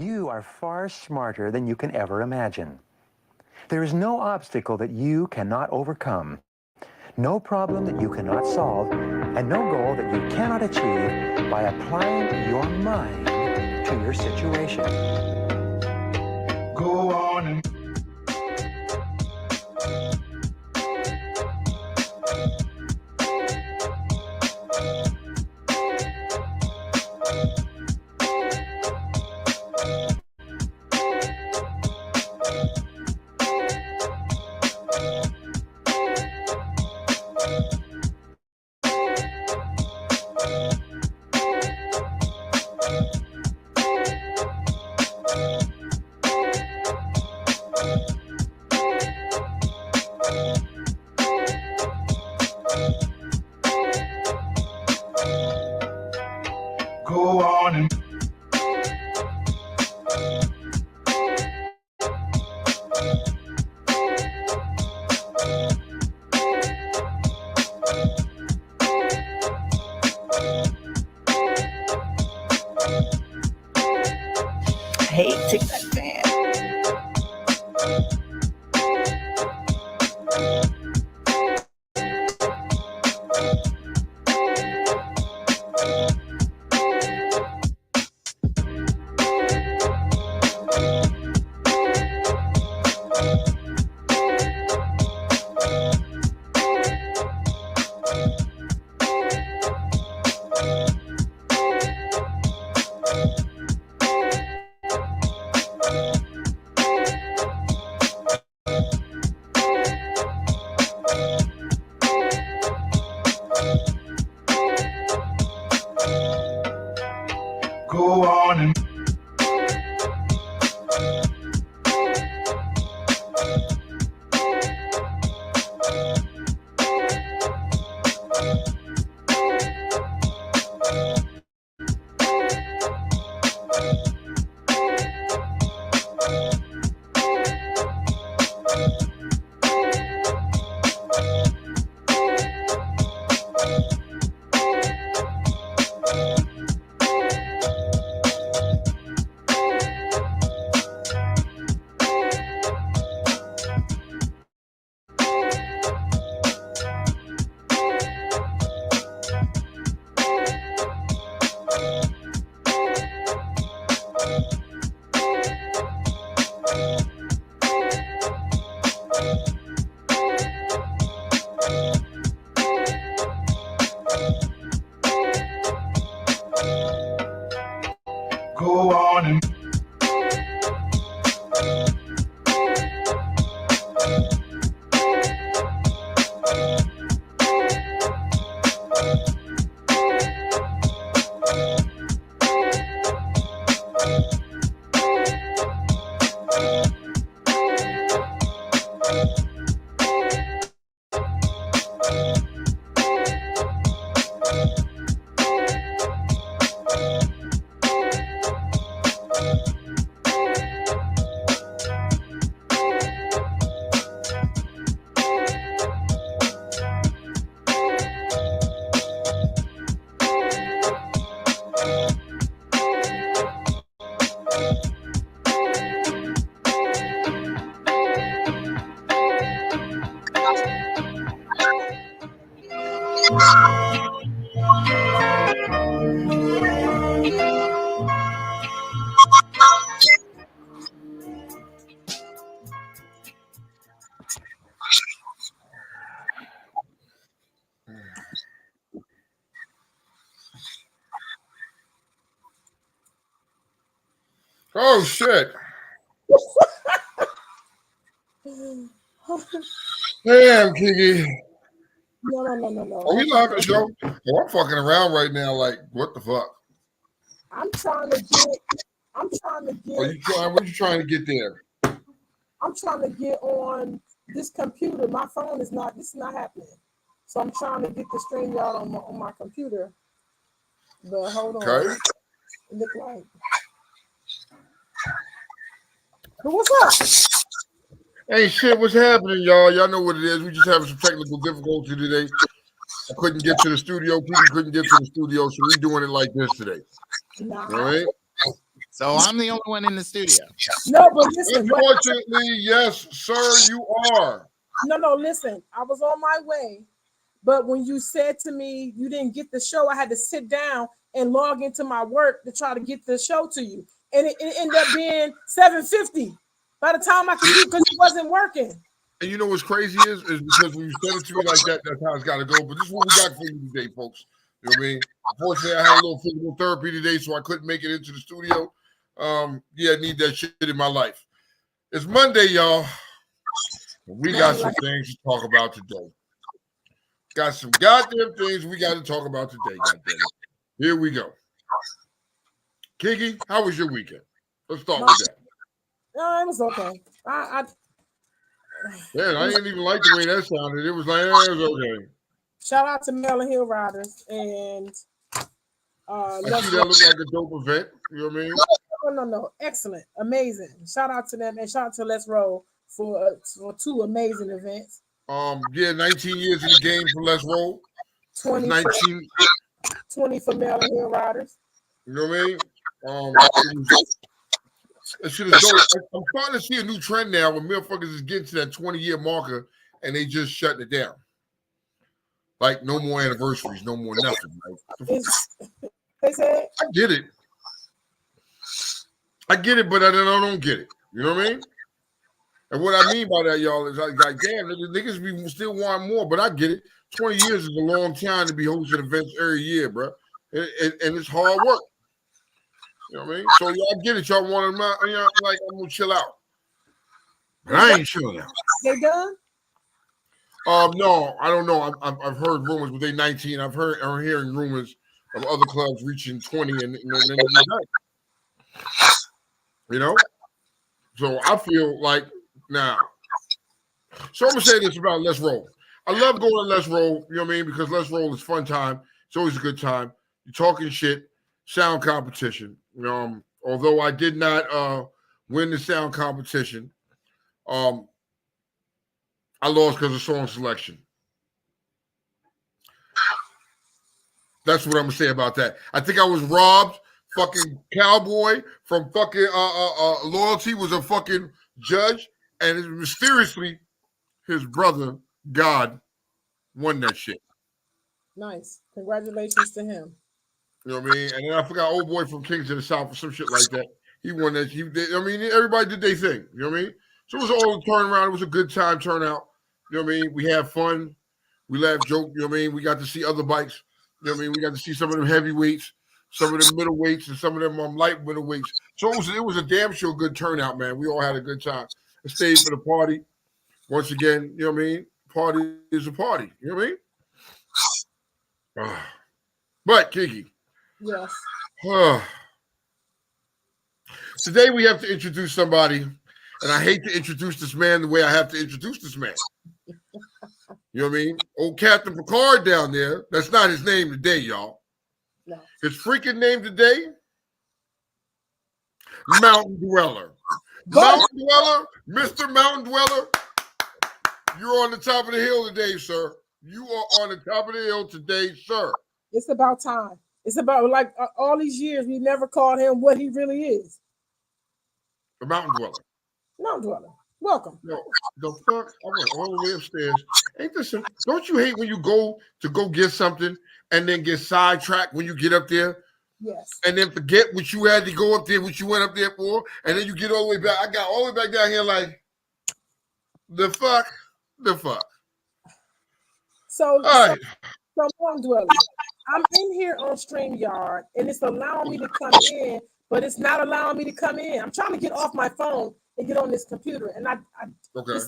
You are far smarter than you can ever imagine. There is no obstacle that you cannot overcome, no problem that you cannot solve, and no goal that you cannot achieve by applying your mind to your situation. Go on and go on and Hey, take that fan. Go on and go on and Oh shit! Damn, Kiki. No. Are we live at the show? Oh, I'm fucking around right now. Like, what the fuck? I'm trying to get. Are you trying? What are you trying to get there? I'm trying to get on this computer. My phone is not. This is not happening. So I'm trying to get the stream y'all on my computer. But hold on. Okay. It look like. But what's up? Hey, shit, what's happening, y'all? Y'all know what it is. We just having some technical difficulty today. I couldn't get to the studio. People couldn't get to the studio, so we're doing it like this today. Nah. All right? So I'm the only one in the studio. No, but listen. Unfortunately, yes, sir, you are. No, listen. I was on my way, but when you said to me you didn't get the show, I had to sit down and log into my work to try to get the show to you, and it ended up being 7:50 by the time I could do because it wasn't working. And you know what's crazy is because when you said it to me like that, that's how it's got to go. But this is what we got for you today, folks. You know what I mean? Unfortunately, I had a little physical therapy today, so I couldn't make it into the studio. Yeah, I need that shit in my life. It's Monday, y'all. We got some things to talk about today. Got some goddamn things we got to talk about today, goddamn it. Here we go. Kiki, how was your weekend? Let's start with that. No, it was okay. I didn't even like the way that sounded. It was like, it was okay. shout out to Maryland Hill Riders and I see that look like a dope event. You know what I mean? No. Excellent. Amazing. Shout out to them and shout out to Let's Roll for two amazing events. Yeah, 19 years in the game for Let's Roll. 20 for Maryland Hill Riders. You know what I mean? That shit is dope. I'm starting to see a new trend now when motherfuckers is getting to that 20-year marker and they just shutting it down. Like, no more anniversaries, no more nothing. Like, they said, I get it. But I don't get it. You know what I mean? And what I mean by that, y'all, is like damn, niggas be still want more, but I get it. 20 years is a long time to be hosting events every year, bro. And it's hard work. You know what I mean? So y'all get it. Y'all want to, like, I'm going to chill out. But I ain't chilling out. They done? No, I don't know. I've heard rumors, but they 19. I'm hearing rumors of other clubs reaching 20 and then you know. So I feel like now. So I'm gonna say this about Let's Roll. I love going to Let's Roll, you know what I mean? Because Let's Roll is fun time. It's always a good time. You're talking shit, sound competition. Although I did not win the sound competition, I lost because of song selection. That's what I'm gonna say about that. I think I was robbed. Fucking cowboy from fucking loyalty was a fucking judge, and mysteriously his brother God won that shit. Nice. Congratulations to him. You know what I mean? And then I forgot old boy from Kings of the South or some shit like that. He won that. I mean, everybody did their thing. You know what I mean? So it was all a turnaround. It was a good time turnout. You know what I mean? We had fun. We laughed, joked. You know what I mean? We got to see other bikes. You know what I mean? We got to see some of them heavyweights, some of them middleweights, and some of them light middleweights. So it was a damn sure good turnout, man. We all had a good time. I stayed for the party. Once again, you know what I mean? Party is a party. You know what I mean? But Kiki. Yes. Today we have to introduce somebody, and I hate to introduce this man the way I have to introduce this man. You know what I mean? Old Captain Picard down there. That's not his name today, y'all. No. His freaking name today, Mountain Dweller. Mountain Dweller, Mr. Mountain Dweller, you're on the top of the hill today, sir. You are on the top of the hill today, sir. It's about time. It's about like all these years we never called him what he really is. The Mountain Dweller. Mountain Dweller. Welcome. Yo, the fuck? I went all the way upstairs. Ain't this some, don't you hate when you go to go get something and then get sidetracked when you get up there? Yes. And then forget what you had to go up there, what you went up there for, and then you get all the way back. I got all the way back down here like, the fuck? The fuck? So, all right. so Mountain Dweller, I'm in here on StreamYard, and it's allowing me to come in, but it's not allowing me to come in. I'm trying to get off my phone and get on this computer, and Okay.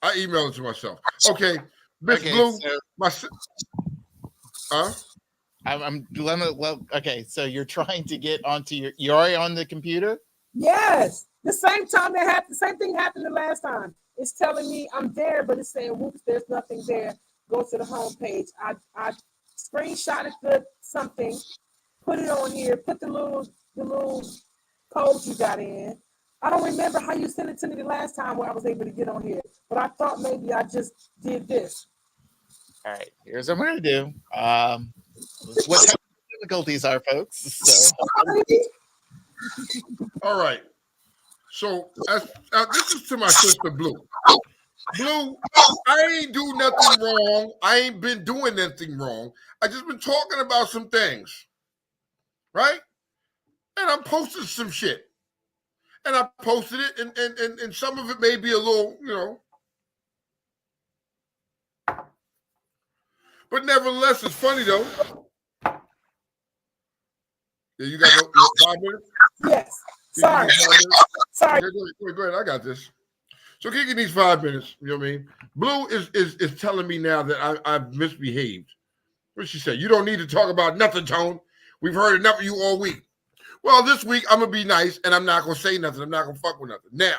I emailed it to myself. Okay, Miss Blue, Okay, so you're trying to get onto you're already on the computer? Yes. The same thing happened the last time. It's telling me I'm there, but it's saying, whoops, there's nothing there. Go to the home page. I screenshotted something, put it on here, put the little code you got in. I don't remember how you sent it to me the last time where I was able to get on here, but I thought maybe I just did this. All right, here's what I'm going to do. What difficulties are, folks? So. All right. So this is to my sister Blue. Blue, I ain't do nothing wrong. I ain't been doing anything wrong. I just been talking about some things, right? And I posted some shit. And I posted it, and some of it may be a little, you know. But nevertheless, it's funny, though. Yeah, you got 5 minutes? Yes. Sorry. Sorry. Okay, go ahead. I got this. So Kiki needs 5 minutes. You know what I mean? Blue is telling me now that I've misbehaved. What she said? You don't need to talk about nothing, Tone. We've heard enough of you all week. Well, this week I'm going to be nice, and I'm not going to say nothing. I'm not going to fuck with nothing. Now,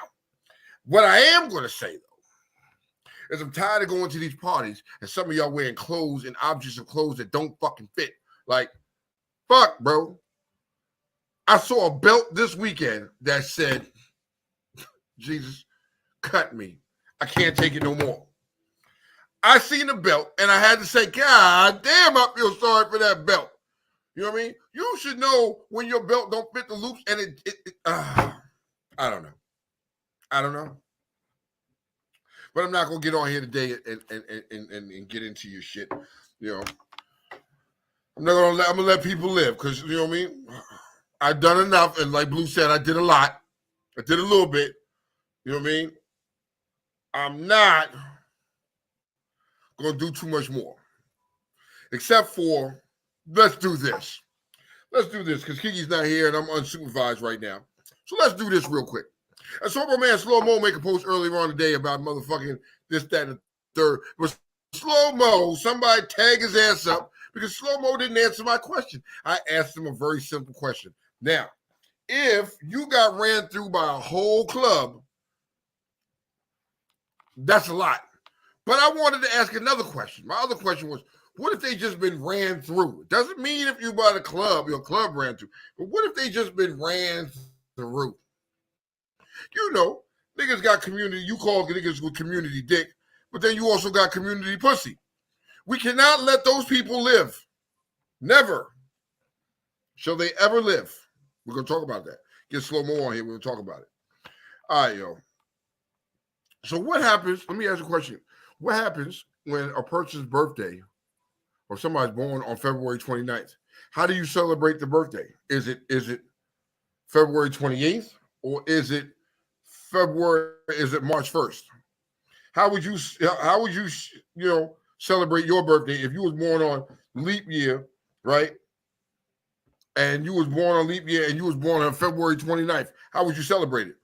what I am going to say, though, is I'm tired of going to these parties, and some of y'all wearing clothes and objects of clothes that don't fucking fit. Like, fuck, bro. I saw a belt this weekend that said, Jesus, cut me. I can't take it no more. I seen the belt, and I had to say, God damn, I feel sorry for that belt. You know what I mean? You should know when your belt don't fit the loops, and I don't know. I don't know. But I'm not gonna get on here today and get into your shit. You know, I'm gonna let people live because you know what I mean. I've done enough, and like Blue said, I did a lot. I did a little bit. You know what I mean? I'm not gonna do too much more, except for let's do this. Let's do this because Kiki's not here and I'm unsupervised right now. So let's do this real quick. I saw my man Slow Mo make a post earlier on today about motherfucking this, that, and the third. But Slow Mo, somebody tag his ass up because Slow Mo didn't answer my question. I asked him a very simple question. Now, if you got ran through by a whole club, that's a lot. But I wanted to ask another question. My other question was, what if they just been ran through? It doesn't mean if you bought a club, your club ran through. But what if they just been ran through? You know, niggas got community. You call niggas with community dick, but then you also got community pussy. We cannot let those people live. Never shall they ever live. We're going to talk about that. Get Slow Mo on here. We're going to talk about it. All right, yo. So what happens? Let me ask you a question. What happens when a person's birthday or somebody's born on February 29th? How do you celebrate the birthday? Is it February 28th or is it March 1st? How would you celebrate your birthday if you was born on leap year, right? And you was born on leap year and you was born on February 29th. How would you celebrate it?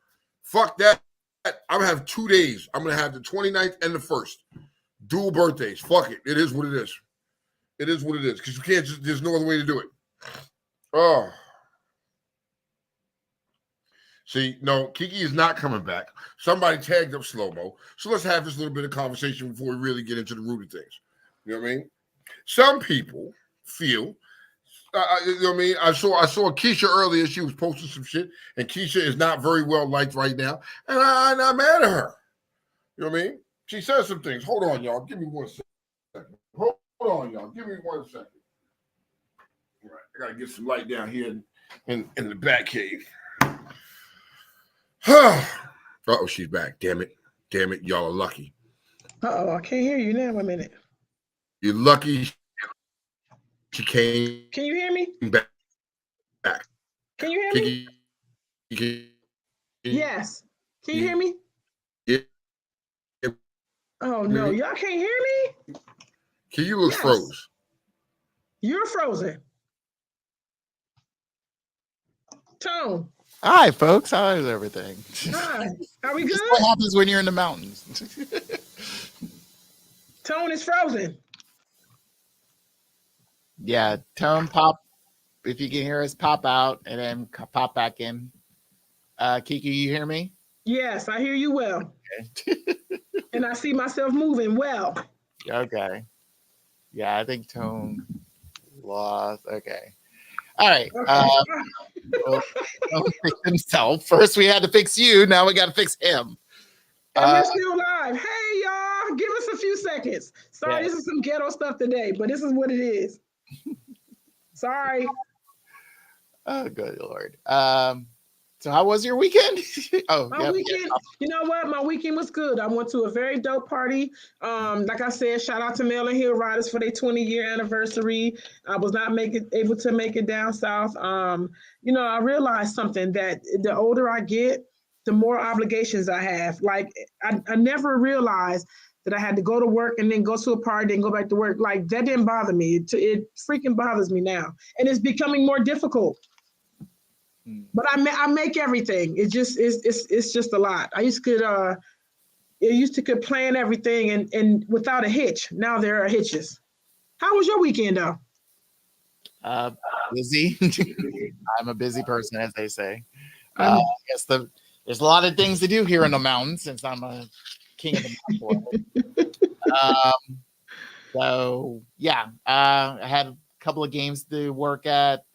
Fuck that. I'm gonna have 2 days. I'm gonna have the 29th and the 1st. Dual birthdays. Fuck it. It is what it is. It is what it is. Because you can't just, there's no other way to do it. Oh. See, no, Kiki is not coming back. Somebody tagged up Slow Mo. So let's have this little bit of conversation before we really get into the root of things. You know what I mean? Some people feel, you know what I mean? I saw Keisha earlier. She was posting some shit, and Keisha is not very well liked right now. And I'm not mad at her. You know what I mean? She says some things. Hold on, y'all. Give me 1 second. Hold on, y'all. Give me 1 second. All right. I got to get some light down here in the back cave. Uh-oh, she's back. Damn it. Y'all are lucky. Uh-oh, I can't hear you now. Wait a minute. You're lucky she came Can you hear me? back. Can you hear me? Yes. Can you hear me? Yeah. Oh, no. Y'all can't hear me? Can you look Yes. froze? You're frozen. Tone. Hi, folks. How is everything? Hi. Are we good? What happens when you're in the mountains? Tone is frozen. Yeah, tone pop. If you can hear us, pop out and then pop back in. Kiki, you hear me? Yes, I hear you well. Okay. And I see myself moving well. Okay. Yeah, I think tone lost. Okay. All right. Well, fix himself. First, we had to fix you. Now we got to fix him. And we're still live. Hey, y'all. Give us a few seconds. Sorry, Yeah. This is some ghetto stuff today, but this is what it is. Sorry. Oh, good Lord. So how was your weekend? My weekend, you know what? My weekend was good. I went to a very dope party. Like I said, shout out to Maryland Hill Riders for their 20-year anniversary. I was not able to make it down south. I realized something that the older I get, the more obligations I have. Like I never realized that I had to go to work and then go to a party and go back to work. Like that didn't bother me. It freaking bothers me now, and it's becoming more difficult. But I make everything. It's just a lot. I used to could plan everything and without a hitch. Now there are hitches. How was your weekend though? Busy. I'm a busy person, as they say. I guess there's a lot of things to do here in the mountains since I'm a king of the mountain. So yeah, I had a couple of games to work at.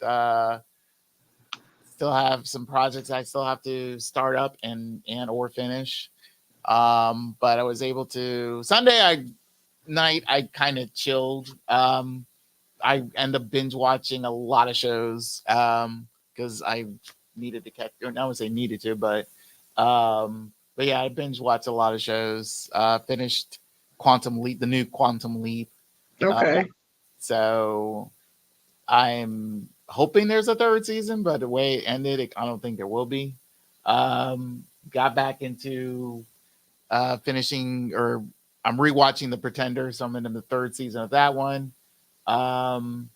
Still have some projects I still have to start up and or finish. But I was able to Sunday night I kind of chilled. I end up binge watching a lot of shows because I needed to catch. I would say needed to, but yeah, I binge watched a lot of shows. Finished Quantum Leap, the new Quantum Leap. Okay. So I'm hoping there's a third season, but the way it ended, I don't think there will be. Got back into finishing, or I'm rewatching The Pretender, so I'm in the third season of that one. And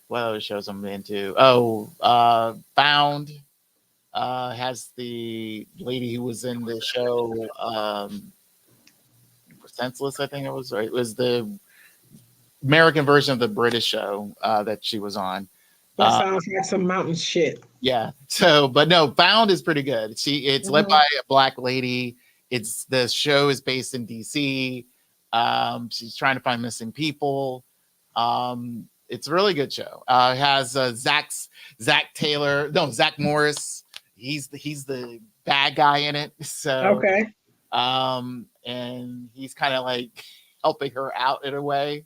what other shows I'm into? Found has the lady who was in the show Senseless, I think it was, right? It was the American version of the British show that she was on. That sounds like some mountain shit. Yeah. So, but no, Found is pretty good. It's led by a black lady. The show is based in DC. She's trying to find missing people. It's a really good show. It has Zach Morris. He's the bad guy in it. So Okay. And he's kind of like helping her out in a way.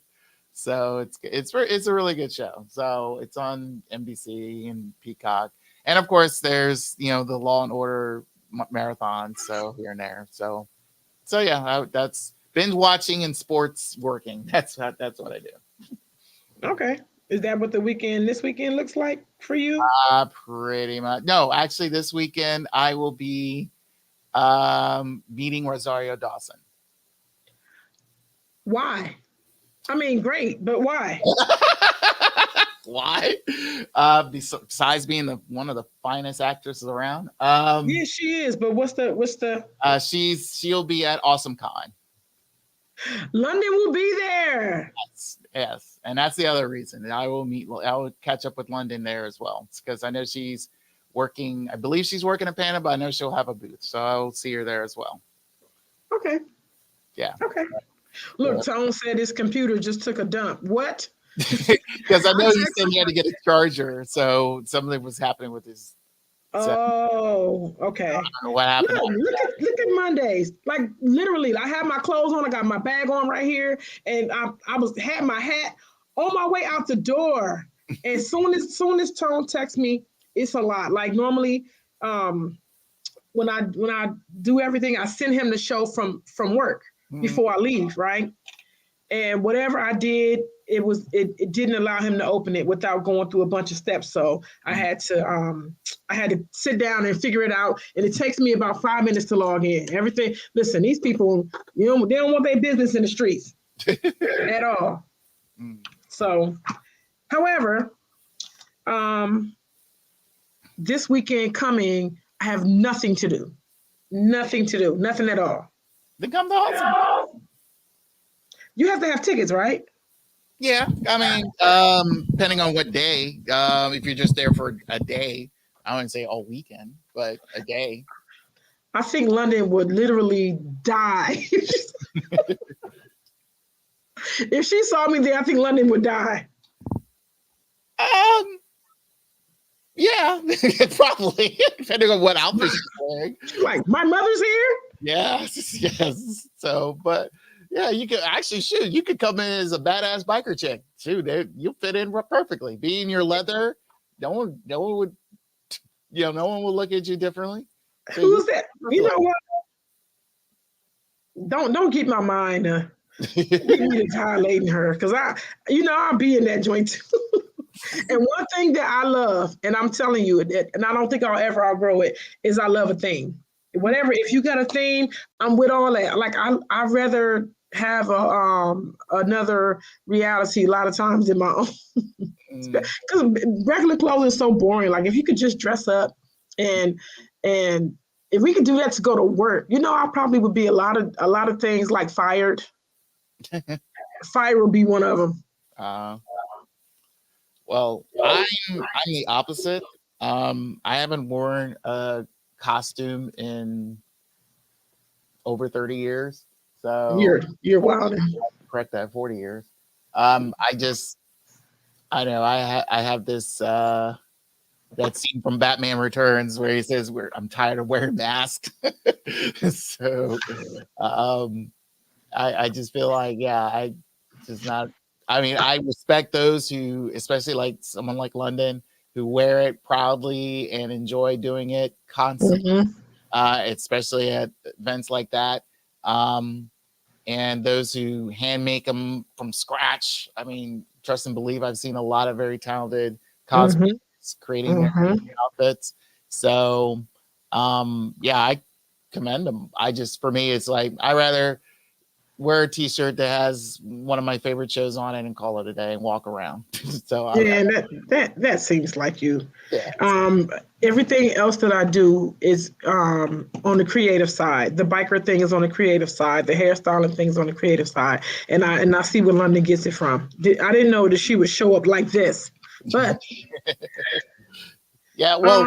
So it's a really good show. So it's on NBC and Peacock, and of course there's the Law and Order marathon. So here and there. So yeah, that's binge watching and sports working. That's what I do. Okay. Is that what this weekend looks like for you? Pretty much. No, actually, this weekend I will be meeting Rosario Dawson. Why? I mean, great, but why? Why? Besides being one of the finest actresses around. Yeah, she is. But what's the? She'll be at Awesome Con. London will be there. Yes, and that's the other reason I will catch up with London there as well. It's because I know she's working. I believe she's working at Panda, but I know she'll have a booth, so I'll see her there as well. Okay. Yeah. Okay. Look, Tone said his computer just took a dump. What? Because I know you said he had to get a charger, so something was happening with his. Oh, okay. I don't know what happened. Look at Mondays. Like literally, I have my clothes on. I got my bag on right here, and I had my hat on my way out the door. And soon as Tone texts me, it's a lot. Like normally, when I do everything, I send him the show from work before I leave, right? And whatever I did, it didn't allow him to open it without going through a bunch of steps. So I had to sit down and figure it out. And it takes me about 5 minutes to log in. Everything. Listen, these people, they don't want their business in the streets at all. So, however, this weekend coming, I have nothing to do. Nothing at all. Then come to Awesome. You have to have tickets, right? Yeah, I mean, depending on what day. If you're just there for a day, I wouldn't say all weekend, but a day. I think London would literally die. If she saw me there, I think London would die. Yeah, probably, depending on what outfit she's wearing. Like, my mother's here? Yes. So, but yeah, you could actually you could come in as a badass biker chick. Shoot, you'll fit in perfectly. Being your leather, no one would, no one will look at you differently. So who's that? You know what? Don't keep my mind violating her, because I'll be in that joint too. And one thing that I love, and I'm telling you, and I don't think I'll ever outgrow it, is I love a theme. Whatever, if you got a theme, I'm with all that. Like I'd rather have another reality a lot of times than my own. Because regular clothes is so boring. Like if you could just dress up and if we could do that to go to work, I probably would be a lot of things like fired. Fire would be one of them. Well, I'm the opposite. I haven't worn a costume in over 30 years. So you're wild. Correct that, 40 years. I know I have this that scene from Batman Returns where he says, I'm tired of wearing masks. So I just feel like, I just not. I mean, I respect those who, especially like someone like London, who wear it proudly and enjoy doing it constantly, especially at events like that. And those who hand make them from scratch. I mean, trust and believe, I've seen a lot of very talented cosplayers creating their outfits. So, I commend them. For me, it's like, I rather wear a t-shirt that has one of my favorite shows on it and call it a day and walk around. So Yeah, that seems like you. yeah. Everything else that I do is on the creative side. The biker thing is on the creative side. The hairstyling thing is on the creative side, and I see where London gets it from. I didn't know that she would show up like this, but Yeah, well,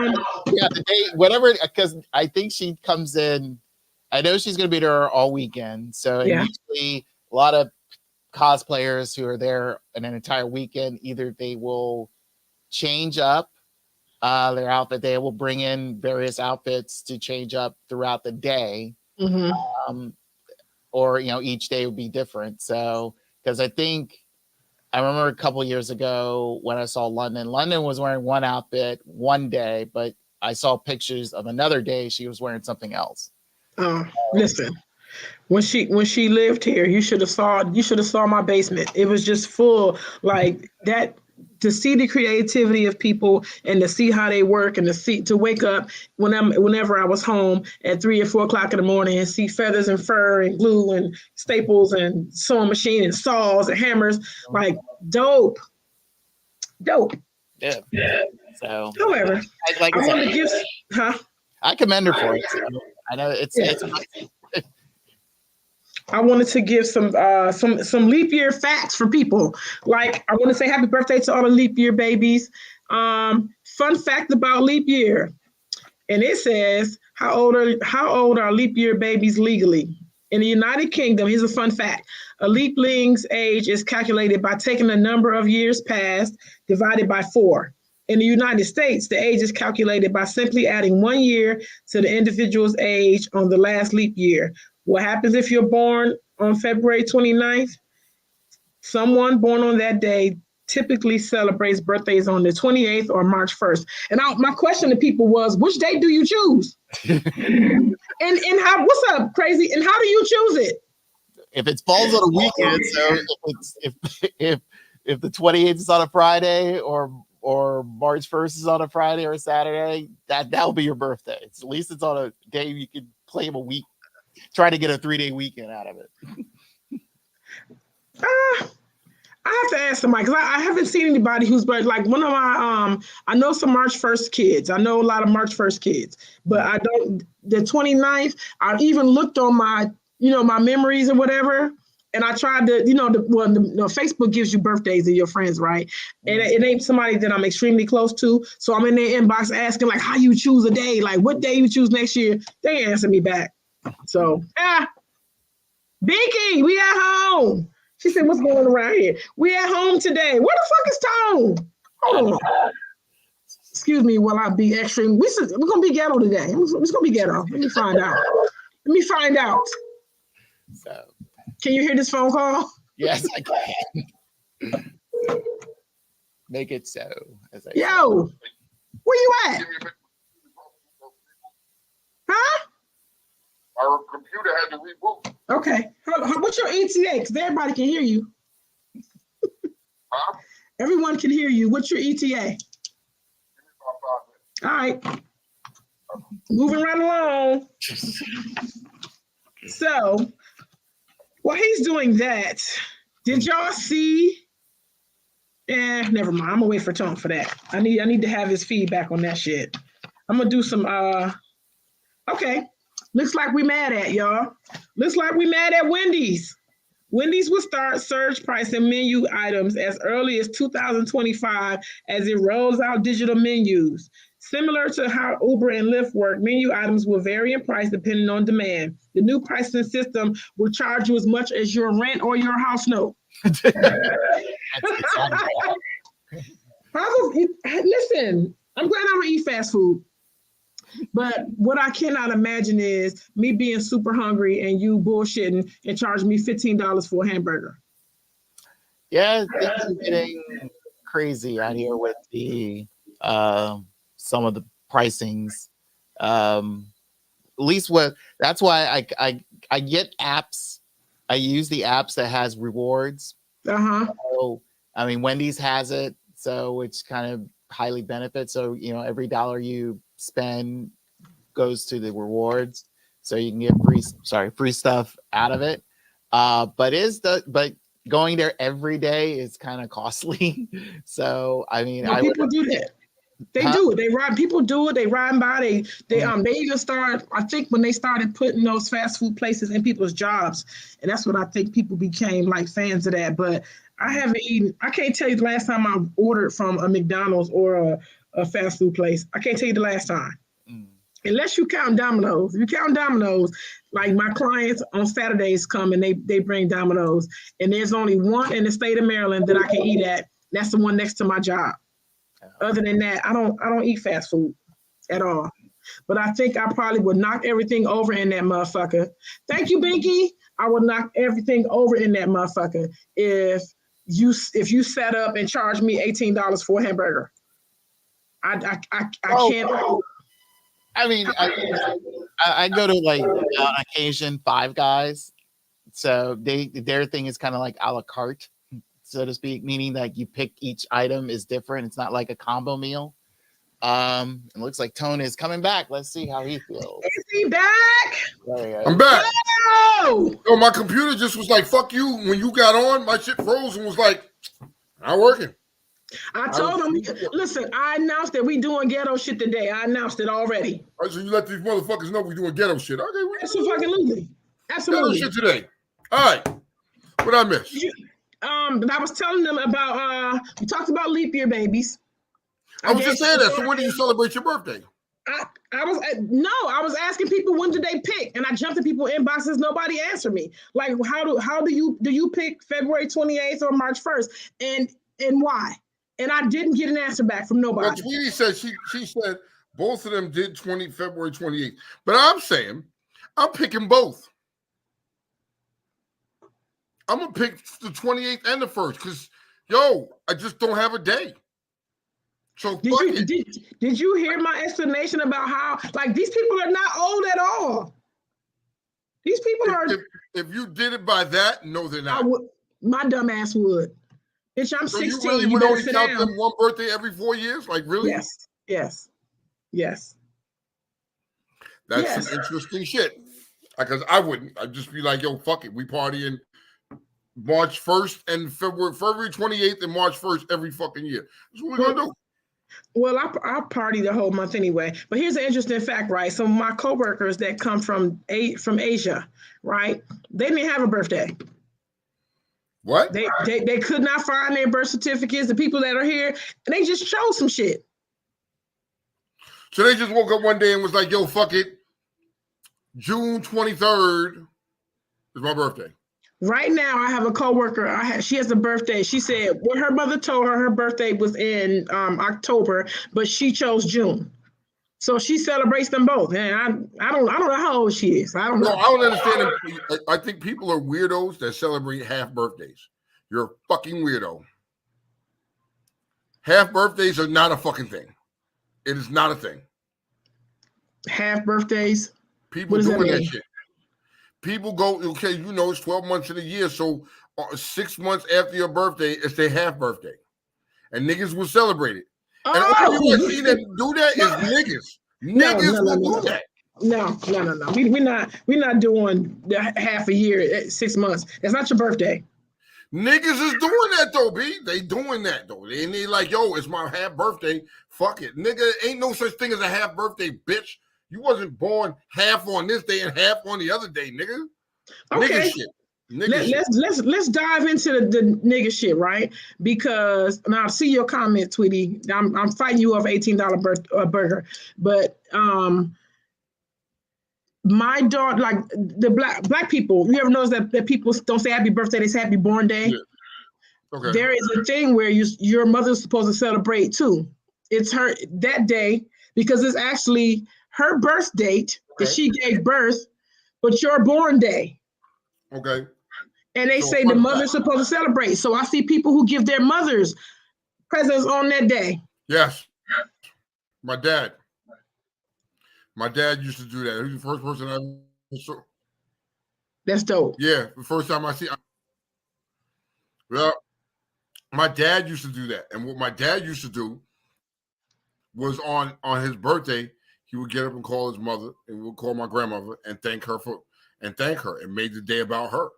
yeah, the day, whatever, because I think she comes in. I know she's going to be there all weekend. So and Yeah. usually a lot of cosplayers who are there an entire weekend, either they will change up their outfit, they will bring in various outfits to change up throughout the day, Mhm. or each day would be different. So because I remember a couple years ago when I saw London. London was wearing one outfit one day, but I saw pictures of another day she was wearing something else. Listen, when she lived here, you should have saw my basement. It was just full like that. To see the creativity of people and to see how they work and to wake up whenever I was home at 3 or 4 o'clock in the morning and see feathers and fur and glue and staples and sewing machine and saws and hammers, like dope. Yeah. So However, like I I said, want to give, huh? I commend her for it. So I know it's I wanted to give some leap year facts for people. Like I want to say happy birthday to all the leap year babies. Fun fact about leap year, and it says how old are leap year babies legally? In the United Kingdom, here's a fun fact: a leapling's age is calculated by taking the number of years passed divided by 4. In the United States, the age is calculated by simply adding 1 year to the individual's age on the last leap year. What happens if you're born on February 29th? Someone born on that day typically celebrates birthdays on the 28th or March 1st. And my question to people was, which date do you choose? and how? What's up, crazy? And how do you choose it? if it falls on a weekend, so if the 28th is on a Friday or March 1st is on a Friday or a Saturday, that'll be your birthday. At least it's on a day you can claim a week, try to get a 3-day weekend out of it. I have to ask somebody because I haven't seen anybody who's like one of my I know some March 1st kids. I know a lot of March 1st kids, but I don't the 29th. I even looked on my my memories or whatever, and I tried to Facebook gives you birthdays of your friends, right? And it ain't somebody that I'm extremely close to, so I'm in their inbox asking like how you choose a day, like what day you choose next year. They answer me back. So Beaky, we at home. She said, what's going on around here? We at home today. Where the fuck is Tone? Hold on. Excuse me while I be extra. We're going to be ghetto today. It's going to be ghetto. Let me find out. So, can you hear this phone call? Yes, I can. Make it so. Yo, where you at? Huh? Our computer had to reboot. Okay. What's your ETA? Because everybody can hear you. Huh? Everyone can hear you. What's your ETA? All right. Moving right along. So, while he's doing that, did y'all see? Never mind. I'm gonna wait for Tone for that. I need to have his feedback on that shit. I'm gonna do some okay. Looks like we mad at y'all. Looks like we mad at Wendy's. Wendy's will start surge pricing menu items as early as 2025 as it rolls out digital menus. Similar to how Uber and Lyft work, menu items will vary in price depending on demand. The new pricing system will charge you as much as your rent or your house note. Listen, I'm glad I don't eat fast food. But what I cannot imagine is me being super hungry and you bullshitting and charging me $15 for a hamburger. Yeah, things are getting crazy out here with the some of the pricings. At least that's why I get apps. I use the apps that has rewards. So, I mean, Wendy's has it, so it's kind of highly benefit. So every dollar you spend goes to the rewards, so you can get free stuff out of it. But going there every day is kind of costly. So I mean, Well, people do that. They do it. They ride. People do it. They ride by. They even start. I think when they started putting those fast food places in people's jobs, and that's what I think people became like fans of that. But I haven't eaten. I can't tell you the last time I ordered from a McDonald's or a fast food place. I can't tell you the last time. Unless you count Domino's. If you count Domino's, like my clients on Saturdays come and they bring Domino's, and there's only one in the state of Maryland that I can eat at. That's the one next to my job. Other than that, I don't eat fast food at all. But I think I probably would knock everything over in that motherfucker. Thank you, Binky. I would knock everything over in that motherfucker if you set up and charge me $18 for a hamburger. I can't. I mean, I go to like on occasion Five Guys, so their thing is kind of like a la carte, so to speak, meaning that you pick each item is different. It's not like a combo meal. It looks like Tone is coming back. Let's see how he feels. Is he back? I'm back. No! Oh, my computer just was like, fuck you. When you got on, my shit froze and was like, not working. I told him, listen, I announced that we doing ghetto shit today. I announced it already. All right, so you let these motherfuckers know we doing ghetto shit. Okay, Absolutely. Ghetto shit today. All right. What I miss? I was telling them about we talked about leap year babies. I was just saying that. So when do you celebrate your birthday? I was asking people when did they pick, and I jumped in people's inboxes. Nobody answered me. Like, how do you pick February 28th or March 1st, and why? And I didn't get an answer back from nobody. Well, Tweety said she said both of them did February 28th, but I'm saying I'm picking both. I'm gonna pick the 28th and the 1st because I just don't have a day. So did you hear my explanation about how like these people are not old at all? These people are. If you did it by that, no, they're not. My dumb ass would. Bitch, I'm 16. You really would only count them one birthday every 4 years? Like really? Yes. That's some interesting shit. Because I wouldn't. I'd just be like, yo, fuck it. We partying March 1st and February 28th and March 1st every fucking year. That's what we're gonna do. Well, I party the whole month anyway. But here's an interesting fact, right? So my coworkers that come from Asia, right? They didn't have a birthday. What? They could not find their birth certificates. The people that are here, and they just chose some shit. So they just woke up one day and was like, yo, fuck it. June 23rd is my birthday. Right now, I have a coworker. She has a birthday. She said her mother told her birthday was in October, but she chose June. So she celebrates them both. And I don't know how old she is. I don't know. No, I don't understand it. I think people are weirdos that celebrate half birthdays. You're a fucking weirdo. Half birthdays are not a fucking thing. It is not a thing. Half birthdays? People doing that shit. People go, okay, it's 12 months in a year, so 6 months after your birthday, it's their half birthday. And niggas will celebrate it. And all you want to see that do that is niggas. Niggas will do that. No. We're not doing half a year, 6 months. That's not your birthday. Niggas is doing that though, B. They doing that though. And they like, yo, it's my half birthday. Fuck it. Nigga, ain't no such thing as a half birthday, bitch. You wasn't born half on this day and half on the other day, nigga. Okay. Nigga shit. Let's dive into the nigga shit, right? Because now I see your comment, Tweety. I'm fighting you off $18 burger, but my daughter, like the black people, you ever notice that people don't say happy birthday, they say happy born day? Yeah. Okay. There is a thing where your mother's supposed to celebrate too. It's her that day because it's actually her birth date that she gave birth, but your born day. Okay. And they say the mother's supposed to celebrate. So I see people who give their mothers presents on that day. Yes. My dad used to do that. He was the first person I ever saw. That's dope. Yeah, the first time I see. Well, my dad used to do that, and what my dad used to do was on his birthday, he would get up and call his mother, and we would call my grandmother and thank her and made the day about her.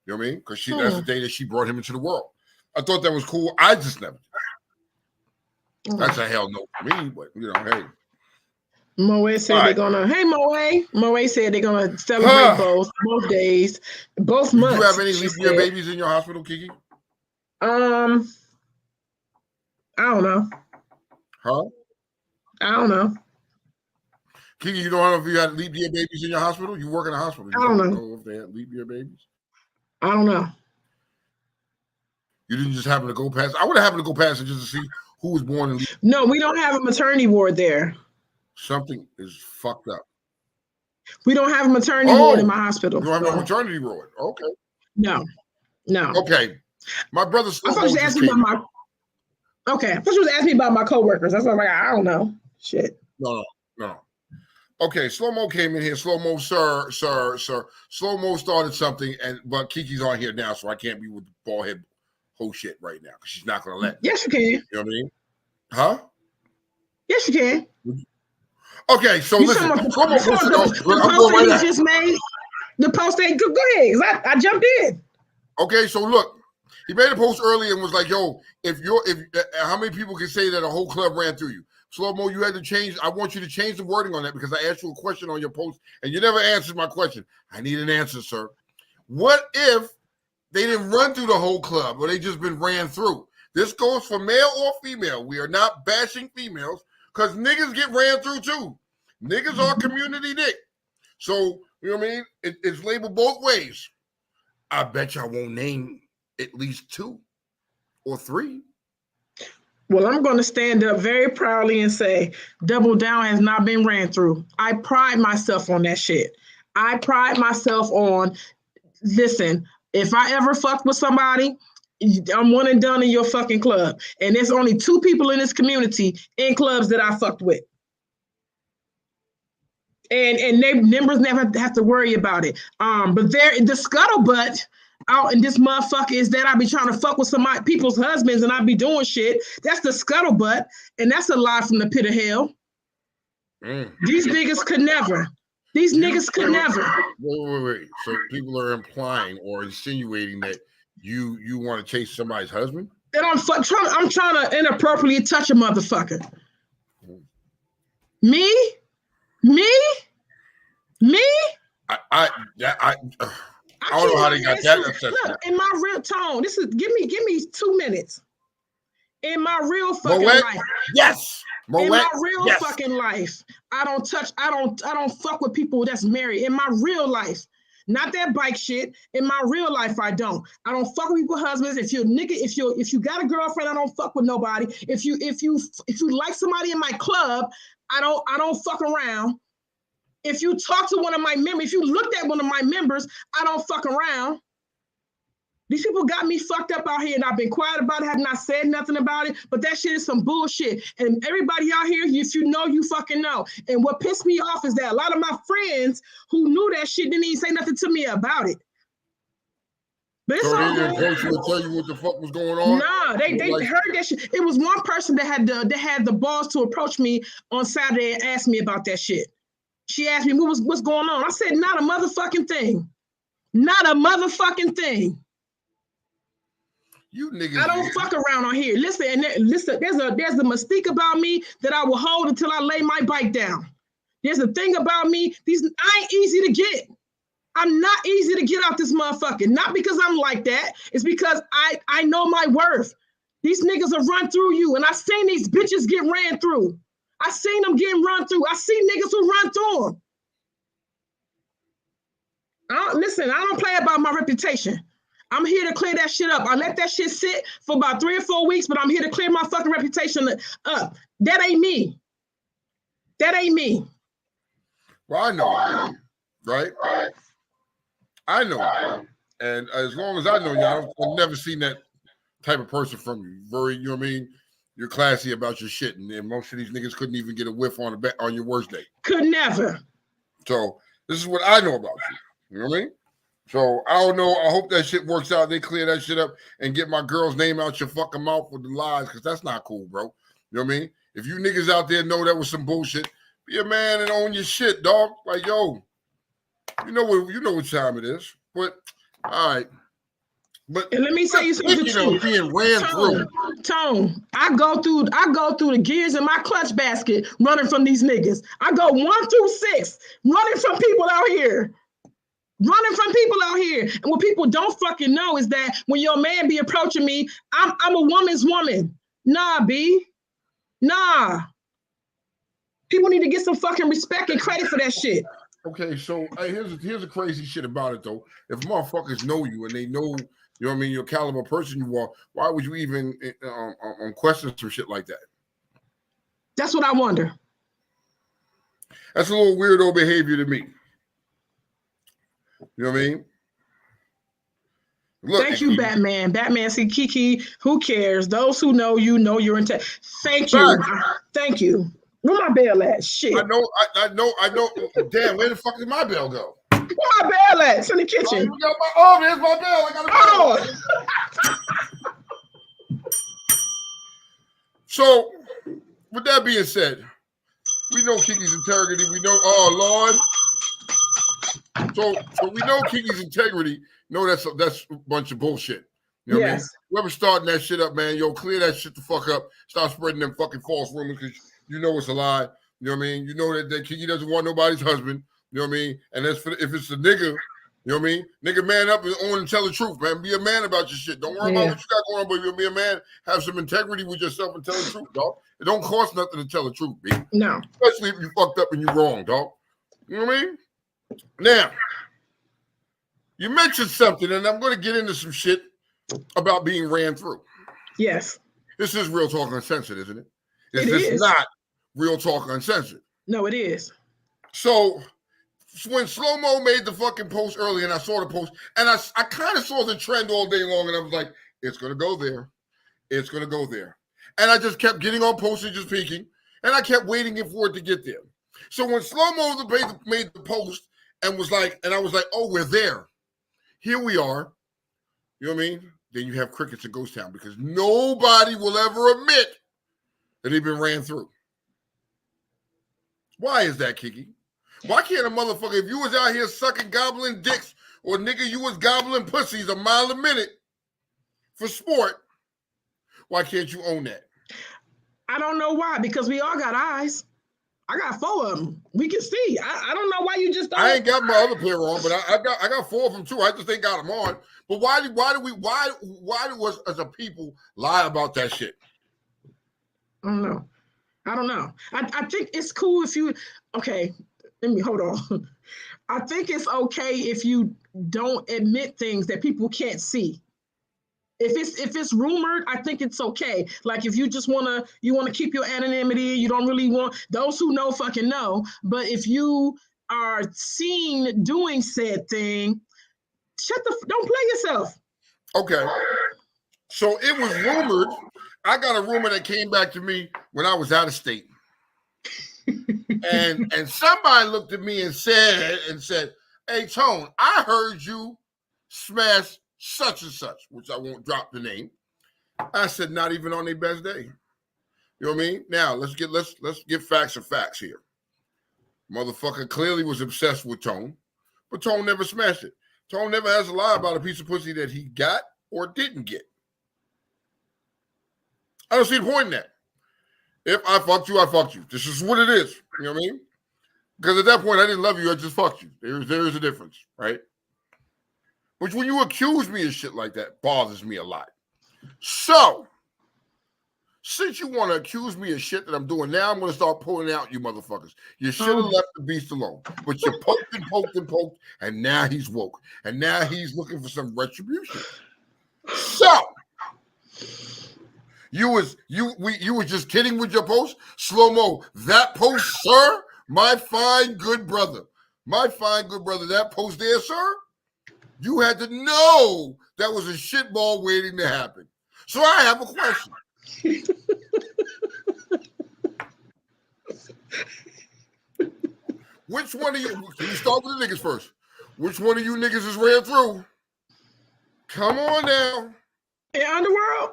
You know what I mean? Because that's the day that she brought him into the world. I thought that was cool. I just never did. That's a hell no for me, but hey. Moe said they're gonna. Hey, Moe. Moe said they're gonna celebrate both days, both months. Do you have any leap year babies in your hospital, Kiki? I don't know. Huh? I don't know. Kiki, you don't know if you had leap year babies in your hospital? You work in a hospital. I don't know if they had leap year babies. I don't know. You didn't just happen to go past. I would have happened to go past it just to see who was born in leap. No, we don't have a maternity ward there. Something is fucked up. We don't have a maternity ward in my hospital. You don't have no maternity ward. Okay. No. Okay. My brother. I thought you was asking me about my. Okay, I thought you was asking me about my coworkers. That's why I'm like, I don't know. Shit. No. Okay, Slow Mo came in here. Slow Mo, sir. Slow Mo started something, but Kiki's on here now, so I can't be with the bald head whole shit right now because she's not gonna let me. Yes, you can. You know what I mean? Huh? Yes, you can. Okay, so listen. The post that he just made. The post that go ahead. I jumped in. Okay, so look, he made a post earlier and was like, "Yo, if how many people can say that a whole club ran through you?" Slow Mo, you had to change. I want you to change the wording on that because I asked you a question on your post and you never answered my question. I need an answer, sir. What if they didn't run through the whole club or they just been ran through? This goes for male or female. We are not bashing females because niggas get ran through too. Niggas are community dick. So, you know what I mean? It's labeled both ways. I bet you I won't name at least 2 or 3. Well, I'm going to stand up very proudly and say, Double Down has not been ran through. I pride myself on that shit. I pride myself on, listen, if I ever fuck with somebody, I'm one and done in your fucking club. And there's only 2 people in this community in clubs that I fucked with. And they members never have to worry about it. But the scuttlebutt out in this motherfucker is that I be trying to fuck with people's husbands and I be doing shit. That's the scuttlebutt, and that's a lie from the pit of hell. These niggas could never. These niggas could never. Wait. So people are implying or insinuating that you want to chase somebody's husband? That I'm trying to inappropriately touch a motherfucker. Me? I don't know how they got that assessment. Look, in my real tone, this is give me 2 minutes. In my real fucking life. Yes. In my real fucking life, I don't fuck with people that's married. In my real life. Not that bike shit. In my real life, I don't fuck with people's husbands. If you're a nigga, if you got a girlfriend, I don't fuck with nobody. If you like somebody in my club, I don't fuck around. If you talk to one of my members, if you looked at one of my members, I don't fuck around. These people got me fucked up out here, and I've been quiet about it, have not said nothing about it, but that shit is some bullshit. And everybody out here, if you know, you fucking know. And what pissed me off is that a lot of my friends who knew that shit didn't even say nothing to me about it. But it's all good. They didn't tell you what the fuck was going on? Nah, they heard that shit. It was one person that had the balls to approach me on Saturday and ask me about that shit. She asked me what's going on. I said, not a motherfucking thing. Not a motherfucking thing. You niggas. I don't fuck around on here. Listen, there's a mystique about me that I will hold until I lay my bike down. There's a thing about me, I ain't easy to get. I'm not easy to get out this motherfucker. Not because I'm like that. It's because I know my worth. These niggas will run through you, and I seen these bitches get ran through. I seen them getting run through. I see niggas who run through them. Listen, I don't play about my reputation. I'm here to clear that shit up. I let that shit sit for about 3 or 4 weeks, but I'm here to clear my fucking reputation up. That ain't me. That ain't me. Well, I know, right? I know. And as long as I know you, I've never seen that type of person from you. Very, you know what I mean? You're classy about your shit, and most of these niggas couldn't even get a whiff on your worst day. Could never. So this is what I know about you. You know what I mean? So I don't know. I hope that shit works out. They clear that shit up and get my girl's name out your fucking mouth with the lies, because that's not cool, bro. You know what I mean? If you niggas out there know that was some bullshit, be a man and own your shit, dog. Like, yo, you know what time it is. But all right, But And let me say you something too. Being ran through. Tone, I go through the gears in my clutch basket running from these niggas. I go 1 through 6 running from people out here. Running from people out here. And what people don't fucking know is that when your man be approaching me, I'm a woman's woman. Nah, B. Nah. People need to get some fucking respect and credit for that shit. Okay, so here's the crazy shit about it though. If motherfuckers know you and they know, you know what I mean, your caliber person you are, why would you even question some shit like that? That's what I wonder. That's a little weirdo behavior to me. You know what I mean? Look, thank you, Batman. Batman, see, Kiki, who cares? Those who know you know you're intent. Thank you. Thank you. Where my bell at? Shit. I know. Damn, where the fuck did my bell go? Where my bell at? It's in the kitchen. There's my bell. I got a bell. So, with that being said, we know Kiki's integrity. We know, oh Lord. So we know Kiki's integrity. No, that's a bunch of bullshit. You know what I mean? Whoever's starting that shit up, man, yo, clear that shit the fuck up. Stop spreading them fucking false rumors because you know it's a lie. You know what I mean? You know that Kiki doesn't want nobody's husband. You know what I mean? And if it's a nigga, you know what I mean? Nigga, man up and own and tell the truth, man. Be a man about your shit. Don't worry about what you got going on, but you'll be a man. Have some integrity with yourself and tell the truth, dog. It don't cost nothing to tell the truth, B. No. Especially if you fucked up and you're wrong, dog. You know what I mean? Now, you mentioned something, and I'm going to get into some shit about being ran through. Yes. This is Real Talk Uncensored, isn't it? It is not Real Talk Uncensored. No, it is. So when Slow Mo made the fucking post earlier, and I saw the post, and I kind of saw the trend all day long, and I was like, it's going to go there. It's going to go there. And I just kept getting on posts and just peeking, and I kept waiting for it to get there. So when Slow Mo made the post and was like, and I was like, oh, we're there. Here we are. You know what I mean? Then you have crickets in Ghost Town because nobody will ever admit that they've been ran through. Why is that, Kiki? Why can't a motherfucker, if you was out here sucking gobbling dicks or nigga, you was gobbling pussies a mile a minute for sport, why can't you own that? I don't know why, because we all got eyes. I got 4 of them. We can see. I don't know why you just don't. I ain't got my other pair on, but I got 4 of them too. I just ain't got them on. But why do us as a people lie about that shit? I don't know. I think it's cool if you. Okay, let me hold on. I think it's okay if you don't admit things that people can't see. If it's rumored, I think it's okay. Like if you just wanna keep your anonymity, you don't really want those who know fucking know. But if you are seen doing said thing, don't play yourself. Okay. So it was rumored. I got a rumor that came back to me when I was out of state. and somebody looked at me and said, hey, Tone, I heard you smash such and such, which I won't drop the name. I said, not even on their best day. You know what I mean? Now let's get facts of facts here. Motherfucker clearly was obsessed with Tone, but Tone never smashed it. Tone never has a lie about a piece of pussy that he got or didn't get. I don't see the point in that. If I fucked you, I fucked you. This is what it is. You know what I mean? Because at that point, I didn't love you. I just fucked you. There is a difference, right? Which when you accuse me of shit like that bothers me a lot. So, since you want to accuse me of shit that I'm doing now, I'm going to start pulling out you motherfuckers. You should have left the beast alone. But you poked and poked and poked, and now he's woke. And now he's looking for some retribution. So, you was just kidding with your post? Slow-mo, that post, sir, my fine good brother, that post there, sir, you had to know that was a shitball waiting to happen. So I have a question. Which one of you, can you start with the niggas first? Which one of you niggas is ran through? Come on now. In Underworld?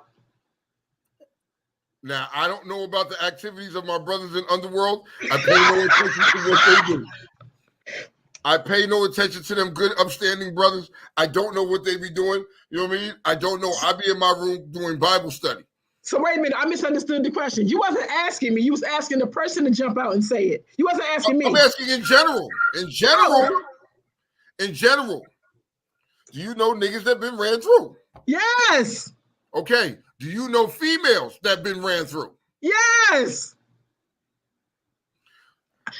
Now, I don't know about the activities of my brothers in Underworld. I pay no attention to what they do. I pay no attention to them good, upstanding brothers. I don't know what they be doing. You know what I mean? I don't know. I be in my room doing Bible study. So wait a minute, I misunderstood the question. You wasn't asking me. You was asking the person to jump out and say it. You wasn't asking me. I'm asking in general. In general. In general. Do you know niggas that been ran through? Yes. Okay. Do you know females that been ran through? Yes.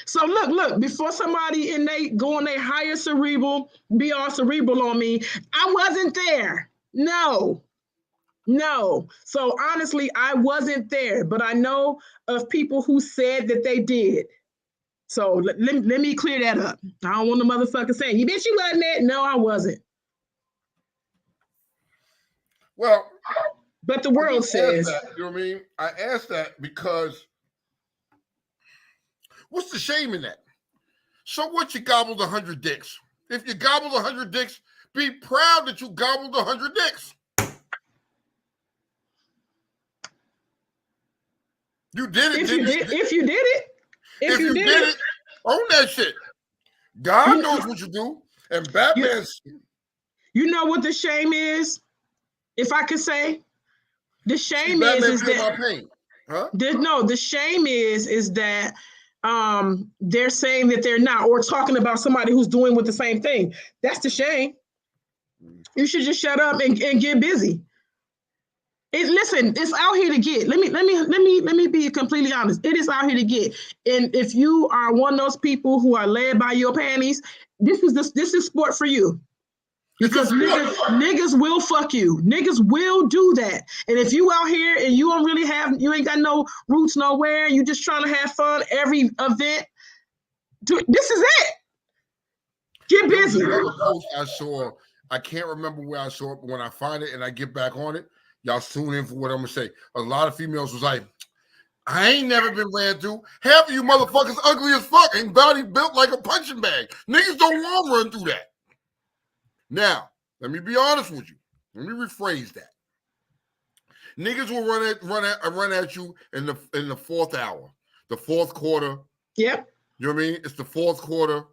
So look, before somebody go on they higher cerebral, be all cerebral on me, I wasn't there. No. So honestly, I wasn't there, but I know of people who said that they did. So let me clear that up. I don't want the motherfucker saying, you bitch, you wasn't there. No, I wasn't. Well, but the world says. That, you know what I mean? I asked that because what's the shame in that? So what, you gobbled 100 dicks? If you gobbled 100 dicks, be proud that you gobbled 100 dicks. You did it. If you did it, own that shit. God knows what you do. And Batman. You know what the shame is? If I could say, the shame is that. My pain. Huh? The shame is that they're saying that they're not, or talking about somebody who's doing with the same thing. That's the shame. You should just shut up and get busy. Listen, it's out here to get. Let me be completely honest. It is out here to get. And if you are one of those people who are led by your panties, this is sport for you. Because niggas will fuck you. Niggas will do that. And if you out here and you ain't got no roots nowhere, you just trying to have fun every event, this is it. Get busy. I saw, I can't remember where I saw it, but when I find it and I get back on it, y'all tune in for what I'm gonna say. A lot of females was like, I ain't never been ran through. Half of you motherfuckers ugly as fuck and body built like a punching bag. Niggas don't want to run through that. Now, let me be honest with you. Let me rephrase that. Niggas will run at you in the fourth hour, the fourth quarter. Yep. You know what I mean? It's the fourth quarter.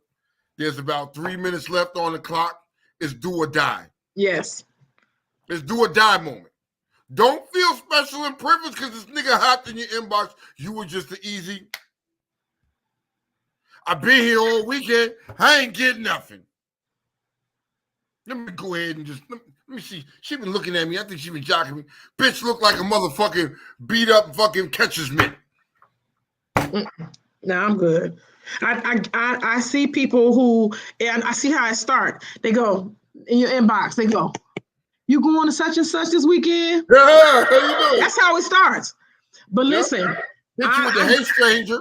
There's about 3 minutes left on the clock. It's do or die. Yes. It's do or die moment. Don't feel special and privileged because this nigga hopped in your inbox. You were just the easy. I've been here all weekend. I ain't getting nothing. Let me go ahead and let me see. She been looking at me. I think she been jocking me. Bitch look like a motherfucking beat up fucking catcher's mitt. No, I'm good. I see people who, and I see how it start. They go in your inbox. They go, you going to such and such this weekend? Yeah, how you doing? That's how it starts. But listen, hit you with the hey stranger.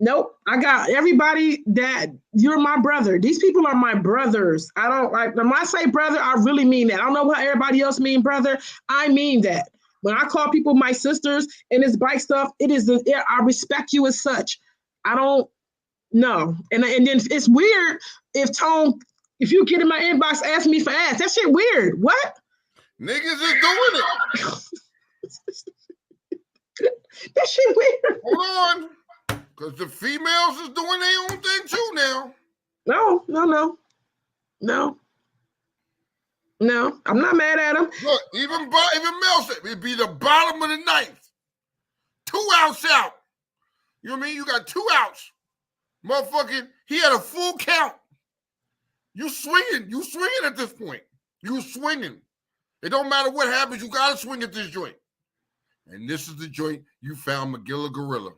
Nope. I got everybody that you're my brother. These people are my brothers. I don't like when I say brother, I really mean that. I don't know what everybody else mean brother. I mean that. When I call people my sisters and this bike stuff, I respect you as such. I don't know. And then it's weird if you get in my inbox, ask me for ass. That shit weird. What? Niggas is doing it. That shit weird. Hold on. Because the females is doing their own thing too now. No. I'm not mad at them. Look, even Mel said it'd be the bottom of the ninth. 2 outs out. You know what I mean? You got 2 outs. Motherfucking, he had a full count. You swinging at this point. You swinging. It don't matter what happens, you gotta swing at this joint. And this is the joint you found Magilla Gorilla.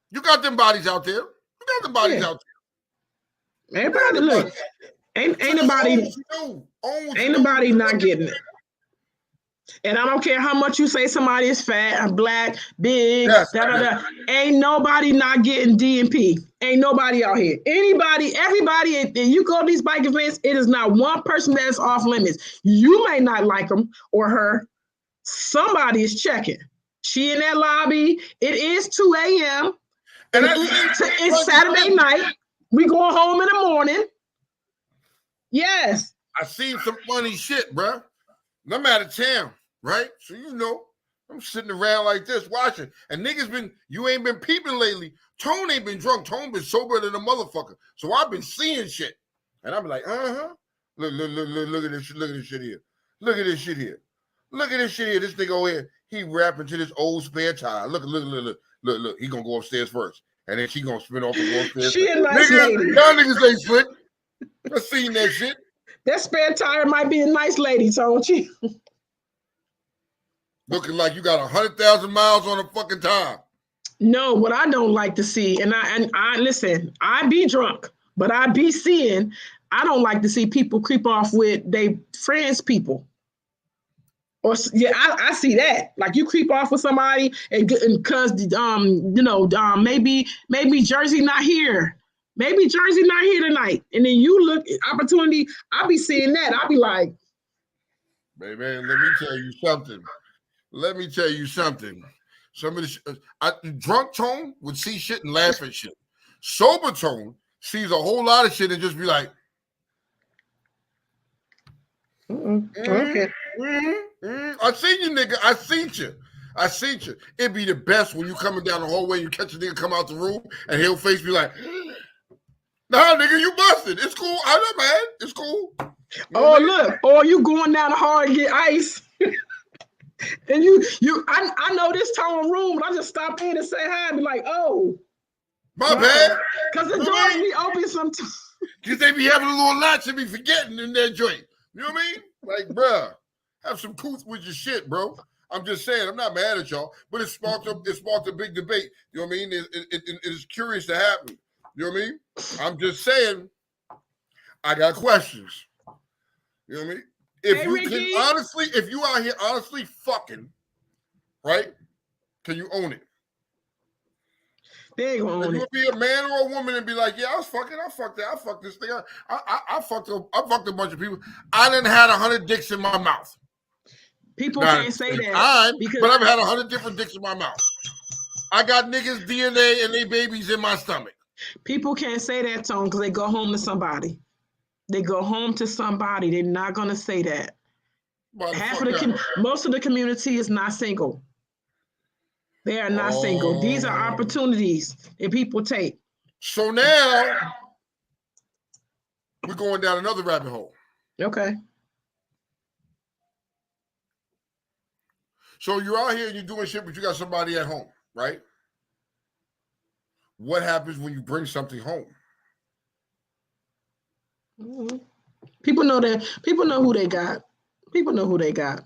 You got them bodies out there. Out there. Everybody, look, ain't nobody not getting it. And I don't care how much you say somebody is fat, black, big, Ain't nobody not getting DNP. Ain't nobody out here. Everybody, and you go to these bike events, it is not one person that is off limits. You may not like him or her. Somebody is checking. She in that lobby. It is 2 a.m. And it's Saturday night. We going home in the morning. Yes. I seen some funny shit, bro. I'm out of town, right? So you know, I'm sitting around like this watching, and niggas you ain't been peeping lately. Tone ain't been drunk. Tone been sober than a motherfucker. So I've been seeing shit, and I'm like, look at this shit here. Look at this shit here. Look at this shit here. This nigga over here, he rapping to this old spare tire. Look. He gonna go upstairs first, and then she gonna spin off and go upstairs. She a nice lady. Y'all niggas ain't slick. I seen that shit. That spare tire might be a nice lady, don't you? Looking like you got 100,000 miles on a fucking tire. No, what I don't like to see, and I listen, I be drunk, but I be seeing, I don't like to see people creep off with they friends people. Or yeah, I see that. Like you creep off with somebody and because maybe Jersey not here. Maybe Jersey not here tonight. And then you look at opportunity, I'll be seeing that. I'll be like, baby, let me tell you something. Some of the drunk Tone would see shit and laugh at shit. Sober Tone sees a whole lot of shit and just be like, okay. I seen you, nigga. I seen you. It'd be the best when you coming down the hallway, you catch a nigga come out the room, and he'll face be like, nah, nigga, you busted. It's cool. I know, man. It's cool. Look. Or you going down the hall and get ice. And I know this Tone room, but I just stop in and say hi and be like, oh. My bad. Because the doors be open sometimes. Because they be having a little latch and be forgetting in that joint. You know what I mean? Like, bruh, have some couth with your shit, bro. I'm just saying, I'm not mad at y'all, but it sparked a big debate. You know what I mean? It is curious to happen. You know what I mean? I'm just saying, I got questions. You know what I mean? If you out here honestly fucking, right? Can you own it? They ain't gonna own you it. Be a man or a woman and be like, yeah, I fucked this thing. I fucked a bunch of people. I done had 100 dicks in my mouth. People can't say that. But I've had 100 different dicks in my mouth. I got niggas' DNA and they babies in my stomach. People can't say that, Tone, because they go home to somebody. They go home to somebody. They're not gonna say that. Most of the community is not single. They are not single. These are opportunities that people take. So now we're going down another rabbit hole. Okay. So you're out here and you're doing shit, but you got somebody at home, right? What happens when you bring something home? Mm-hmm. People know that. People know who they got. People know who they got.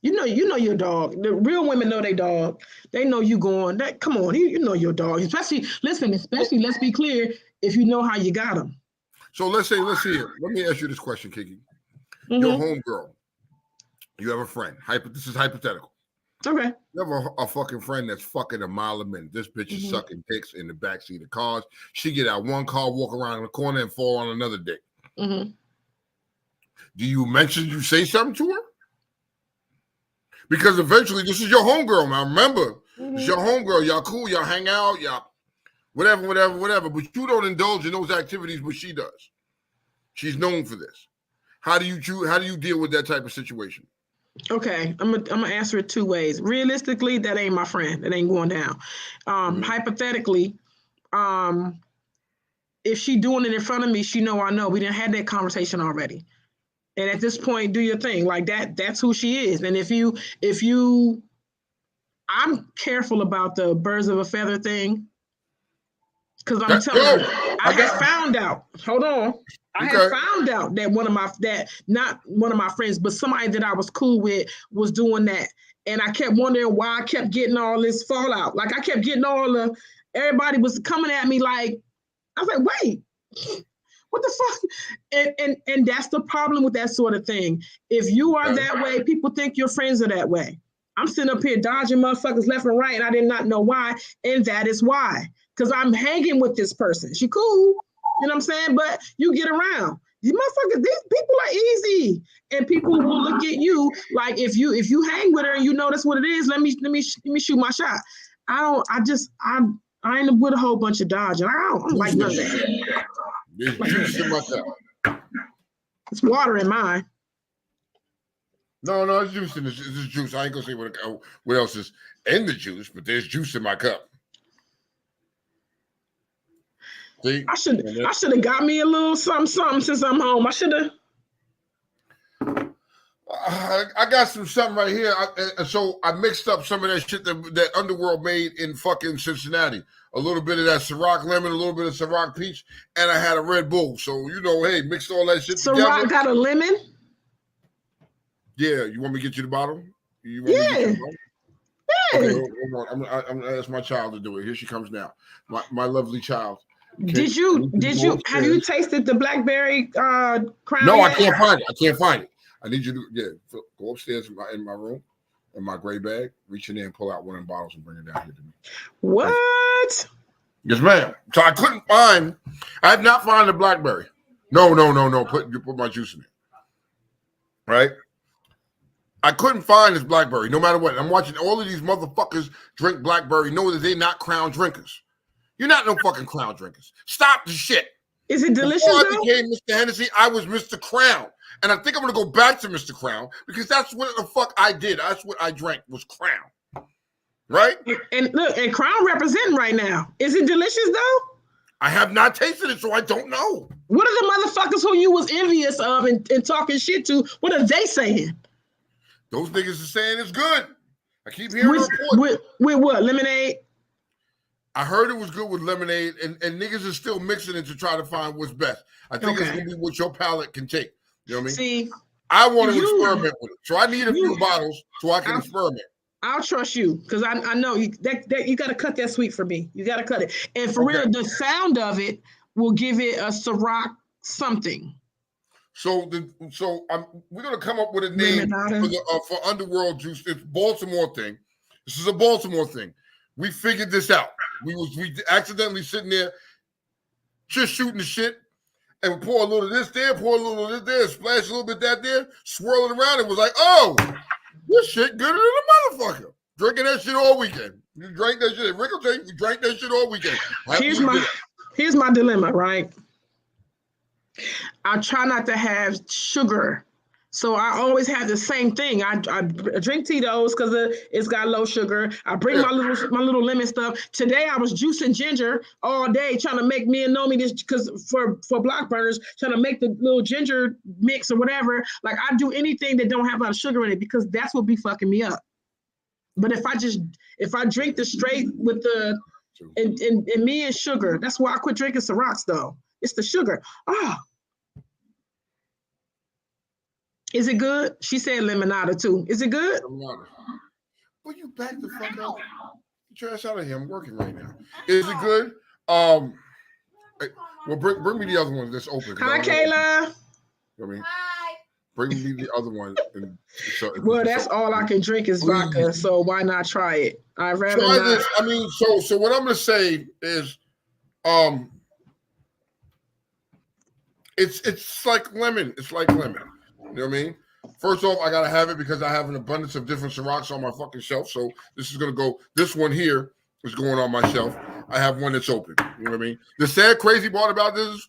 You know your dog. The real women know their dog. They know you going. Come on, you know your dog. Especially, let's be clear, if you know how you got them. So let's see. Let me ask you this question, Kiki. Mm-hmm. Your homegirl. You have a friend. This is hypothetical. Okay. You have a fucking friend that's fucking a mile a minute. This bitch is sucking dicks in the backseat of cars. She get out one car, walk around the corner, and fall on another dick. Mm-hmm. Do you say something to her? Because eventually, this is your homegirl, man. Remember, it's your homegirl. Y'all cool. Y'all hang out. Y'all whatever. But you don't indulge in those activities, but she does. She's known for this. How do you deal with that type of situation? Okay, I'm gonna answer it two ways. Realistically, that ain't my friend. That ain't going down. Hypothetically, if she doing it in front of me, she know I know. We didn't have that conversation already. And at this point, do your thing. Like that's who she is. And if you I'm careful about the birds of a feather thing. Because I'm telling you, I have found out. Hold on. I have found out that not one of my friends, but somebody that I was cool with was doing that. And I kept wondering why I kept getting all this fallout. Like I kept getting everybody was coming at me like, I was like, wait, what the fuck? And that's the problem with that sort of thing. If you are that way, people think your friends are that way. I'm sitting up here dodging motherfuckers left and right, and I did not know why. And that is why. Because I'm hanging with this person. She cool. You know what I'm saying? But you get around. These motherfuckers, these people are easy. And people will look at you like if you hang with her and you know that's what it is, let me shoot my shot. I ain't with a whole bunch of dodging. I don't like none of that. It's water in mine. No, it's juice in this. This is juice. I ain't gonna say what else is in the juice, but there's juice in my cup. See? I should have got me a little something since I'm home. I should have. I got something right here. So I mixed up some of that shit that Underworld made in fucking Cincinnati. A little bit of that Ciroc lemon, a little bit of Ciroc peach, and I had a Red Bull. So hey, mixed all that shit together. Ciroc got a lemon. Yeah, you want me to get you the bottle? Yeah. Okay, hold on. I'm gonna ask my child to do it. Here she comes now. My lovely child. Did you have you tasted the blackberry crown? No, I can't find it. I need you to go upstairs in my room in my gray bag, reach in there and pull out one of the bottles and bring it down here to me. What? Yes, ma'am. So I have not found the blackberry. No. Put my juice in it. Right? I couldn't find this blackberry no matter what. I'm watching all of these motherfuckers drink blackberry, know that they're not Crown drinkers. You're not no fucking Crown drinkers. Stop the shit. Is it delicious? Before I became Mr. Hennessy, I was Mr. Crown. And I think I'm going to go back to Mr. Crown because that's what the fuck I did. That's what I drank was Crown. Right? And look, and Crown representing right now. Is it delicious though? I have not tasted it, so I don't know. What are the motherfuckers who you was envious of and talking shit to? What are they saying? Those niggas are saying it's good. I keep hearing reports. With what? Lemonade? I heard it was good with lemonade, and niggas are still mixing it to try to find what's best. I think it's going to be what your palate can take. You know what I mean? See, I want to experiment with it. So I need a few bottles so I can experiment. I'll trust you because I know you got to cut that sweet for me. You got to cut it. And for real, the sound of will give it a Ciroc something. So we're going to come up with a name for Underworld Juice. It's Baltimore thing. This is a Baltimore thing. We figured this out. We accidentally sitting there just shooting the shit. And we pour a little of this there, pour a little of this there, splash a little bit that there, swirl it around. It was like, oh, this shit good than a motherfucker. Drinking that shit all weekend. You drank that shit. Rick will tell you, we drank that shit all weekend. Here's my dilemma, right? I try not to have sugar. So I always have the same thing. I drink Tito's because it's got low sugar. I bring my little lemon stuff. Today I was juicing ginger all day, trying to make me and Nomi this because for block burners, trying to make the little ginger mix or whatever. Like I do anything that don't have a lot of sugar in it because that's what be fucking me up. But if I drink the straight with the and me and sugar, that's why I quit drinking Cirocs though. It's the sugar. Is it good? She said limonada too. Is it good? Limonada. Well, you back the fuck up. Get your ass out of here. I'm working right now. Is it good? Well, bring me the other one that's open. Hi, Kayla. I mean, bring me the other one. Well, that's all I can drink is vodka, so why not try it? I'd rather try not. this. I mean, so what I'm gonna say is, it's like lemon. It's like lemon. You know what I mean? First off, I gotta have it because I have an abundance of different Cirocs on my fucking shelf. So this is gonna go. This one here is going on my shelf. I have one that's open. You know what I mean? The sad, crazy part about this is,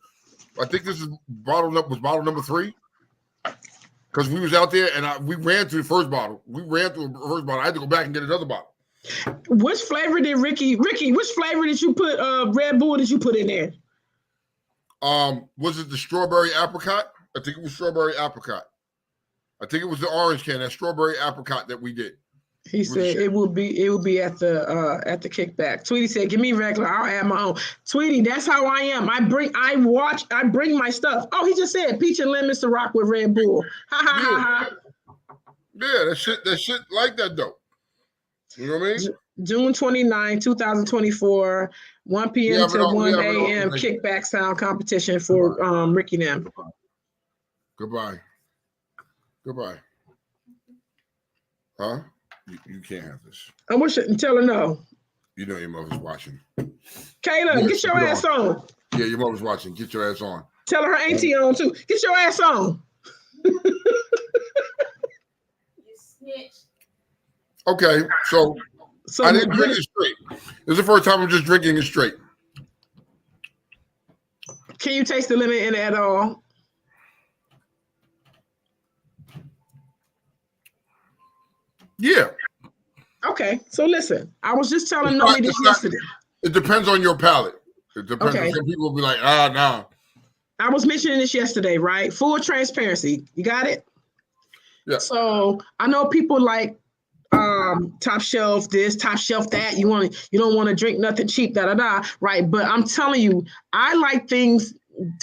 I think this is bottle number 3. Because we was out there and we ran through the first bottle. I had to go back and get another bottle. Which flavor did Ricky? Which flavor did you put? Red Bull did you put in there? Was it the strawberry apricot? I think it was strawberry apricot. I think it was the orange can, that strawberry apricot that we did. He said it will be at the kickback. Tweety said, "Give me regular. I'll add my own." Tweety, that's how I am. I bring my stuff. Oh, he just said peach and lemon Ciroc with Red Bull. Ha ha ha ha. Yeah, that shit like that though. You know what I mean? June 29, 2024, 1 p.m. to 1 a.m. kickback sound competition for Ricky Nam. Goodbye. Huh? You can't have this. I wish tell her no. You know your mother's watching. Kayla, get your ass on. Yeah, your mother's watching. Get your ass on. Tell her auntie on too. Get your ass on. You snitch. Okay, so I didn't drink it straight. This is the first time I'm just drinking it straight. Can you taste the lemon in it at all? Yeah. Okay, so listen, I was just telling It's Nomi not- this it's not- yesterday. It depends on your palate. It depends. Okay. Some people will be like, nah. I was mentioning this yesterday, right? Full transparency. You got it? Yeah. So I know people like top shelf this, top shelf that. You don't want to drink nothing cheap, right? But I'm telling you, I like things,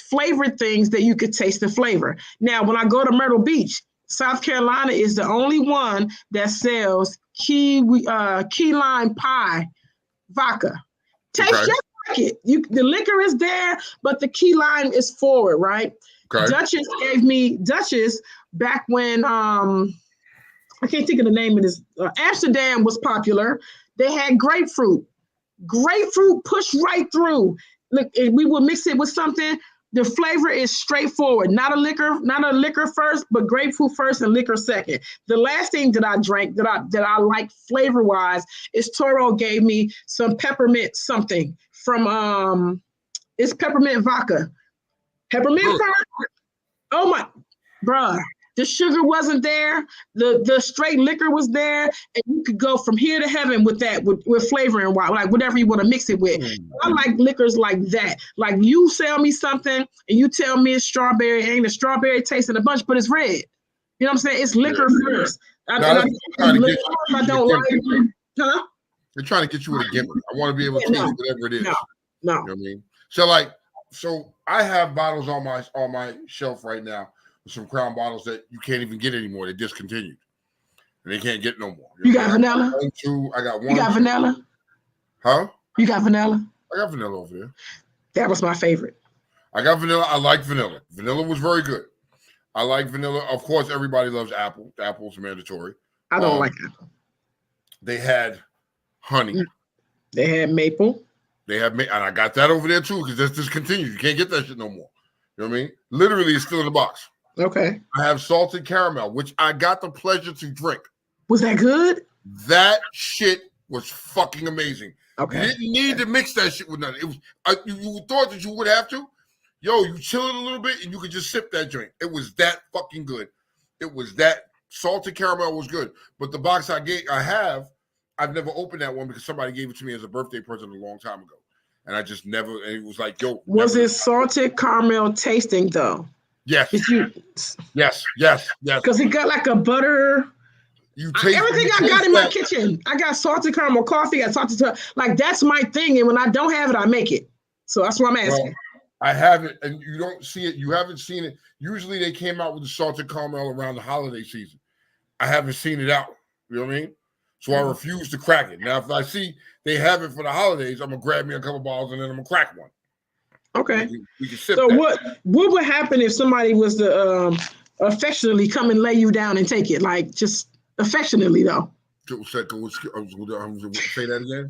flavored things that you could taste the flavor. Now, when I go to Myrtle Beach, South Carolina is the only one that sells key lime pie vodka. Tastes Okay. just like it. The liquor is there, but the key lime is forward, right? Okay. Duchess back when I can't think of the name of this. Amsterdam was popular. They had grapefruit. Grapefruit pushed right through. Look, we would mix it with something. The flavor is straightforward. Not a liquor first, but grapefruit first and liquor second. The last thing that I drank that I like flavor wise is Toro gave me some peppermint something from it's peppermint vodka. Peppermint vodka. Oh my, bruh. The sugar wasn't there. The straight liquor was there, and you could go from here to heaven with that, with flavoring, like whatever you want to mix it with. I like liquors like that. Like you sell me something, and you tell me it's strawberry, ain't a strawberry taste in a bunch, but it's red. You know what I'm saying? It's liquor first. I don't like. Huh? They're trying to get you with a gimmick. I want to be able to taste whatever it is. No. You know what I mean? So I have bottles on my shelf right now. Some Crown bottles that you can't even get anymore. They discontinued. And they can't get no more. You got vanilla? One, two. I got one. You got vanilla? Huh? You got vanilla? I got vanilla over there. That was my favorite. I got vanilla. I like vanilla. Vanilla was very good. I like vanilla. Of course, everybody loves apple. Apple's mandatory. I don't like apple. They had honey. They had maple. And I got that over there too because that's discontinued. You can't get that shit no more. You know what I mean? Literally, it's still in the box. Okay. I have salted caramel, which I got the pleasure to drink. Was that good? That shit was fucking amazing. Okay. You didn't need to mix that shit with nothing. It was you thought that you would have to. Yo, you chill it a little bit and you could just sip that drink. It was that fucking good. It was that salted caramel was good. But the box I've never opened that one because somebody gave it to me as a birthday present a long time ago. And I just never, and it was like, yo. Was it salted caramel tasting though? Yes. Yes. Because it got like a butter. Everything I got in my kitchen. I got salted caramel coffee, like that's my thing. And when I don't have it, I make it. So that's what I'm asking. Well, I have it, and you don't see it. You haven't seen it. Usually they came out with the salted caramel around the holiday season. I haven't seen it out. You know what I mean? So I refuse to crack it. Now, if I see they have it for the holidays, I'm gonna grab me a couple bottles and then I'm gonna crack one. Okay. We can sip so that. what would happen if somebody was to affectionately come and lay you down and take it? Like just affectionately though. Say that again.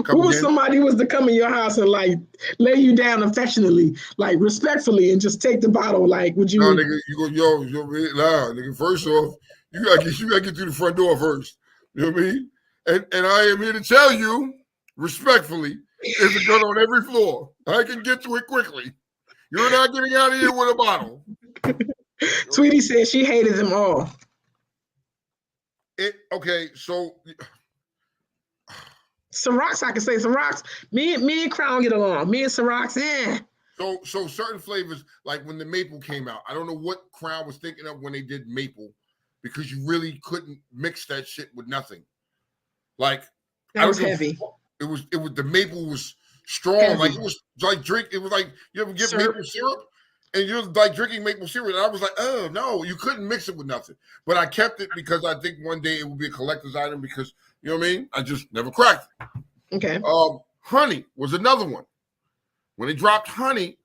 What if somebody was to come in your house and like lay you down affectionately, like respectfully, and just take the bottle? Like, would you? No, nigga, you go, nah, nigga. First off, you gotta get through the front door first. You know what I mean? And I am here to tell you, respectfully, there's a gun on every floor. I can get to it quickly. You're not getting out of here with a bottle. Tweety said she hated them all. Okay, so Cirocs, I can say Cirocs. Me and Crown get along. Me and Cirocs, So certain flavors, like when the maple came out, I don't know what Crown was thinking of when they did maple, because you really couldn't mix that shit with nothing. Like that was heavy. It was the maple was strong. Heavy. Like it was like it was like you ever get maple syrup and you're like drinking maple syrup. And I was like, oh no, you couldn't mix it with nothing. But I kept it because I think one day it would be a collector's item because you know what I mean? I just never cracked it. Okay. Honey was another one. When they dropped honey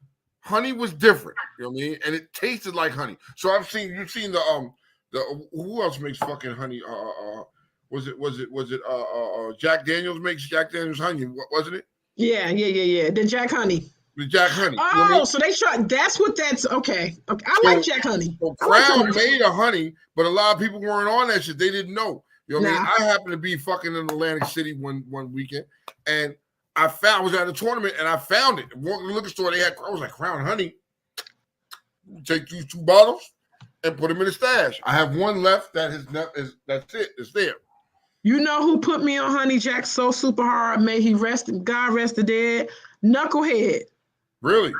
was different. You know what I mean? And it tasted like honey. So you've seen the who else makes fucking honey? Was it Jack Daniels makes Jack Daniels honey, wasn't it? Yeah. The Jack Honey. The Jack Honey. Oh, you know what I mean? So they tried. That's what that's okay. I like Jack Honey. So Crown made a honey, but a lot of people weren't on that shit. They didn't know. You know what I mean? I happened to be fucking in Atlantic City one weekend, and I was at a tournament and I found it. I walked to the liquor store. I was like, Crown Honey. Take these 2 bottles. and put them in the stash. I have one left that that's it. It's there. You know who put me on Honey Jack so super hard? May he rest, God rest the dead. Knucklehead. Really?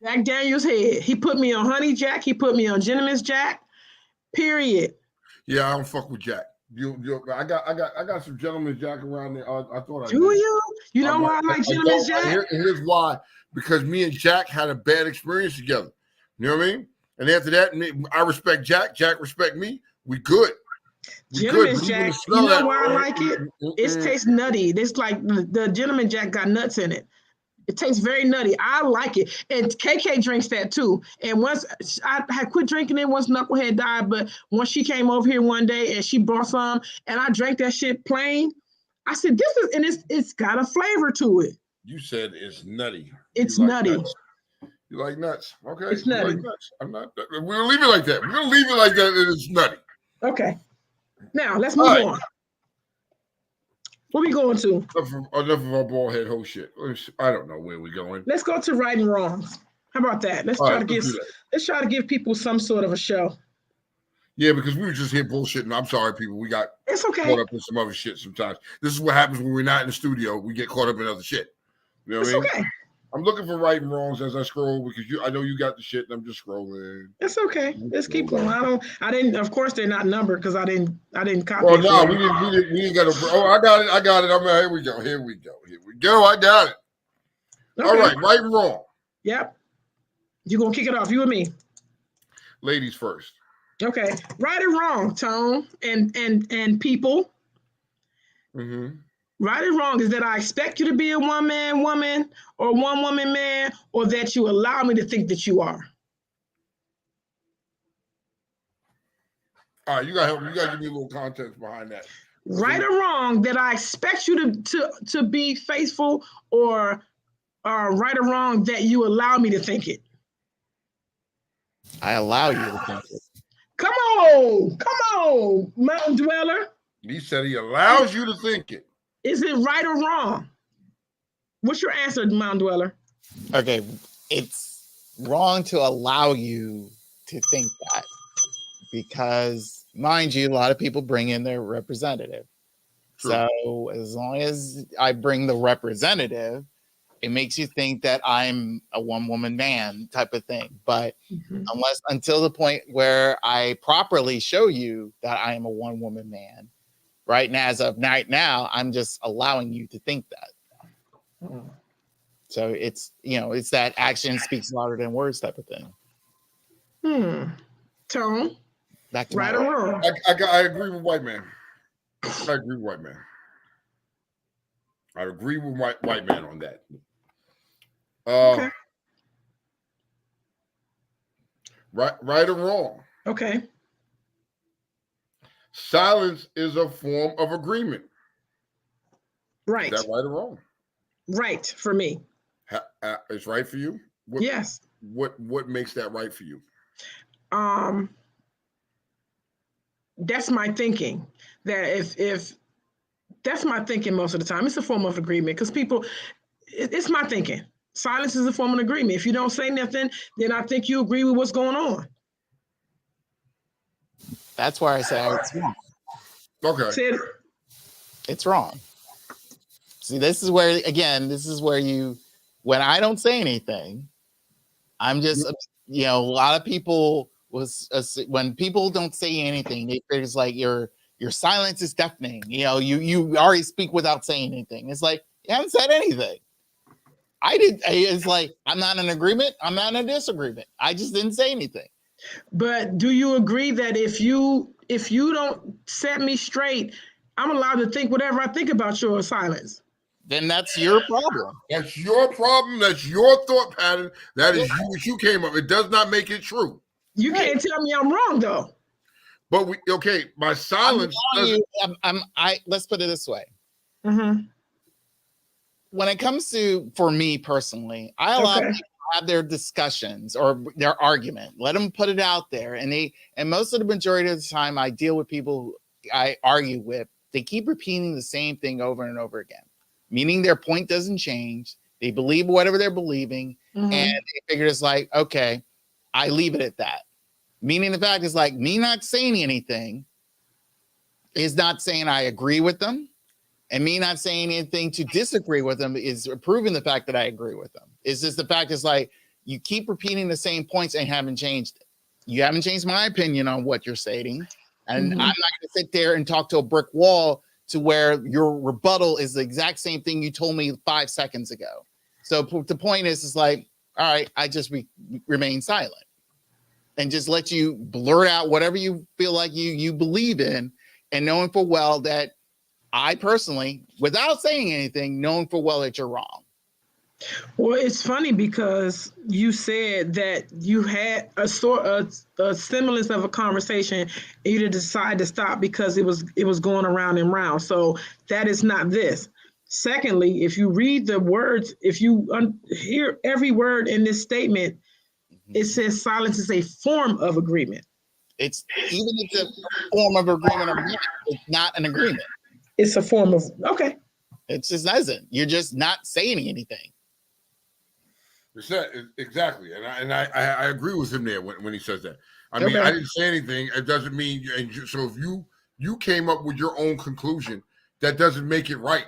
Jack Daniels head. He put me on Honey Jack. He put me on Gentleman's Jack. Period. Yeah, I don't fuck with Jack. I got some Gentleman's Jack around there. I thought I Do did. you? You know why I like Gentleman's Jack? Here's why. Because me and Jack had a bad experience together. You know what I mean? And after that, I respect Jack. Jack respect me. We good. Gentleman's Jack. You know why I like it? It tastes nutty. It's like the Gentleman Jack got nuts in it. It tastes very nutty. I like it. And KK drinks that too. And once I had quit drinking it once Knucklehead died, but once she came over here one day and she brought some and I drank that shit plain, I said, this is, and it's got a flavor to it. You said it's nutty. It's nutty. Nuts. You like nuts. Okay. It's nutty. Like nuts. I'm not, we're going to leave it like that. We're going to leave it like that. And it's nutty. Okay. Now let's move on. What are we going to? Enough of our bald head whole shit. I don't know where we're going. Let's go to right and wrongs. How about that? Let's try to give people some sort of a show. Yeah, because we were just here bullshitting. I'm sorry, people. We got caught up in some other shit sometimes. This is what happens when we're not in the studio. We get caught up in other shit. You know what I mean? Okay. I'm looking for right and wrongs as I scroll because I know you got the shit and I'm just scrolling. It's okay. Let's keep going. I didn't. Of course, they're not numbered because I didn't copy. Well, no, we didn't got to. Oh, I got it. Here we go. I got it. Okay. All right and wrong. Yep. You gonna kick it off? You and me. Ladies first. Okay. Right or wrong, Tone and people. Mm-hmm. Right or wrong is that I expect you to be a one-man woman or one-woman man, or that you allow me to think that you are. All right, you gotta give me a little context behind that. Right or wrong that I expect you to be faithful, or right or wrong that you allow me to think it. I allow you to think it. Come on, Mountain Dweller. He said he allows you to think it. Is it right or wrong? What's your answer, Mountain Dweller? Okay, it's wrong to allow you to think that because, mind you, a lot of people bring in their representative. True. So as long as I bring the representative, it makes you think that I'm a one-woman man type of thing. But until the point where I properly show you that I am a one-woman man, right now, as of right now, I'm just allowing you to think that. So it's that action speaks louder than words type of thing. Tone. Back to right or wrong? I agree with white man. I agree with white man. I agree with white man on that. Okay. Right or wrong? Okay. Silence is a form of agreement. Right. Is that right or wrong? Right for me. It's right for you? Yes. What makes that right for you? That's my thinking. That if that's my thinking most of the time. It's a form of agreement because people, it's my thinking. Silence is a form of agreement. If you don't say nothing, then I think you agree with what's going on. That's why I say it's wrong. Okay. It's wrong. See, this is where when I don't say anything, I'm just, a lot of people when people don't say anything, they feel it's like your silence is deafening. You already speak without saying anything. It's like, you haven't said anything. It's like, I'm not in agreement. I'm not in a disagreement. I just didn't say anything. But do you agree that if you don't set me straight, I'm allowed to think whatever I think about your silence? Then that's your problem. That's your problem. That's your thought pattern. That is what you came up. It does not make it true. You can't tell me I'm wrong though. But my silence. Let's put it this way. Mm-hmm. When it comes to, for me personally, I allow people to have their discussions or their argument. Let them put it out there. And most of the majority of the time I deal with people I argue with, they keep repeating the same thing over and over again, meaning their point doesn't change. They believe whatever they're believing. And they figure it's like, okay, I leave it at that. Meaning the fact is like me not saying anything is not saying I agree with them. And me not saying anything to disagree with them is proving the fact that I agree with them. It's just the fact is like you keep repeating the same points and haven't changed it. You haven't changed my opinion on what you're stating. And I'm not going to sit there and talk to a brick wall to where your rebuttal is the exact same thing you told me 5 seconds ago. So the point is like, all right, I just remain silent and just let you blurt out whatever you feel like you believe in, and knowing for well that I personally, without saying anything, knowing for well that you're wrong. Well, it's funny because you said that you had a semblance of a conversation and you decided to stop because it was going around and round. So that is not this. Secondly, if you read the words, if you hear every word in this statement, it says silence is a form of agreement. It's even if it's a form of agreement or not, it's not an agreement. It's a form of, okay. It just isn't. You're just not saying anything. Exactly, and I agree with him there when he says that. I mean, I didn't say anything. It doesn't mean. And so if you came up with your own conclusion, that doesn't make it right.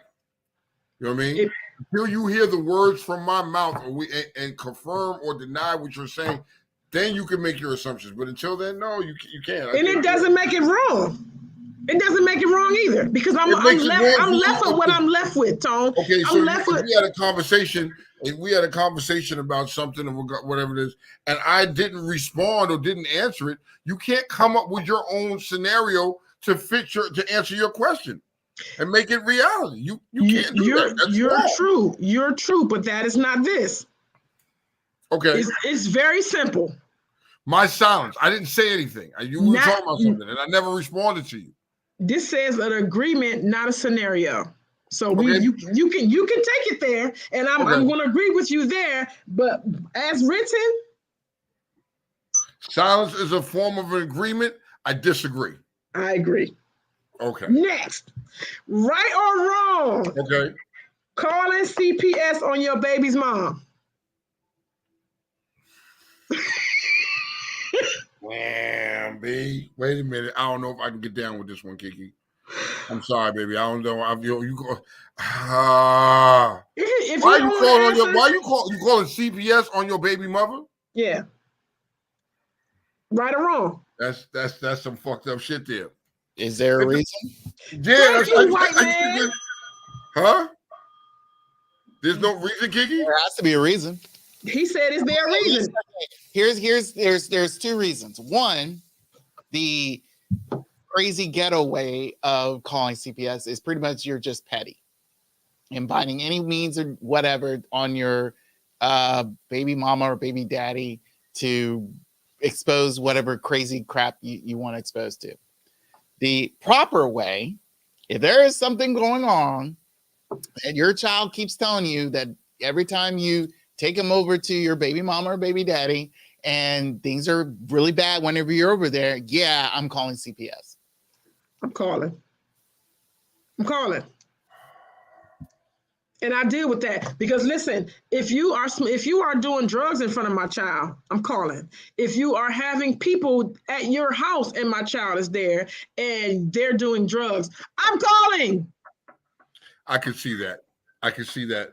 You know what I mean? Until you hear the words from my mouth and confirm or deny what you're saying, then you can make your assumptions. But until then, no, you can't. And it doesn't make it wrong. It doesn't make it wrong either because I'm left with what I'm left with, Tone. Okay, so we had a conversation. We had a conversation about something or whatever it is, and I didn't respond or didn't answer it. You can't come up with your own scenario to answer your question and make it reality. You can't do that. You're true, but that is not this. Okay, it's very simple. My silence. I didn't say anything. You were talking about something, and I never responded to you. This says an agreement, not a scenario. So you can take it there, and I'm going to agree with you there. But as written, silence is a form of an agreement. I disagree. I agree. Okay. Next, right or wrong? Okay. Calling CPS on your baby's mom. Wham, B. Wait a minute. I don't know if I can get down with this one, Kiki. I'm sorry, baby. I don't know. You go. Why you calling CPS on your baby mother? Yeah. Right or wrong? That's some fucked up shit there. Is there a reason? Yeah. White man. Huh? There's no reason, Kiki? There has to be a reason. He said, "Is there a reason?" There's two reasons. One, the crazy ghetto way of calling CPS is pretty much you're just petty and finding any means or whatever on your baby mama or baby daddy to expose whatever crazy crap you want to expose to. The proper way, if there is something going on and your child keeps telling you that every time you take them over to your baby mama or baby daddy and things are really bad whenever you're over there, yeah, I'm calling CPS. I'm calling. And I deal with that because listen, if you are doing drugs in front of my child, I'm calling. If you are having people at your house and my child is there and they're doing drugs, I'm calling. I can see that. I can see that.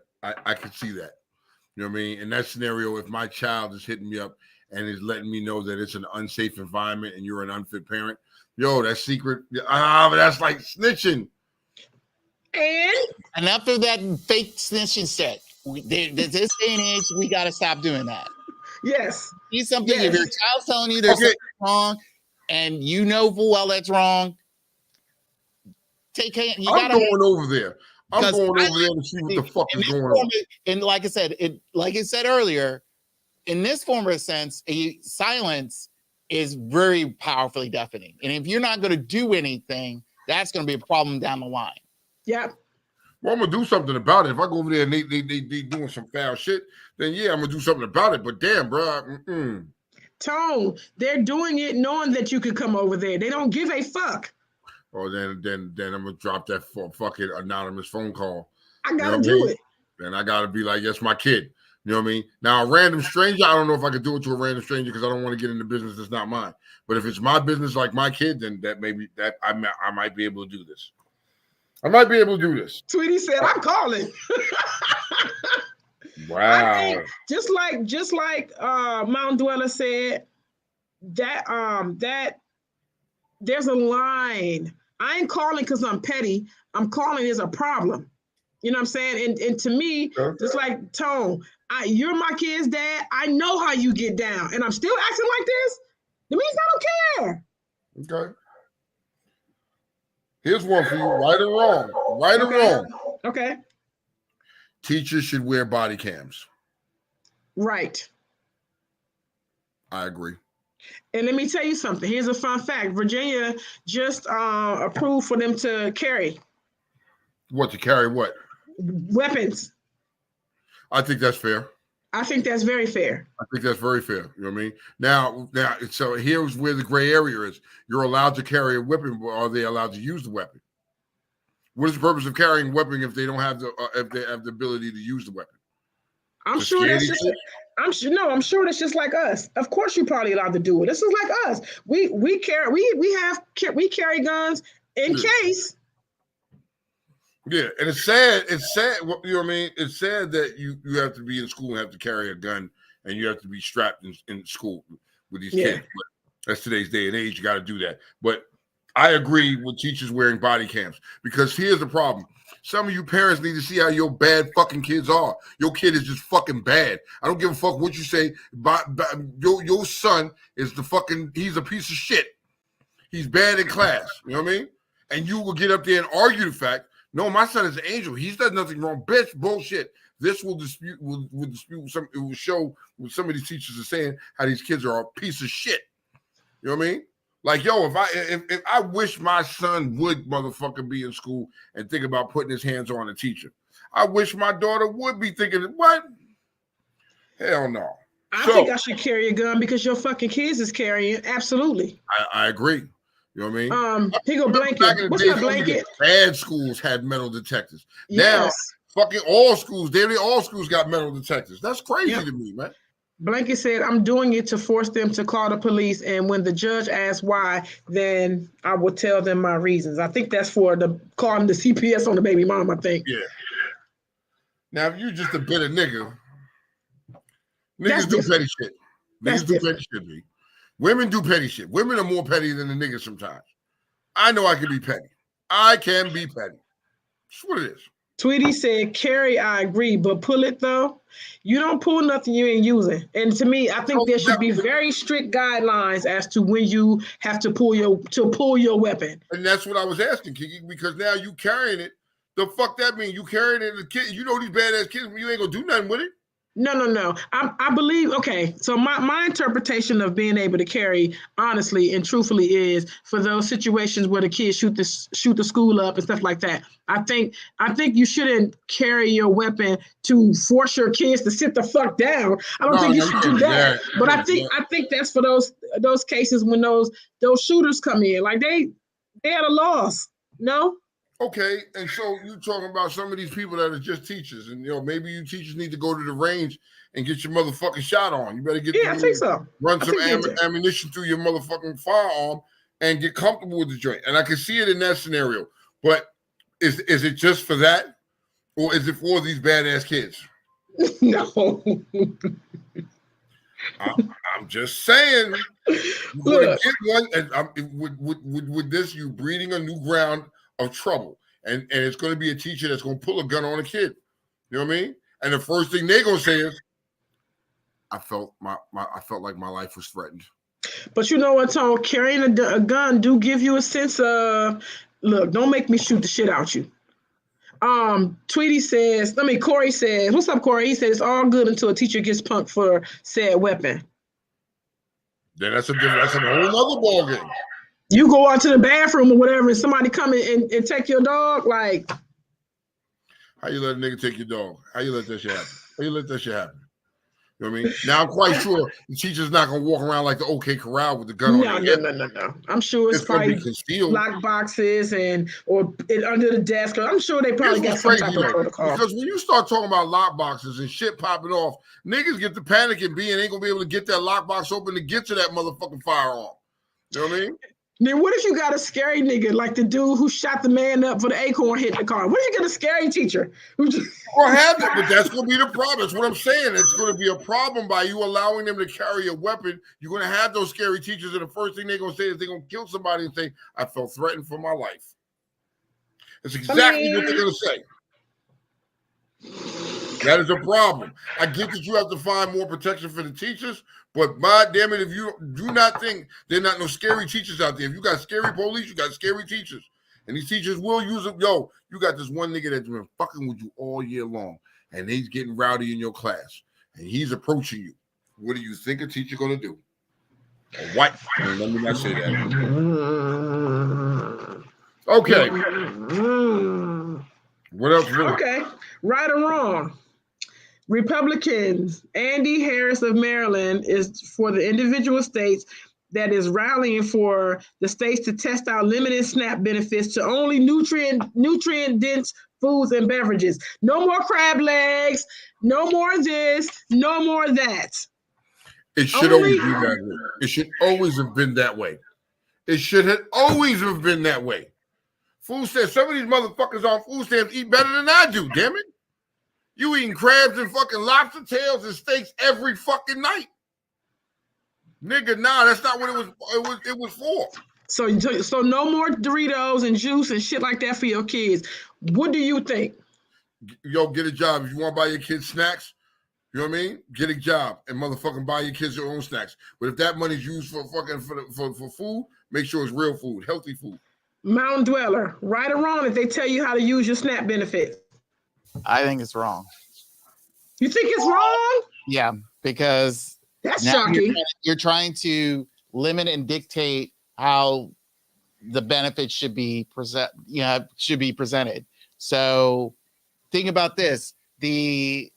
You know what I mean? In that scenario, if my child is hitting me up and is letting me know that it's an unsafe environment and you're an unfit parent, yo, that's secret. But that's like snitching. And enough of that fake snitching shit. This day and age, we got to stop doing that. Yes. See something, if your child's telling you there's something wrong and you know full well that's wrong, I'm going over there to see what the fuck is going on. And like I said earlier, in this form of a sense, silence is very powerfully deafening. And if you're not going to do anything, that's going to be a problem down the line. Yeah. Well, I'm going to do something about it. If I go over there and they doing some foul shit, then yeah, I'm going to do something about it. But damn, bro. Tone, they're doing it knowing that you could come over there. They don't give a fuck. Oh, then I'm gonna drop that fucking anonymous phone call. I gotta do it. Then I gotta be like, yes, my kid. You know what I mean? Now, a random stranger, I don't know if I could do it to a random stranger because I don't want to get into business that's not mine. But if it's my business, like my kid, then that I might be able to do this. I might be able to do this. Tweety said, "I'm calling." Wow. I think just like Mount Dweller said, that there's a line. I ain't calling because I'm petty. I'm calling is a problem. You know what I'm saying? And to me, just like Tone, you're my kid's dad. I know how you get down, and I'm still acting like this. That means I don't care. Okay. Here's one for you, right or wrong. Right or wrong. Okay. Teachers should wear body cams. Right. I agree. And let me tell you something. Here's a fun fact. Virginia just approved for them to carry. What, to carry what? Weapons. I think that's fair. I think that's very fair. I think that's very fair. You know what I mean? Now, so here's where the gray area is. You're allowed to carry a weapon, but are they allowed to use the weapon? What is the purpose of carrying a weapon if they don't have if they have the ability to use the weapon? I'm sure that's just. I'm sure that's just like us. Of course, you're probably allowed to do it. This is like us. We carry guns in case. Yeah, and it's sad. It's sad. You know what I mean? It's sad that you have to be in school and have to carry a gun, and you have to be strapped in school with these kids. But that's today's day and age. You got to do that. But I agree with teachers wearing body cams because here's the problem. Some of you parents need to see how your bad fucking kids are. Your kid is just fucking bad. I don't give a fuck what you say. Your son is he's a piece of shit. He's bad in class. You know what I mean? And you will get up there and argue the fact, no, my son is an angel. He's done nothing wrong. Bitch, bullshit. This will dispute some. It will show what some of these teachers are saying how these kids are a piece of shit. You know what I mean? Like, yo, if I wish my son would motherfucker be in school and think about putting his hands on a teacher. I wish my daughter would be thinking, what? Hell no. I think I should carry a gun because your fucking kids is carrying. Absolutely. I agree. You know what I mean? Here go blanket. What's my blanket? Bad schools had metal detectors. Yes. Now, fucking all schools got metal detectors. That's crazy to me, man. Blanket said, I'm doing it to force them to call the police. And when the judge asks why, then I will tell them my reasons. I think that's for calling the CPS on the baby mom, I think. Yeah. Now, if you're just a bitter nigga, niggas do petty shit. Niggas do petty shit, B. Women do petty shit. Women are more petty than the niggas sometimes. I know I can be petty. I can be petty. That's what it is. Tweety said, Carrie, I agree, but pull it though. You don't pull nothing you ain't using. And to me, I think there should be very strict guidelines as to when you have to pull your weapon. And that's what I was asking, Kiki, because now you carrying it. The fuck that mean? You carrying it, the kid, you know these badass kids, you ain't gonna do nothing with it. No. I believe, okay, so my interpretation of being able to carry, honestly and truthfully, is for those situations where the kids shoot the school up and stuff like that. I think you shouldn't carry your weapon to force your kids to sit the fuck down. I don't think you should do that. But I think that's for those cases when those shooters come in. Like they had a loss. No? Okay, and so you talking about some of these people that are just teachers, and maybe you teachers need to go to the range and get your motherfucking shot on. You better get I think so. Run some ammunition through your motherfucking firearm and get comfortable with the joint. And I can see it in that scenario. But is it just for that, or is it for these badass kids? No. I'm just saying. Look. With this, you breeding a new ground of trouble, and it's going to be a teacher that's going to pull a gun on a kid. You know what I mean? And the first thing they're going to say is, "I felt like my life was threatened." But you know what, Tone? Carrying a gun do give you a sense of, look, don't make me shoot the shit out you. Corey says, what's up, Corey? He said it's all good until a teacher gets punked for said weapon. Then that's a whole other ballgame. You go out to the bathroom or whatever, and somebody come in and take your dog, like. How you let a nigga take your dog? How you let that shit happen? You You know what I mean? Now I'm quite sure the teacher's not gonna walk around like the OK Corral with the gun No, on their no, hip. no, no, no. I'm sure it's gonna be probably concealed. lock boxes or under the desk. I'm sure they probably got Here's what's some crazy type of though, protocol. because when you start talking about lock boxes and shit popping off, niggas get to panic and ain't gonna be able to get that lock box open to get to that motherfucking firearm. You know what I mean? Then what if you got a scary nigga like the dude who shot the man up for the acorn hitting the car? What if you get a scary teacher who just Or have that, but that's gonna be the problem. That's what I'm saying. It's gonna be a problem by you allowing them to carry a weapon. You're gonna have those scary teachers, and the first thing they're gonna say is they're gonna kill somebody and say, "I felt threatened for my life." That's exactly what they're gonna say. That is a problem. I get that you have to find more protection for the teachers, but my damn it, if you do not think there are not no scary teachers out there, if you got scary police, you got scary teachers. And these teachers will use it. Yo, you got this one nigga that's been fucking with you all year long, and he's getting rowdy in your class, and he's approaching you. What do you think a teacher gonna do? Or what? Let me not say that. Okay. What else? Okay, right or wrong? Republicans, Andy Harris of Maryland is for the individual states that is rallying for the states to test out limited SNAP benefits to only nutrient-dense foods and beverages. No more crab legs, no more this, no more that. It should always be that way. It should always have been that way. It should have always have been that way. Food stamps, some of these motherfuckers on food stamps eat better than I do, damn it. You eating crabs and fucking lobster tails and steaks every fucking night. Nigga, nah, that's not what it was for. So no more Doritos and juice and shit like that for your kids. What do you think? Yo, get a job. If you want to buy your kids snacks, you know what I mean? Get a job and motherfucking buy your kids your own snacks. But if that money's used for fucking for food, make sure it's real food, healthy food. Mountain Dweller, right or wrong if they tell you how to use your SNAP benefits? I think it's wrong. You think it's wrong? Yeah, because that's now shocking. You're trying to limit and dictate how the benefits should be presented. So think about this: the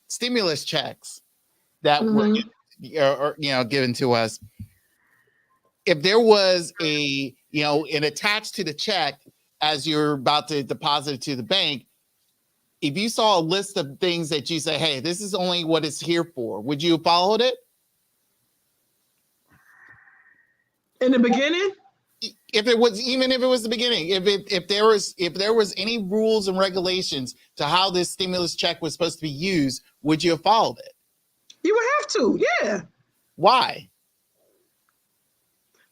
stimulus checks that were given to us. If there was an attached to the check as you're about to deposit it to the bank, if you saw a list of things that you say, hey, this is only what it's here for, would you have followed it? In the beginning? Even if it was the beginning, if there was any rules and regulations to how this stimulus check was supposed to be used, would you have followed it? You would have to, yeah. Why?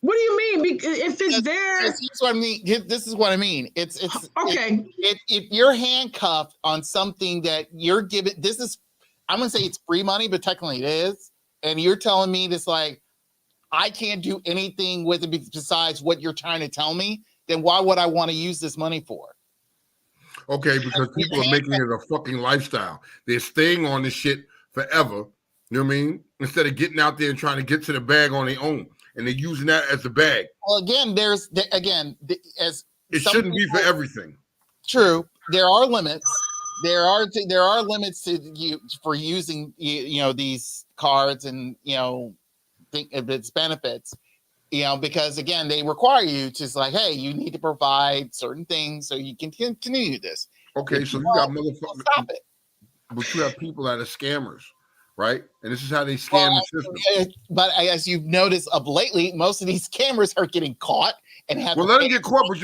What do you mean? If it's there, this is what I mean. This is what I mean. It's okay. If you're handcuffed on something that you're given, I'm gonna say it's free money, but technically it is, and you're telling me this like I can't do anything with it besides what you're trying to tell me, then why would I want to use this money for? Okay, because people are making it a fucking lifestyle. They're staying on this shit forever. You know what I mean? Instead of getting out there and trying to get to the bag on their own. And they're using that as the bag. Well, again, it shouldn't be for everything. True, there are limits. There are limits to you for using these cards and think of its benefits. Because again, they require you to like, hey, you need to provide certain things so you can continue this. Okay, so you got motherfuckers. Stop it. But you have people that are scammers. Right, and this is how they scam the system. But as you've noticed of lately, most of these scammers are getting caught and have. Well, let them get caught, but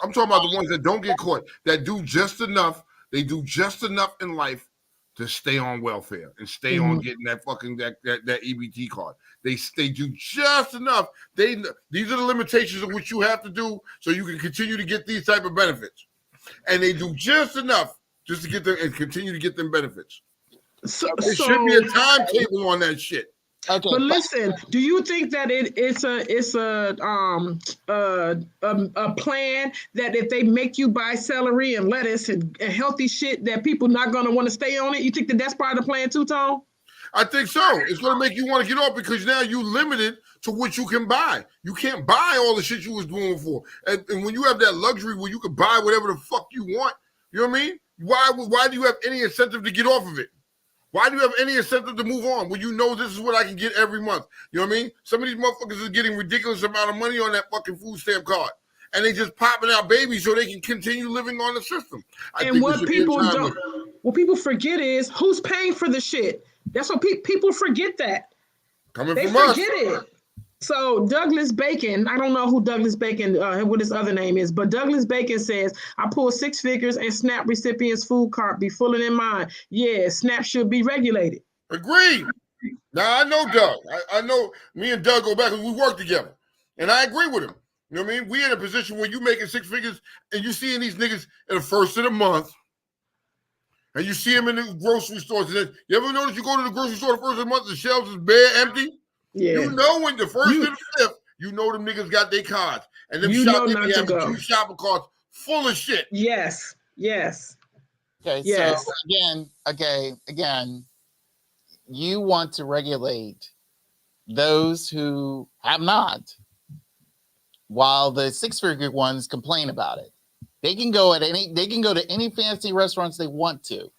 I'm talking about the ones that don't get caught, that do just enough. They do just enough in life to stay on welfare and stay on getting that fucking that EBT card. They do just enough. These are the limitations of what you have to do so you can continue to get these type of benefits, and they do just enough just to get them and continue to get them benefits. There should be a timetable on that shit. Okay, but listen, do you think that it's a plan that if they make you buy celery and lettuce and healthy shit that people not gonna want to stay on it? You think that that's part of the plan too, Tom? I think so. It's gonna make you want to get off because now you're limited to what you can buy. You can't buy all the shit you was doing before. And when you have that luxury where you can buy whatever the fuck you want, you know what I mean? Why do you have any incentive to get off of it? Why do you have any incentive to move on when you know this is what I can get every month? You know what I mean? Some of these motherfuckers are getting ridiculous amount of money on that fucking food stamp card. And they just popping out babies so they can continue living on the system. And what people don't, what people forget is who's paying for the shit. That's what people forget that. They forget it. So Douglas Bacon, I don't know who Douglas Bacon, what his other name is, but Douglas Bacon says, I pull 6 figures and SNAP recipients' food cart be full in mind. Yeah, SNAP should be regulated. Agreed. Now, I know Doug. I know me and Doug go back and we work together. And I agree with him. You know what I mean? We in a position where you making 6 figures and you seeing these niggas in the first of the month. And you see them in the grocery stores. And you ever notice you go to the grocery store the first of the month, the shelves is bare empty? Yeah. You know when the first and the fifth, you know them niggas got their cards. And them shops, they be having 2 shopping carts full of shit. Yes. Okay, yes. So again, you want to regulate those who have not, while the 6-figure ones complain about it. They can go to any fancy restaurants they want to.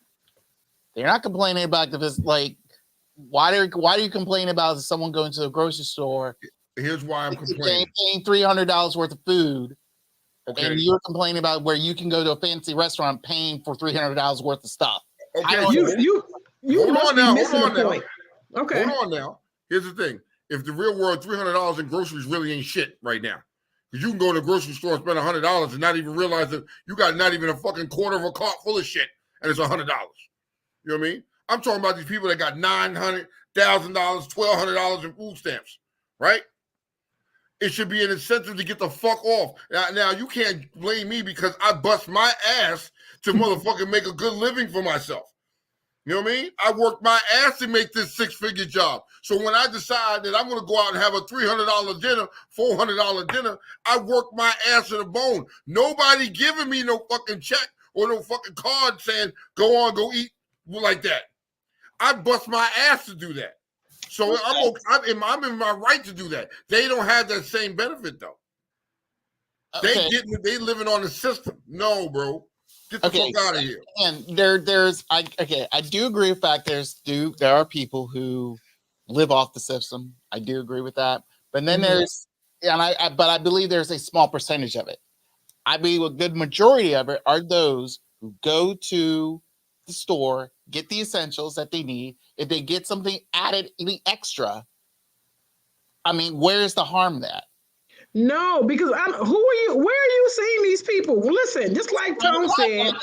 They're not complaining about this, like, why do you complain about someone going to the grocery store? Here's why I'm complaining. Paying $300 worth of food, okay, and you're complaining about where you can go to a fancy restaurant paying for $300 worth of stuff. Okay, you must be missing the point. Okay, hold on now. Here's the thing: if the real world, $300 in groceries really ain't shit right now, because you can go to the grocery store and spend $100 and not even realize that you got not even a fucking quarter of a cart full of shit, and it's $100. You know what I mean? I'm talking about these people that got $900,000, $1,200 in food stamps, right? It should be an incentive to get the fuck off. Now you can't blame me because I bust my ass to motherfucking make a good living for myself. You know what I mean? I worked my ass to make this 6-figure job. So when I decide that I'm going to go out and have a $300 dinner, $400 dinner, I work my ass to the bone. Nobody giving me no fucking check or no fucking card saying, go eat like that. I bust my ass to do that. So I'm in my right to do that. They don't have that same benefit though. Okay. They living on the system. No, bro. Get the fuck out of here. And I do agree with that. There are people who live off the system. I do agree with that. But then I believe there's a small percentage of it. I believe a good majority of it are those who go to the store, get the essentials that they need. If they get something added, any extra, I mean, where's the harm that? No, because who are you? Where are you seeing these people? Well, listen, just like Tom said,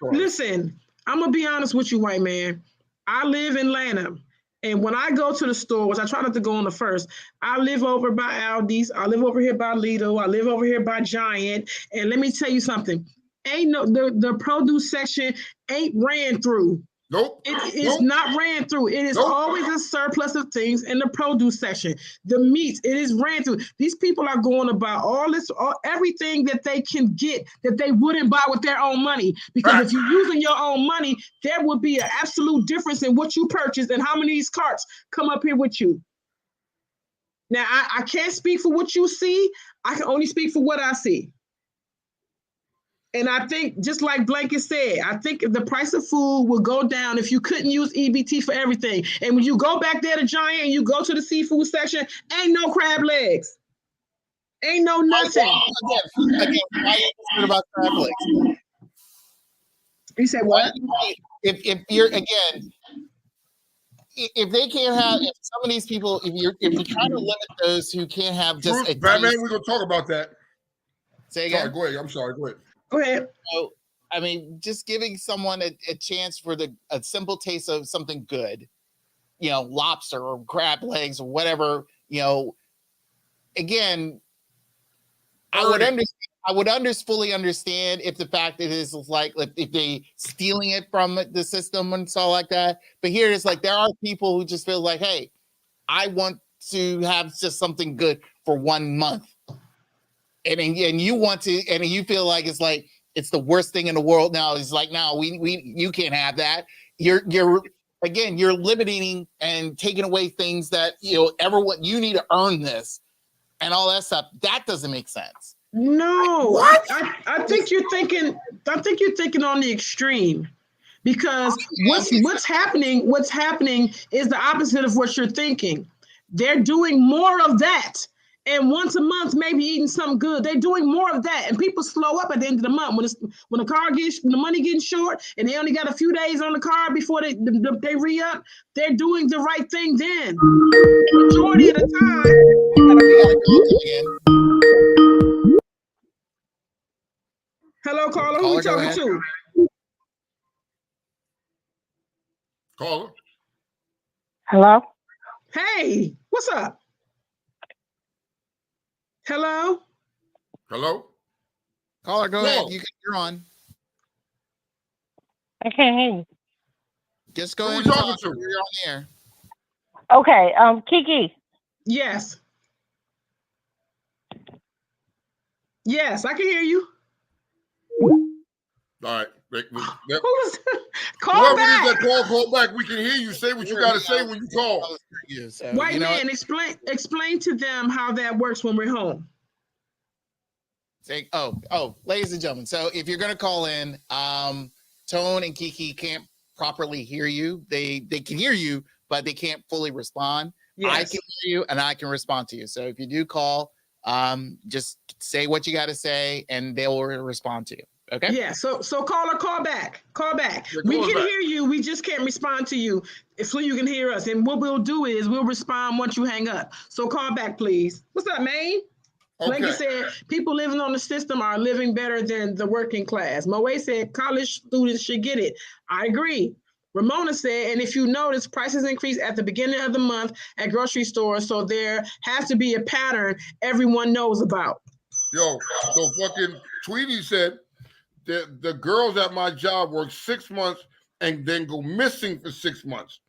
listen, I'm going to be honest with you, white man. I live in Atlanta. And when I go to the stores, I try not to go on the first. I live over by Aldi's. I live over here by Lidl. I live over here by Giant. And let me tell you something. The produce section ain't ran through. Nope. It's not ran through. It is always a surplus of things in the produce section. The meats, it is ran through. These people are going to buy everything that they can get that they wouldn't buy with their own money. Because if you're using your own money, there would be an absolute difference in what you purchase and how many of these carts come up here with you. Now, I can't speak for what you see. I can only speak for what I see. And I think, just like Blanket said, I think if the price of food would go down if you couldn't use EBT for everything. And when you go back there to Giant and you go to the seafood section, ain't no crab legs. Ain't no nothing. Again, why you about crab legs? You said what? If you're, again, if they can't have, if some of these people, if you're trying to limit those who can't have just a Batman, we're gonna talk about that. Say again. Sorry, go ahead. I'm sorry. Go ahead. Go ahead. So, I mean, just giving someone a chance for a simple taste of something good, lobster or crab legs or whatever, again, I would fully understand if the fact that it is like if they stealing it from the system and stuff like that. But here it's like there are people who just feel like, hey, I want to have just something good for 1 month. And you want to, and you feel like it's the worst thing in the world now. It's like, no, you can't have that. You're limiting and taking away things that everyone, you need to earn this and all that stuff. That doesn't make sense. No, I think you're thinking on the extreme. because what's happening is the opposite of what you're thinking. They're doing more of that. And once a month, maybe eating something good. They're doing more of that, and people slow up at the end of the month when the money getting short, and they only got a few days on the card before they re-up. They're doing the right thing then. Majority of the time. We got a call coming in. Hello, caller. Who we talking to? Caller. Hello. Hey, what's up? Hello. Hello. Caller, go ahead. You're on. I can't hear you. Just go Who ahead we and talking talk. to? You're on the air. Okay. Kiki. Yes. Yes, I can hear you. All right. Who's call Whoever back? it is that call back. We can hear you. Say what you got to say when you call. So, White you know man, explain to them how that works when we're home. Say, ladies and gentlemen. So if you're gonna call in, Tone and Kiki can't properly hear you. They can hear you, but they can't fully respond. Yes. I can hear you and I can respond to you. So if you do call, just say what you got to say and they will respond to you. Okay. Yeah. So caller, call back. Call back. Yeah, We call can back. hear you. We just can't respond to you. So you can hear us. And what we'll do is we'll respond once you hang up. So call back, please. What's up, man? Like you said, people living on the system are living better than the working class. Moe said college students should get it. I agree. Ramona said, and if you notice, prices increase at the beginning of the month at grocery stores, so there has to be a pattern everyone knows about. Yo, so fucking Tweety said the girls at my job work 6 months and then go missing for 6 months,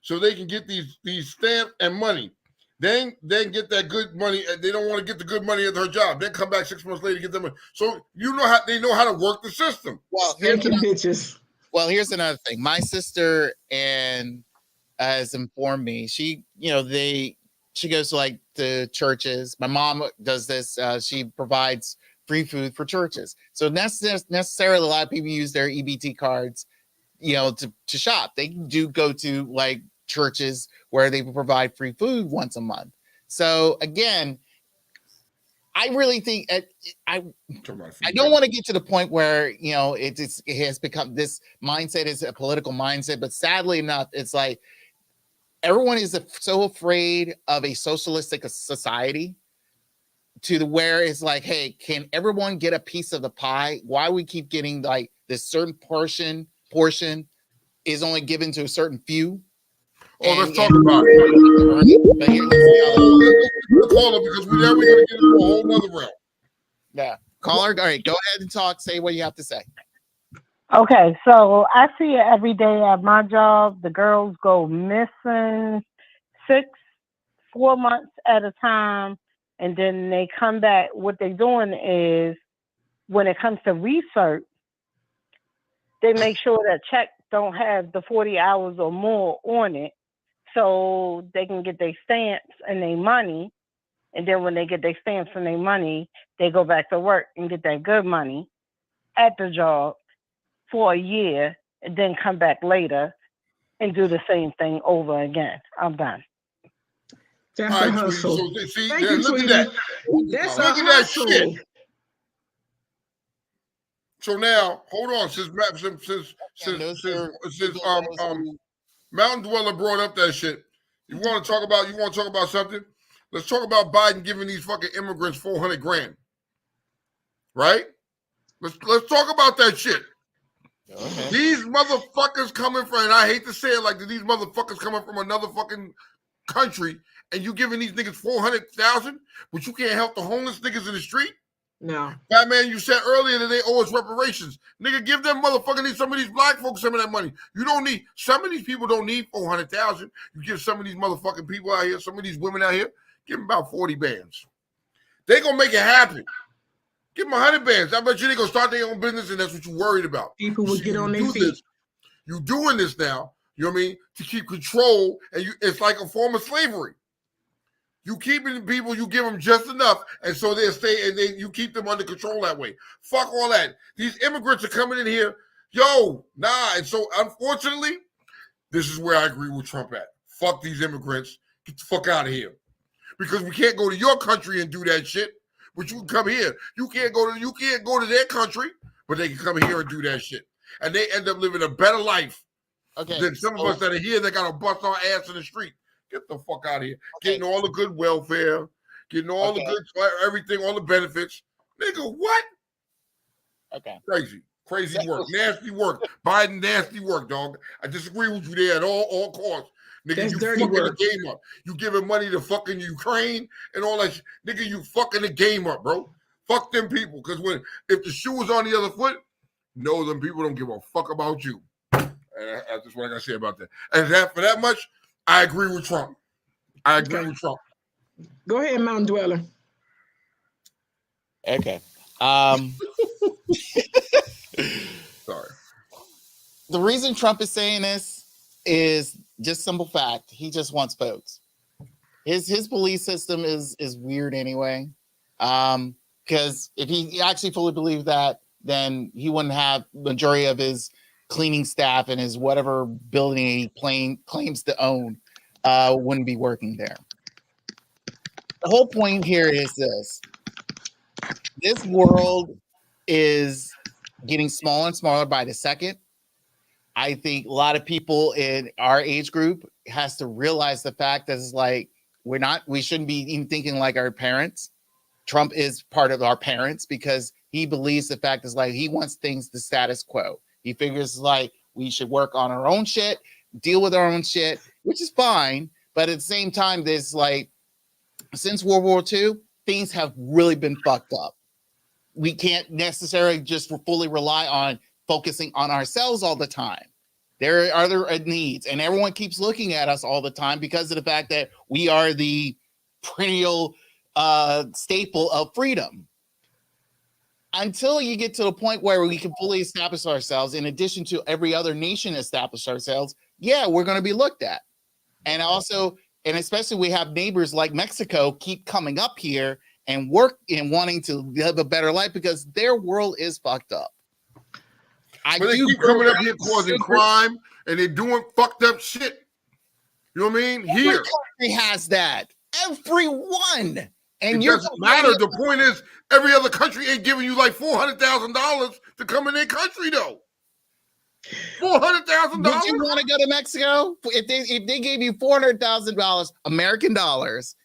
so they can get these stamps and money. Then get that good money. They don't want to get the good money at her job. Then come back 6 months later to get them money. So they know how to work the system. Well, bitches. Well, here's another thing. My sister has informed me. She goes to like the churches. My mom does this. She provides free food for churches. So necessarily a lot of people use their EBT cards, to shop. They do go to like churches where they provide free food once a month. So again, I really think I don't want to get to the point where it has become this mindset is a political mindset, but sadly enough, it's like everyone is so afraid of a socialistic society to the where it's like, hey, can everyone get a piece of the pie? Why we keep getting like this certain portion is only given to a certain few? Let's talk about it. But here, let's call it because we're going to get into a whole nother realm. Yeah. Caller, all right, go ahead and talk. Say what you have to say. Okay, so I see it every day at my job. The girls go missing 4 months at a time, and then they come back. What they're doing is, when it comes to research, they make sure that check don't have the 40 hours or more on it, so they can get their stamps and their money. And then when they get their stamps and their money, they go back to work and get that good money at the job for a year, and then come back later and do the same thing over again. I'm done. That's a hustle. So, see, Thank you, look at Tweety. that. That's Look a at that hustle. shit. So now, hold on. Since Mountain Dweller brought up that shit, you want to talk about something? Let's talk about Biden giving these fucking immigrants $400,000. Right? Let's talk about that shit. Okay. These motherfuckers coming from, and I hate to say it like these motherfuckers coming from another fucking country, and you giving these niggas $400,000, but you can't help the homeless niggas in the street? No. Batman, you said earlier that they owe us reparations. Nigga, give them some of these black folks some of that money. You don't need, some of these people don't need $400,000. You give some of these motherfucking people out here, some of these women out here, give them about 40 bands. They gonna make it happen. Give them 100 bands. I bet you they gonna start their own business, and that's what you're worried about. People will get on their feet. You doing this now, you know what I mean, to keep control, and it's like a form of slavery. You keeping people, you give them just enough, and so they'll stay, and you keep them under control that way. Fuck all that. These immigrants are coming in here. Yo, nah. And so, unfortunately, this is where I agree with Trump at. Fuck these immigrants. Get the fuck out of here. Because we can't go to your country and do that shit, but you can come here. You can't go to their country, but they can come here and do that shit. And they end up living a better life than some of us that are here that gotta bust our ass in the street. Get the fuck out of here. Getting all the good welfare, getting all the good everything, all the benefits. Nigga, what? Okay. Crazy work. Nasty work. Biden, nasty work, dog. I disagree with you there at all costs. Nigga, That's you dirty fucking work. the game up. You giving money to fucking Ukraine and all that shit. Nigga, you fucking the game up, bro. Fuck them people. Because if the shoe was on the other foot, no, them people don't give a fuck about you. And that's just what I gotta say about that. And for that much, I agree with Trump. Go ahead, Mountain Dweller. Okay. Sorry. The reason Trump is saying this is just simple fact. He just wants votes. His belief system is weird anyway. Because if he actually fully believed that, then he wouldn't have majority of his cleaning staff and his whatever building he claims to own wouldn't be working there. The whole point here is this. This world is getting smaller and smaller by the second. I think a lot of people in our age group has to realize the fact that it's like we shouldn't be even thinking like our parents. Trump is part of our parents because he believes the fact is like he wants things the status quo. He figures like we should work on our own shit, deal with our own shit, which is fine. But at the same time, there's like since World War II, things have really been fucked up. We can't necessarily just fully rely on focusing on ourselves all the time. There are other needs, and everyone keeps looking at us all the time because of the fact that we are the perennial staple of freedom. Until you get to the point where we can fully establish ourselves, in addition to every other nation establish ourselves, yeah, we're going to be looked at. And also, and especially we have neighbors like Mexico keep coming up here and work and wanting to live a better life because their world is fucked up. But they keep coming up here causing crime and they're doing fucked up shit. You know what I mean? Here. Every country has that. Everyone. And it doesn't matter. The point is, every other country ain't giving you like $400,000 to come in their country, though. $400,000. Would you want to go to Mexico if they gave you $400,000 American dollars,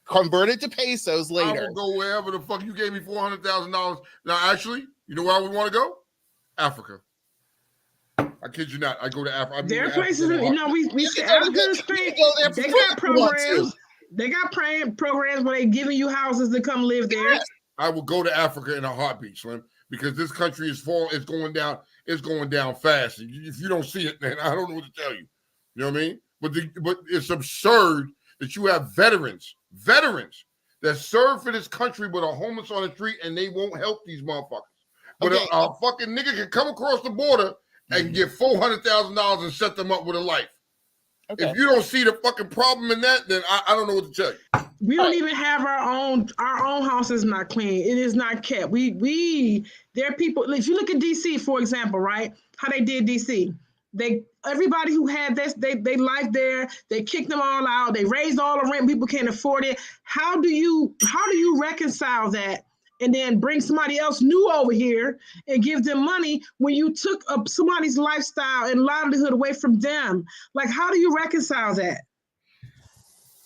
converted to pesos later? I will go wherever the fuck you gave me $400,000. Now, actually, you know where I would want to go? Africa. I kid you not. I go to Africa. There are places, we say Africa is great. They got programs. They got programs where they giving you houses to come live there. Yes. I will go to Africa in a heartbeat, Slim, because this country is going down. It's going down fast. If you don't see it, man, I don't know what to tell you. You know what I mean? But it's absurd that you have veterans that serve for this country but are homeless on the street and they won't help these motherfuckers. But a fucking nigga can come across the border and get $400,000 and set them up with a life. Okay. If you don't see the fucking problem in that, then I don't know what to tell you. We don't even have our own house is not clean. It is not kept. There are people, if you look at DC, for example, right? How they did DC. Everybody who had this, they life there, they kicked them all out, they raised all the rent, people can't afford it. How do you reconcile that? And then bring somebody else new over here and give them money when you took up somebody's lifestyle and livelihood away from them. Like, how do you reconcile that?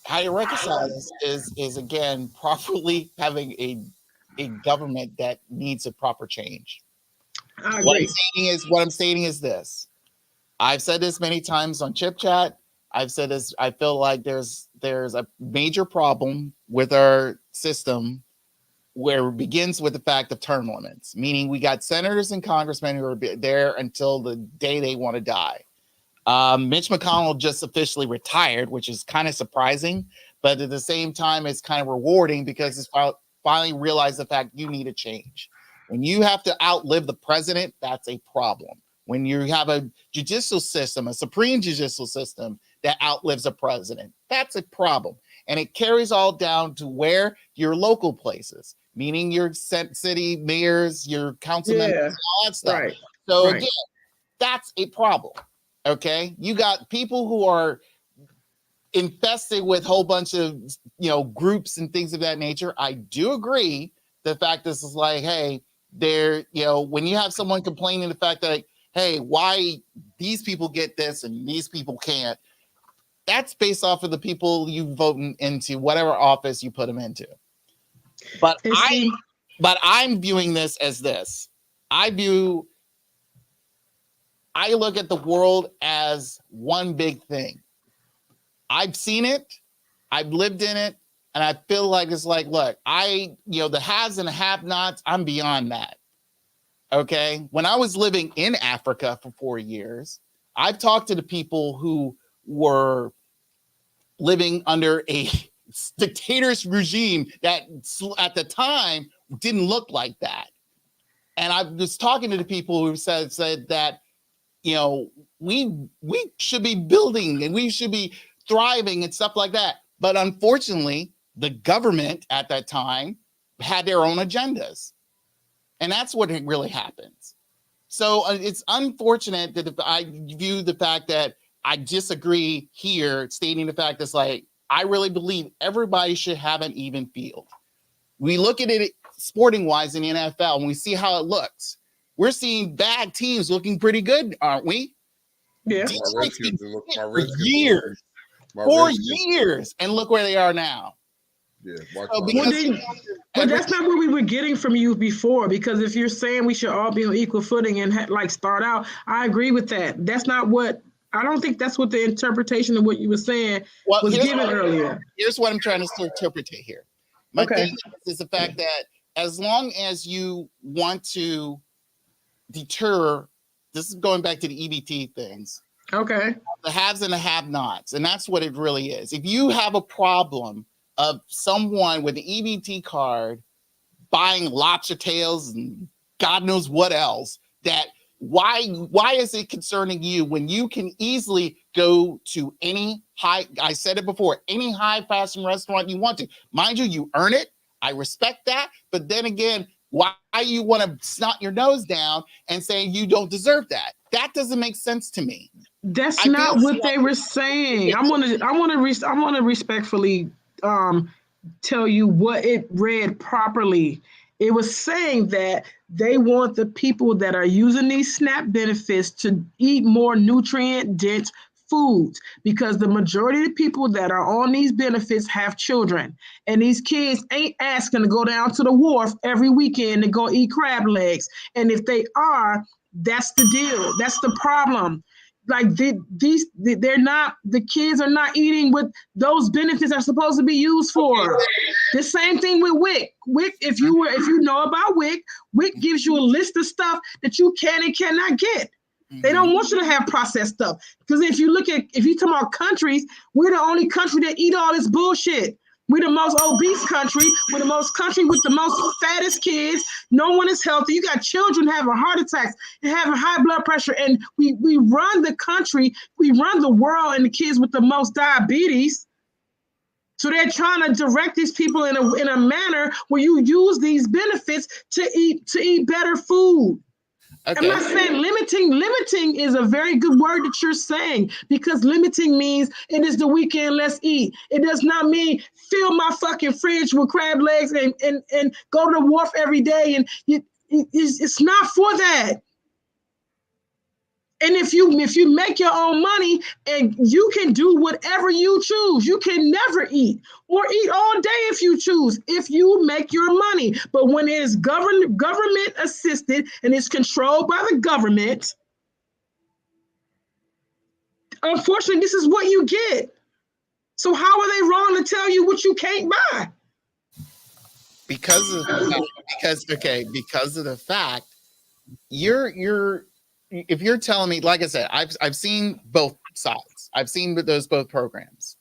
How you reconcile this is again properly having a government that needs a proper change. I agree. What I'm stating is this. I've said this many times on Chip Chat. I've said this. I feel like there's a major problem with our system where it begins with the fact of term limits, meaning we got senators and congressmen who are there until the day they want to die. Mitch McConnell just officially retired, which is kind of surprising, but at the same time, it's kind of rewarding because it's finally realized the fact you need a change. When you have to outlive the president, that's a problem. When you have a judicial system, a supreme judicial system that outlives a president, that's a problem. And it carries all down to where your local places, meaning your city mayors, your council members, all that stuff. Right. So again, that's a problem. Okay, you got people who are infested with a whole bunch of groups and things of that nature. I do agree the fact this is like, hey, there, when you have someone complaining the fact that, like, hey, why these people get this and these people can't, that's based off of the people you vote into whatever office you put them into. But I'm viewing this as this. I look at the world as one big thing. I've seen it, I've lived in it, and I feel like it's like, look, the haves and the have-nots, I'm beyond that. Okay. When I was living in Africa for 4 years, I've talked to the people who were living under a dictator's regime that at the time didn't look like that. And I was talking to the people who said that, we should be building and we should be thriving and stuff like that. But unfortunately, the government at that time had their own agendas. And that's what really happens. So it's unfortunate that I view the fact that I disagree here, stating the fact that's like, I really believe everybody should have an even field. We look at it sporting wise in the NFL and we see how it looks. We're seeing bad teams looking pretty good, aren't we? Yeah. For years. 4 years. And look where they are now. Yeah, but that's not what we were getting from you before, because if you're saying we should all be on equal footing and start out, I agree with that. That's not what, I don't think that's what the interpretation of what you were saying was given earlier. Here's what I'm trying to interpret here. My thing is the fact that as long as you want to deter, this is going back to the EBT things. Okay. The haves and the have-nots, and that's what it really is. If you have a problem of someone with an EBT card buying lobster tails and God knows what else, that why is it concerning you when you can easily go to any I said it before, any high fashion restaurant you want to. Mind you, you earn it. I respect that. But then again, why you want to snot your nose down and say you don't deserve that? That doesn't make sense to me. That's not what they were saying. I want to respectfully tell you what it read properly. It was saying that they want the people that are using these SNAP benefits to eat more nutrient-dense foods, because the majority of the people that are on these benefits have children, and these kids ain't asking to go down to the wharf every weekend to go eat crab legs. And if they are, that's the deal. That's the problem. Like they're not, the kids are not eating what those benefits are supposed to be used for. The same thing with WIC. WIC, if you know about WIC, WIC gives you a list of stuff that you can and cannot get. They don't want you to have processed stuff. Because if you talk about countries, we're the only country that eat all this bullshit. We're the most obese country. We're the most country with the most fattest kids. No one is healthy. You got children having heart attacks and having high blood pressure. And we run the country, we run the world, and the kids with the most diabetes. So they're trying to direct these people in a manner where you use these benefits to eat better food. Okay. I'm not saying limiting is a very good word that you're saying, because limiting means it is the weekend, let's eat. It does not mean fill my fucking fridge with crab legs and go to the wharf every day. And it's not for that. And if you make your own money, and you can do whatever you choose, you can never eat or eat all day if you choose, if you make your money. But when it is government assisted and it's controlled by the government, unfortunately, this is what you get. So how are they wrong to tell you what you can't buy? Because of the fact if you're telling me, like I said, I've seen both sides. I've seen both programs.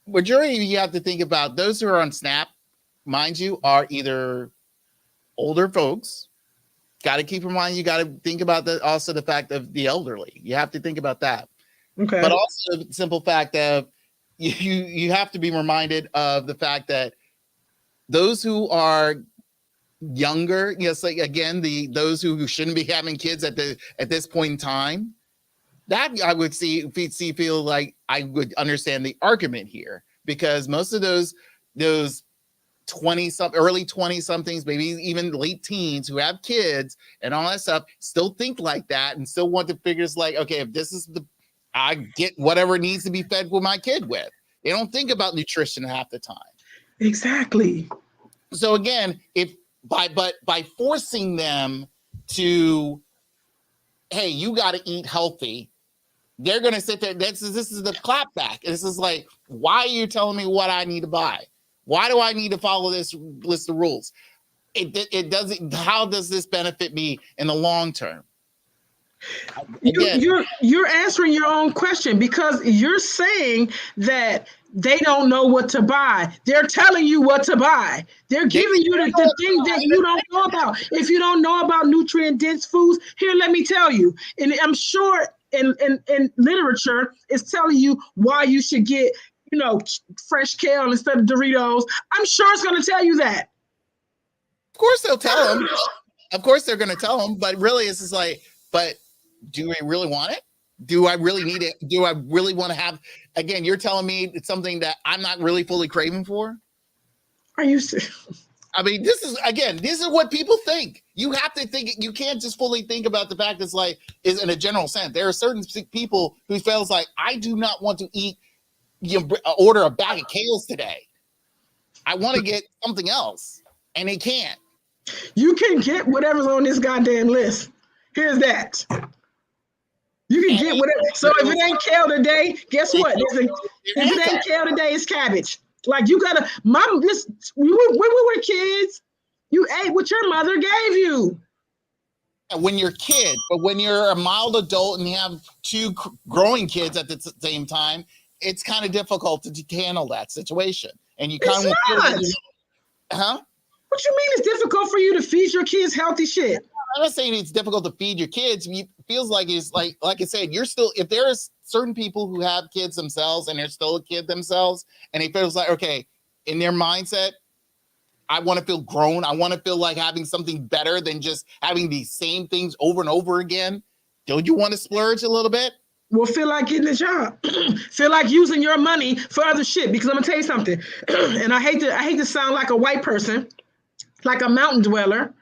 Majority you have to think about, those who are on SNAP, mind you, are either older folks. Got to keep in mind, you got to think about also the fact of the elderly. You have to think about that. Okay. But also the simple fact of you have to be reminded of the fact that those who are younger, yes, like again, those who shouldn't be having kids at this point in time, that I would feel like I would understand the argument here, because most of those 20 early 20 somethings, maybe even late teens who have kids and all that stuff still think like that and still want to figure it's like, okay, if this is I get whatever needs to be fed with my kid with. They don't think about nutrition half the time. Exactly. So again, by forcing them to, hey, you got to eat healthy, they're going to sit there. This is the clapback. This is like, why are you telling me what I need to buy? Why do I need to follow this list of rules? It doesn't. How does this benefit me in the long term? You're answering your own question, because you're saying that they don't know what to buy. They're telling you what to buy. They're giving you the things that you don't know about. If you don't know about nutrient-dense foods, here, let me tell you. And I'm sure in literature is telling you why you should get, fresh kale instead of Doritos. I'm sure it's going to tell you that. Of course they'll tell them. Of course they're going to tell them. But really, it's just like, but do I really want it? Do I really need it? Do I really want to have? Again, you're telling me it's something that I'm not really fully craving for. Are you serious? I mean, this is what people think. You have to think. You can't just fully think about the fact is in a general sense. There are certain people who feels like, I do not want to eat. Order a bag of kales today. I want to get something else, and they can't. You can get whatever's on this goddamn list. Here's that. You can get whatever. So if it ain't kale today, guess what? If it ain't kale today, it's cabbage. Like, you gotta, mom, listen, when we were kids, you ate what your mother gave you. When you're a kid, but when you're a mild adult and you have two growing kids at the same time, it's kind of difficult to handle that situation. And you kind of huh? What you mean it's difficult for you to feed your kids healthy shit? I'm not saying it's difficult to feed your kids. It feels like it's like I said, you're still, if there's certain people who have kids themselves and they're still a kid themselves, and it feels like, okay, in their mindset, I want to feel grown. I want to feel like having something better than just having these same things over and over again. Don't you want to splurge a little bit? Well, feel like getting a job. Feel like using your money for other shit. Because I'm gonna tell you something, and I hate to sound like a white person, like a mountain dweller,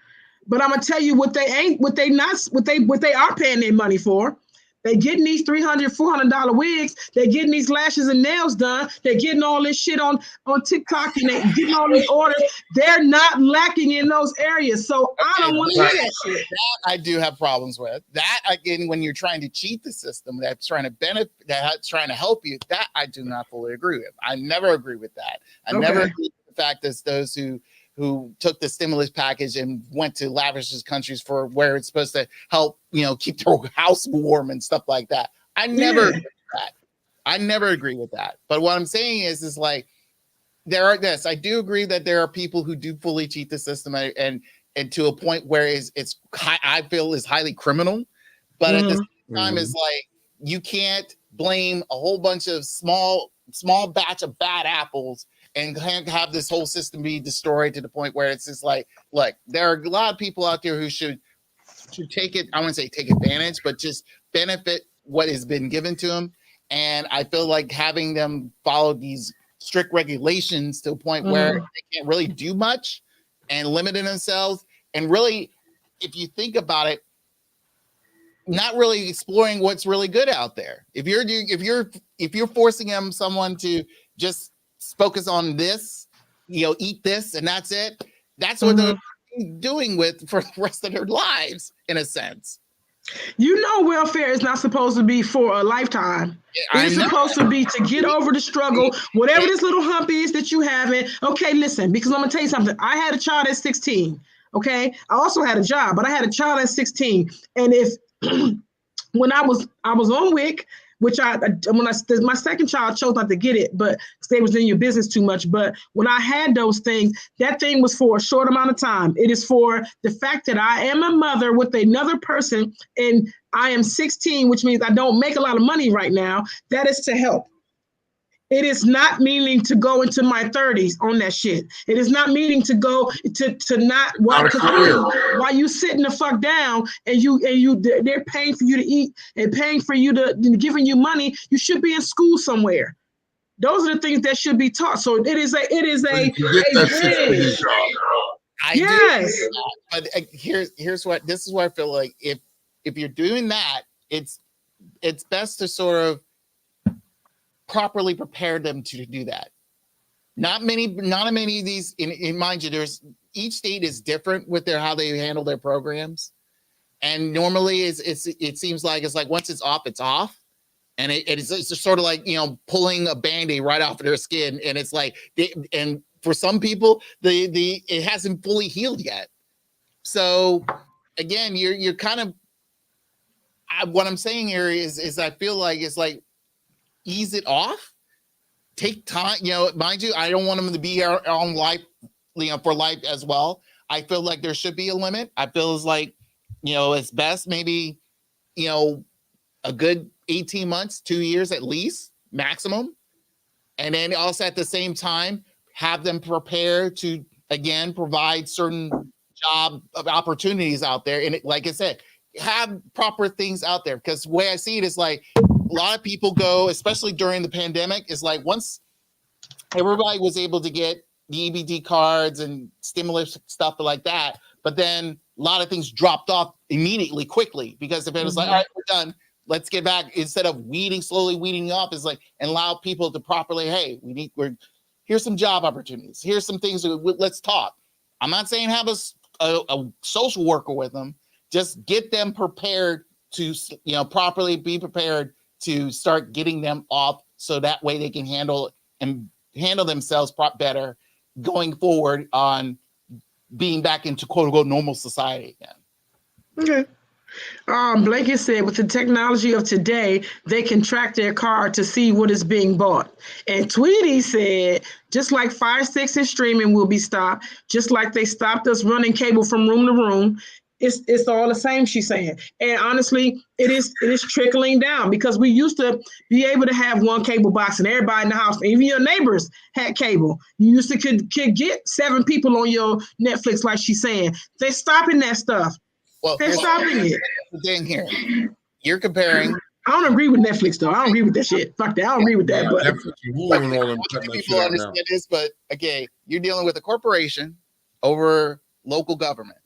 but I'm gonna tell you what they are paying their money for. They getting these $300, $400 wigs. They're getting these lashes and nails done. They're getting all this shit on TikTok, and they're getting all these orders. They're not lacking in those areas. So I don't want to hear that shit. That I do have problems with. That, again, when you're trying to cheat the system, that's trying to benefit, that's trying to help you, that I do not fully agree with. I never agree with that. I never agree with the fact that those who took the stimulus package and went to lavish countries for where it's supposed to help, keep their house warm and stuff like that. I never agree with that. I never agree with that. But what I'm saying is like, I do agree that there are people who do fully cheat the system and to a point where I feel is highly criminal. But at the same time, it's like, you can't blame a whole bunch of small batch of bad apples and have this whole system be destroyed to the point where it's just like, look, there are a lot of people out there who should take it. I wouldn't say take advantage, but just benefit what has been given to them. And I feel like having them follow these strict regulations to a point where they can't really do much and limiting themselves. And really, if you think about it, not really exploring what's really good out there. If you're forcing someone to just focus on this, eat this, and that's it. That's what they're doing for the rest of their lives, in a sense. Welfare is not supposed to be for a lifetime. It's supposed to be to get over the struggle, whatever this little hump is that you having. Okay, listen, because I'm gonna tell you something. I had a child at 16. Okay, I also had a job, but I had a child at 16. And if when I was on WIC, which my second child chose not to get it, but they was in your business too much. But when I had those things, that thing was for a short amount of time. It is for the fact that I am a mother with another person, and I am 16, which means I don't make a lot of money right now. That is to help. It is not meaning to go into my 30s on that shit. It is not meaning to go to not Not a career. while you sitting the fuck down and they're paying for you to eat and paying for you to giving you money. You should be in school somewhere. Those are the things that should be taught. So it is a You get that bridge. I Yes. do, but here's what this is where I feel like if you're doing that, it's best to sort of properly prepare them to do that. Not many of these. In mind you, there's each state is different with how they handle their programs, and normally it seems like it's like once it's off, it's off. And it's just sort of like, pulling a Band-Aid right off of their skin. And it's like, and for some people, it hasn't fully healed yet. So again, you're kind of, what I'm saying here is I feel like it's like, ease it off, take time, mind you, I don't want them to be on life, for life as well. I feel like there should be a limit. I feel it's like, it's best maybe, a good 18 months, 2 years at least, maximum. And then also at the same time, have them prepare to, again, provide certain job opportunities out there. And like I said, have proper things out there. Because the way I see it is like, a lot of people go, especially during the pandemic, is like once everybody was able to get the EBD cards and stimulus stuff like that, but then a lot of things dropped off immediately, quickly, because if it was like, all right, we're done, let's get back, instead of slowly weeding off, is like, and allow people to properly, hey, here's some job opportunities, here's some things, let's talk. I'm not saying have a social worker with them, just get them prepared to, properly be prepared to start getting them off, so that way they can handle themselves better going forward on being back into quote unquote normal society again. Okay. Blanket said, with the technology of today, they can track their car to see what is being bought. And Tweety said, just like Fire Sticks and streaming will be stopped, just like they stopped us running cable from room to room, it's all the same, she's saying. And honestly, it is trickling down, because we used to be able to have one cable box and everybody in the house, even your neighbors, had cable. You used to could get 7 people on your Netflix, like she's saying. They're stopping that stuff. Well, they're stopping it. The thing here, you're comparing. I don't agree with Netflix though. I don't agree with that shit. Fuck that. I don't agree with that. But Netflix and Hulu and all them people understand this, but okay, you're dealing with a corporation over local government.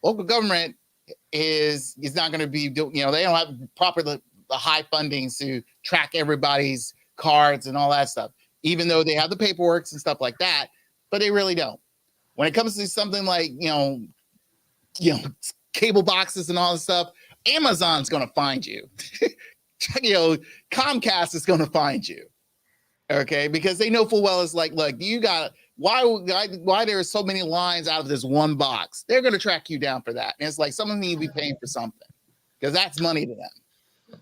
Local government is not going to be, they don't have proper the high fundings to track everybody's cards and all that stuff, even though they have the paperwork and stuff like that, but they really don't. When it comes to something like, cable boxes and all this stuff, Amazon's going to find you. Comcast is going to find you. Okay, because they know full well it's like, look, you got why there are so many lines out of this one box. They're going to track you down for that. And it's like someone needs to be paying for something, because that's money to them.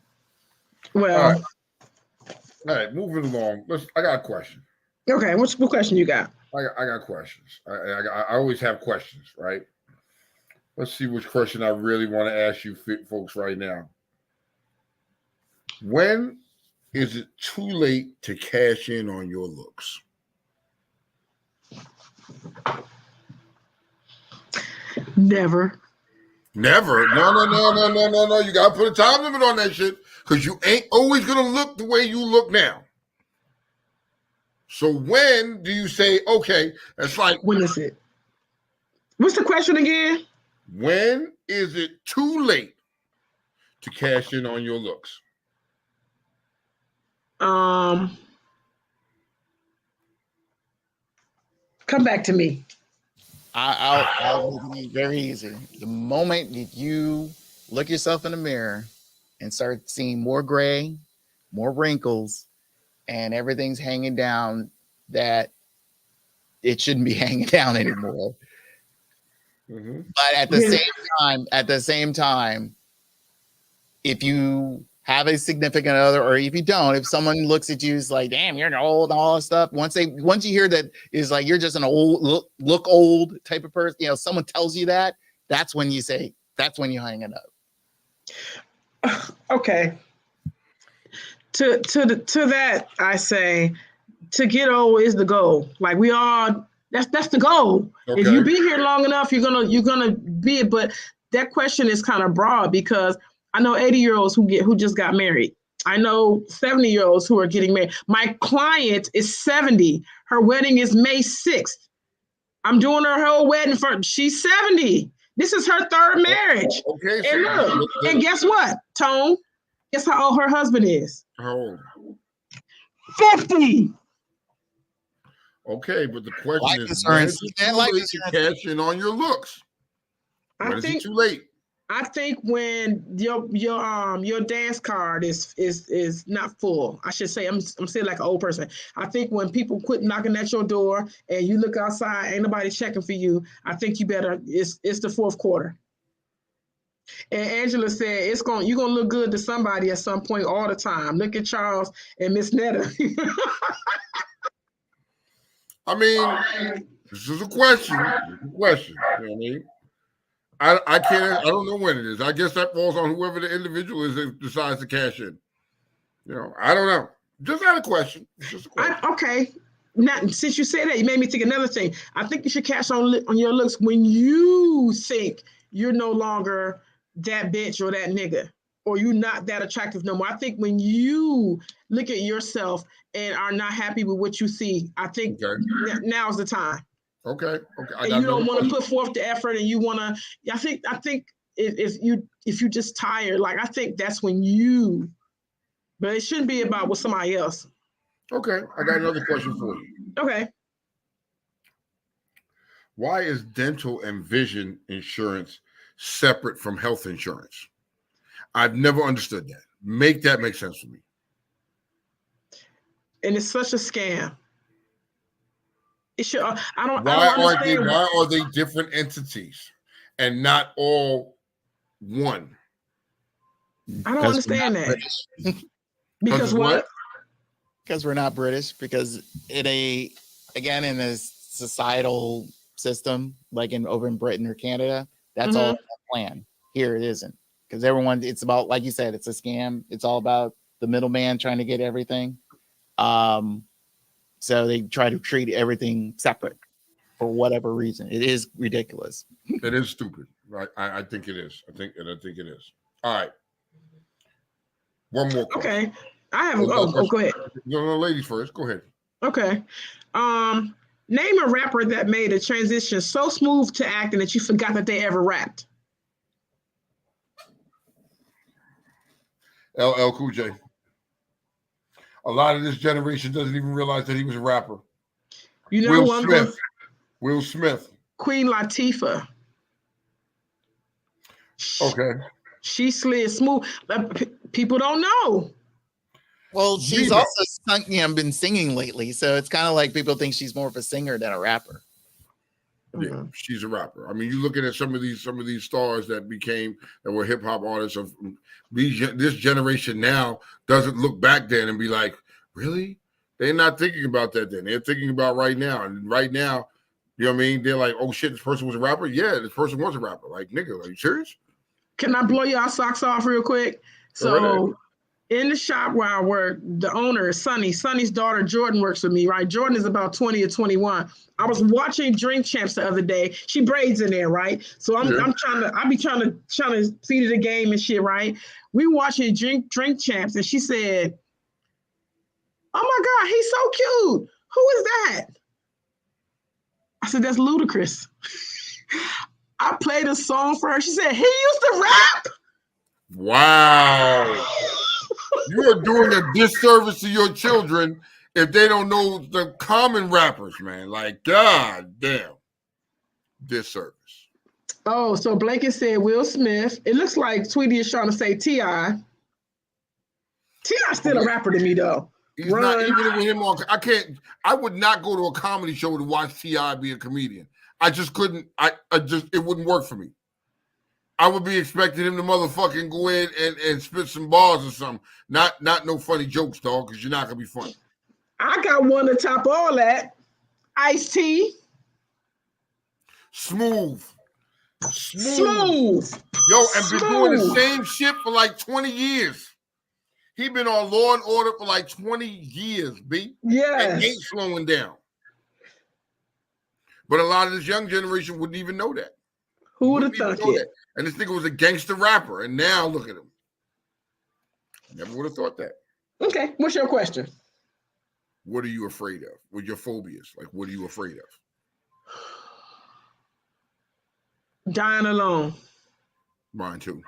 Well, all right, moving along. I got a question. Okay, what question you got? I got questions. I always have questions, right? Let's see which question I really want to ask you folks right now. When is it too late to cash in on your looks? Never. Never. No. You got to put a time limit on that shit, because you ain't always going to look the way you look now. So when do you say, okay, that's like... When is it? What's the question again? When is it too late to cash in on your looks? Come back to me. I'll make it very easy. The moment that you look yourself in the mirror and start seeing more gray, more wrinkles, and everything's hanging down that it shouldn't be hanging down anymore. Mm-hmm. But at the same time, if you have a significant other, or if you don't, if someone looks at you, is like, damn, you're old and all that stuff. Once you hear that is like, you're just an old look old type of person, someone tells you that, that's when you hang it up. Okay. To that, I say, to get old is the goal. Like we all, that's the goal. If you Okay. be here long enough, you're gonna be it. But that question is kind of broad because I know 80-year-olds who just got married. I know 70-year-olds who are getting married. My client is 70. Her wedding is May 6th. I'm doing her whole wedding for she's 70. This is her third marriage. Okay. And look, and guess what, Tone? Guess how old her husband is? How old? 50. Okay, but the question Life is, insurance. when is Yeah, it too life late insurance. to cash in on your looks? When I is think it too late? I think when your dance card is not full. I should say I'm saying like an old person. I think when people quit knocking at your door and you look outside, ain't nobody checking for you. I think you better. It's the fourth quarter. And Angela said you're gonna look good to somebody at some point all the time. Look at Charles and Miss Netta. I mean, this is a question. It's a question. You know what I mean? I can't. I don't know when it is. I guess that falls on whoever the individual is that decides to cash in. You know, I don't know. Just had a question. Just a question. Okay. Now, since you said that, you made me think another thing. I think you should cash on your looks when you think you're no longer that bitch or that nigga, or you're not that attractive no more. I think when you look at yourself and are not happy with what you see, I think now's the time. Okay. And you don't want to put forth the effort, and you want to. I think if you just tired, like I think that's when you. But it shouldn't be about with somebody else. Okay, I got another question for you. Okay. Why is dental and vision insurance separate from health insurance? I've never understood that. Make that make sense for me. And it's such a scam. It should. I don't understand. Why are they different entities and not all one? I don't understand that. Because what? Because we're not British. Because in a societal system, like over in Britain or Canada, that's all plan. Here it isn't. Because it's about, like you said, it's a scam. It's all about the middleman trying to get everything. So they try to treat everything separate for whatever reason. It is ridiculous. It is stupid. Right? I think it is. I think it is. All right. One more question. Okay. I have go ahead. No, ladies first. Go ahead. Okay. Name a rapper that made a transition so smooth to acting that you forgot that they ever rapped. LL Cool J. A lot of this generation doesn't even realize that he was a rapper. You know, Will Smith. Queen Latifah. Okay. She slid smooth. People don't know. Well, she's also been singing lately, so it's kind of like people think she's more of a singer than a rapper. Yeah, she's a rapper. I mean, you're looking at some of these stars that were hip hop artists of this generation now doesn't look back then and be like, really? They're not thinking about that then. They're thinking about right now. And right now, you know what I mean? They're like, oh shit, this person was a rapper? Yeah, this person was a rapper. Like, nigga, are you serious? Can I blow y'all socks off real quick? So in the shop where I work, the owner is Sonny. Sonny's daughter, Jordan, works with me, right? Jordan is about 20 or 21. I was watching Drink Champs the other day. She braids in there, right? So I be trying to feed her the game and shit, right? We watching Drink Champs, and she said, oh my God, he's so cute. Who is that? I said, that's Ludacris. I played a song for her. She said, he used to rap? Wow. You are doing a disservice to your children if they don't know the common rappers, man. Like, God damn. Disservice. Oh, so Blanket said Will Smith. It looks like Tweety is trying to say T.I. T.I.'s still a rapper to me, though. He's not, even with him on. I would not go to a comedy show to watch T.I. be a comedian. I just couldn't. It wouldn't work for me. I would be expecting him to motherfucking go in and spit some bars or something. Not no funny jokes, dog, because you're not gonna be funny. I got one to top all that. Ice-T. Smooth. Smooth. Yo, and been doing the same shit for like 20 years. He been on Law and Order for like 20 years, B. Yes. And ain't slowing down. But a lot of this young generation wouldn't even know that. Who would have thought it? And this nigga was a gangster rapper. And now look at him. Never would have thought that. Okay. What's your question? What are you afraid of? What your phobias? Like, what are you afraid of? Dying alone. Mine too.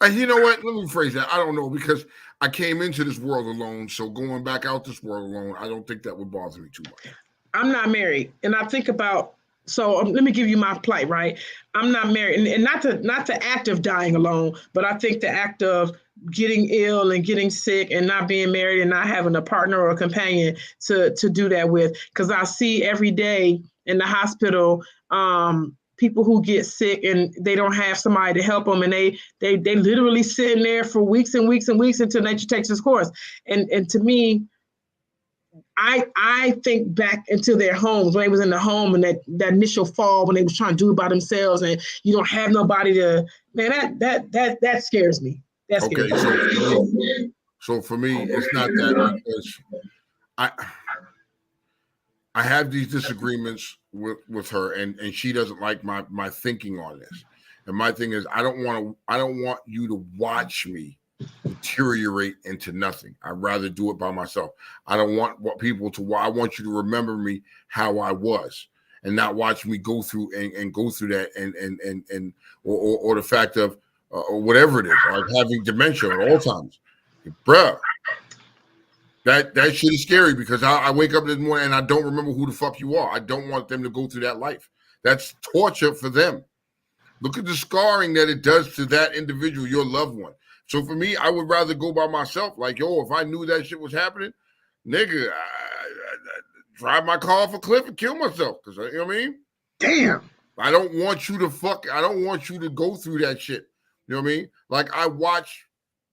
And you know what? Let me rephrase that. I don't know, because I came into this world alone. So going back out this world alone, I don't think that would bother me too much. I'm not married, and I think about. So let me give you my plight, right? I'm not married, and not the act of dying alone, but I think the act of getting ill and getting sick and not being married and not having a partner or a companion to do that with. Because I see every day in the hospital people who get sick and they don't have somebody to help them, and they literally sitting there for weeks and weeks and weeks until nature takes its course. And to me, I think back into their homes when they was in the home and that initial fall when they was trying to do it by themselves and you don't have nobody to, man, that scares me. That scares me. So for me, it's not that, because I have these disagreements with her, and she doesn't like my thinking on this. And my thing is, I don't want you to watch me deteriorate into nothing. I'd rather do it by myself. I don't want I want you to remember me how I was, and not watch me go through and go through that and or the fact of or whatever it is, like having dementia at all times. Bruh, that shit is scary, because I wake up this morning and I don't remember who the fuck you are. I don't want them to go through that life. That's torture for them. Look at the scarring that it does to that individual, your loved one. So for me, I would rather go by myself. Like, yo, if I knew that shit was happening, nigga, I drive my car off a cliff and kill myself. Because, you know what I mean? Damn. I don't want you to go through that shit. You know what I mean? Like, I watch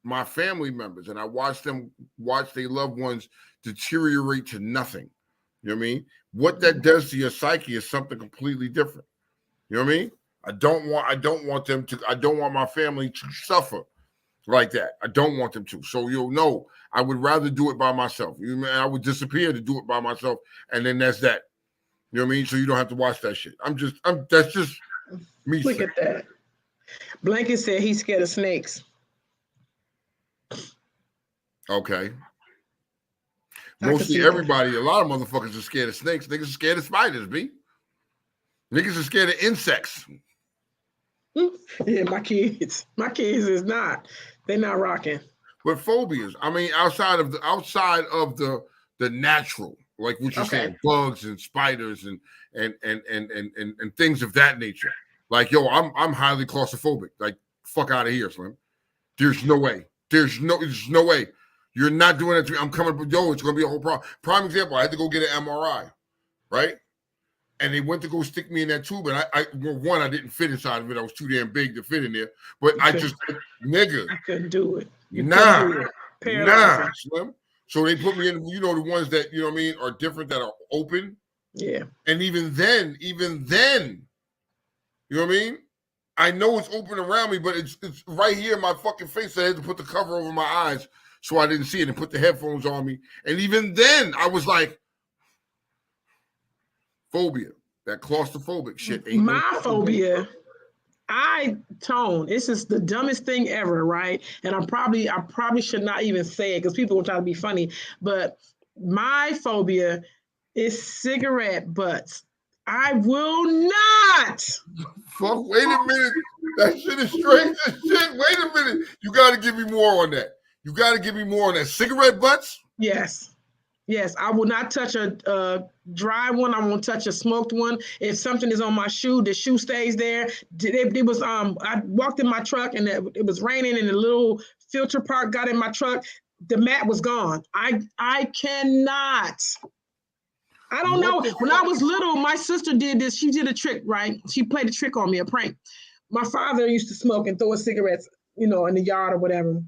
my family members and I watch them watch their loved ones deteriorate to nothing. You know what I mean? What that does to your psyche is something completely different. You know what I mean? I don't want my family to suffer like that. I don't want them to. So you'll know, I would rather do it by myself. I would disappear to do it by myself, and then that's that. You know what I mean? So you don't have to watch that shit. That's just me. Look at that. Blanket said he's scared of snakes. Okay. Mostly everybody, a lot of motherfuckers are scared of snakes. Niggas are scared of spiders, B. Niggas are scared of insects. Yeah, my kids is not. They're not rocking. But phobias, I mean, outside of the natural, like what you're saying, bugs and spiders and things of that nature. Like, yo, I'm highly claustrophobic. Like, fuck out of here, Slim. There's no way. There's no way. You're not doing it to me. I'm coming, yo, it's gonna be a whole problem. Prime example, I had to go get an MRI, right? And they went to go stick me in that tube, and I didn't fit inside of it. I was too damn big to fit in there. But nigga, I couldn't do it. Nah, Slim. So they put me in, the ones that, you know what I mean, are different, that are open. Yeah. And even then, you know what I mean? I know it's open around me, but it's right here in my fucking face. So I had to put the cover over my eyes so I didn't see it and put the headphones on me. And even then, I was like, phobia, that claustrophobic shit. My phobia, this is the dumbest thing ever, right? And I probably should not even say it because people will try to be funny, but my phobia is cigarette butts. I will not. Fuck, wait a minute. That shit is strange as shit. Wait a minute. You got to give me more on that. Cigarette butts? Yes, I will not touch a dry one. I won't touch a smoked one. If something is on my shoe, the shoe stays there. It was I walked in my truck and it was raining and the little filter part got in my truck. The mat was gone. I cannot. I don't know. When I was little, my sister did this. She did a trick, right? She played a trick on me, a prank. My father used to smoke and throw his cigarettes, in the yard or whatever.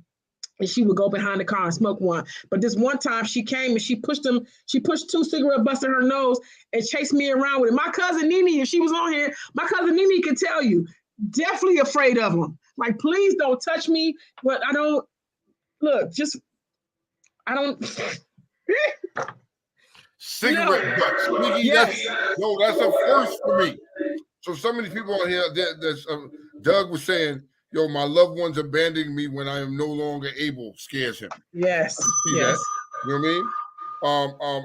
And she would go behind the car and smoke one. But this one time she came and she pushed 2 cigarette butts in her nose and chased me around with it. My cousin Nene, if she was on here, my cousin Nene could tell you, definitely afraid of them. Like, please don't touch me. But Look, just I don't. Cigarette butts. Sneaky, Yes. that's a first for me. So some of these people on here, Doug was saying, yo, my loved ones abandoning me when I am no longer able scares him. Yes. See Yes. that? You know what I mean?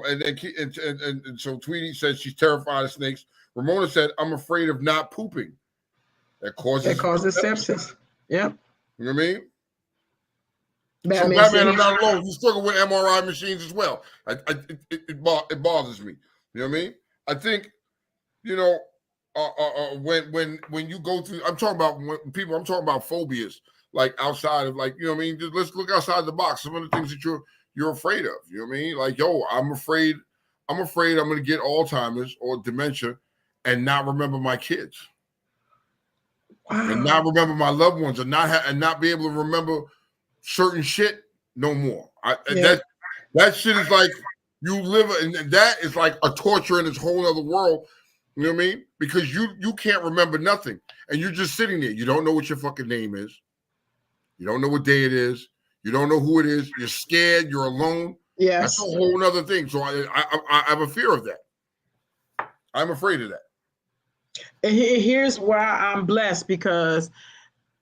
And then and so Tweety said she's terrified of snakes. Ramona said, I'm afraid of not pooping. That causes sepsis. Yep. You know what I mean? Batman, so Batman, I'm not alone. You struggle with MRI machines as well. It bothers me. You know what I mean? I think, you know, when you go through, I'm talking about phobias, like outside of, like, you know what I mean? Just let's look outside the box. Some of the things that you're afraid of. You know what I mean? Like, yo, I'm afraid I'm going to get Alzheimer's or dementia and not remember my kids. Wow. And not remember my loved ones, and not be able to remember certain shit no more. That shit is like you live, and that is like a torture in this whole other world. You know what I mean? Because you can't remember nothing, and you're just sitting there. You don't know what your fucking name is. You don't know what day it is. You don't know who it is. You're scared. You're alone. Yes, that's a whole other thing. So I have a fear of that. I'm afraid of that. And here's why I'm blessed, because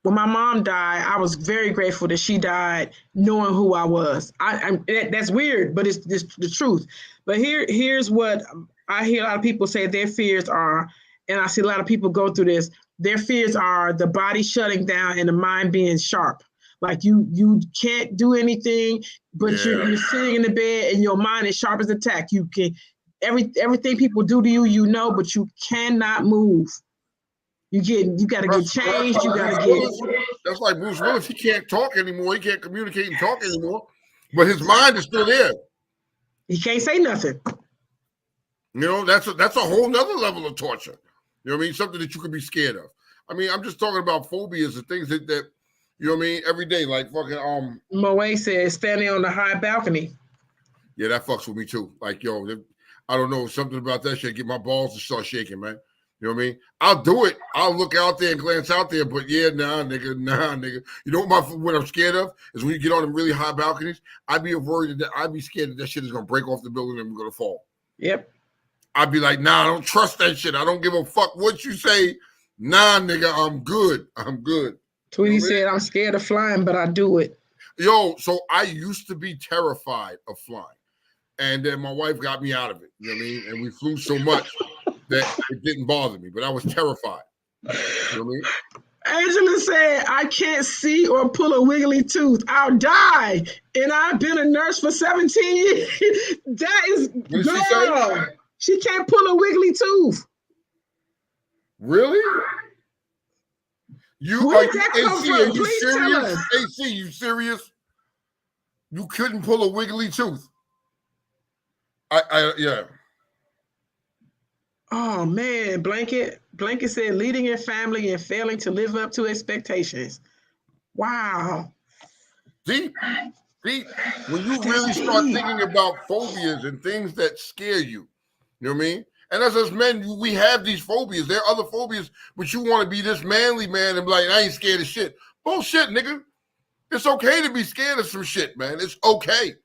when my mom died, I was very grateful that she died knowing who I was. That's weird, but it's the truth. But here's what I hear a lot of people say their fears are, and I see a lot of people go through this. Their fears are the body shutting down and the mind being sharp. Like you can't do anything, but you're sitting in the bed and your mind is sharp as a tack. You can everything people do to you, you know, but you cannot move. You got to get changed. You got to get. That's like Bruce Willis. He can't talk anymore. He can't communicate and talk anymore. But his mind is still there. He can't say nothing. You know, that's a whole nother level of torture. You know what I mean? Something that you could be scared of. I mean, I'm just talking about phobias and things that you know what I mean, every day. Like fucking Moe says standing on the high balcony. Yeah, that fucks with me too. Like, yo, I don't know, something about that shit get my balls to start shaking, man. You know what I mean? I'll do it. I'll look out there and glance out there, but nah, nigga. You know what I'm scared of is when you get on them really high balconies. I'd be scared that shit is gonna break off the building and we're gonna fall. Yep. I'd be like, nah, I don't trust that shit. I don't give a fuck what you say. Nah, nigga, I'm good. Tweety said, I'm scared of flying, but I do it. Yo, so I used to be terrified of flying. And then my wife got me out of it. You know what I mean? And we flew so much that it didn't bother me, but I was terrified. You know what I mean? Angela said, I can't see or pull a wiggly tooth. I'll die. And I've been a nurse for 17 years. That is girl. She can't pull a wiggly tooth. Really? Where did that come from? Please tell us. AC, you serious? You couldn't pull a wiggly tooth. Yeah. Oh man, Blanket said leading your family and failing to live up to expectations. Wow. Deep. When you really start thinking about phobias and things that scare you, you know what I mean? And as us men, we have these phobias. There are other phobias, but you want to be this manly man and be like, I ain't scared of shit. Bullshit, nigga. It's okay to be scared of some shit, man. It's okay.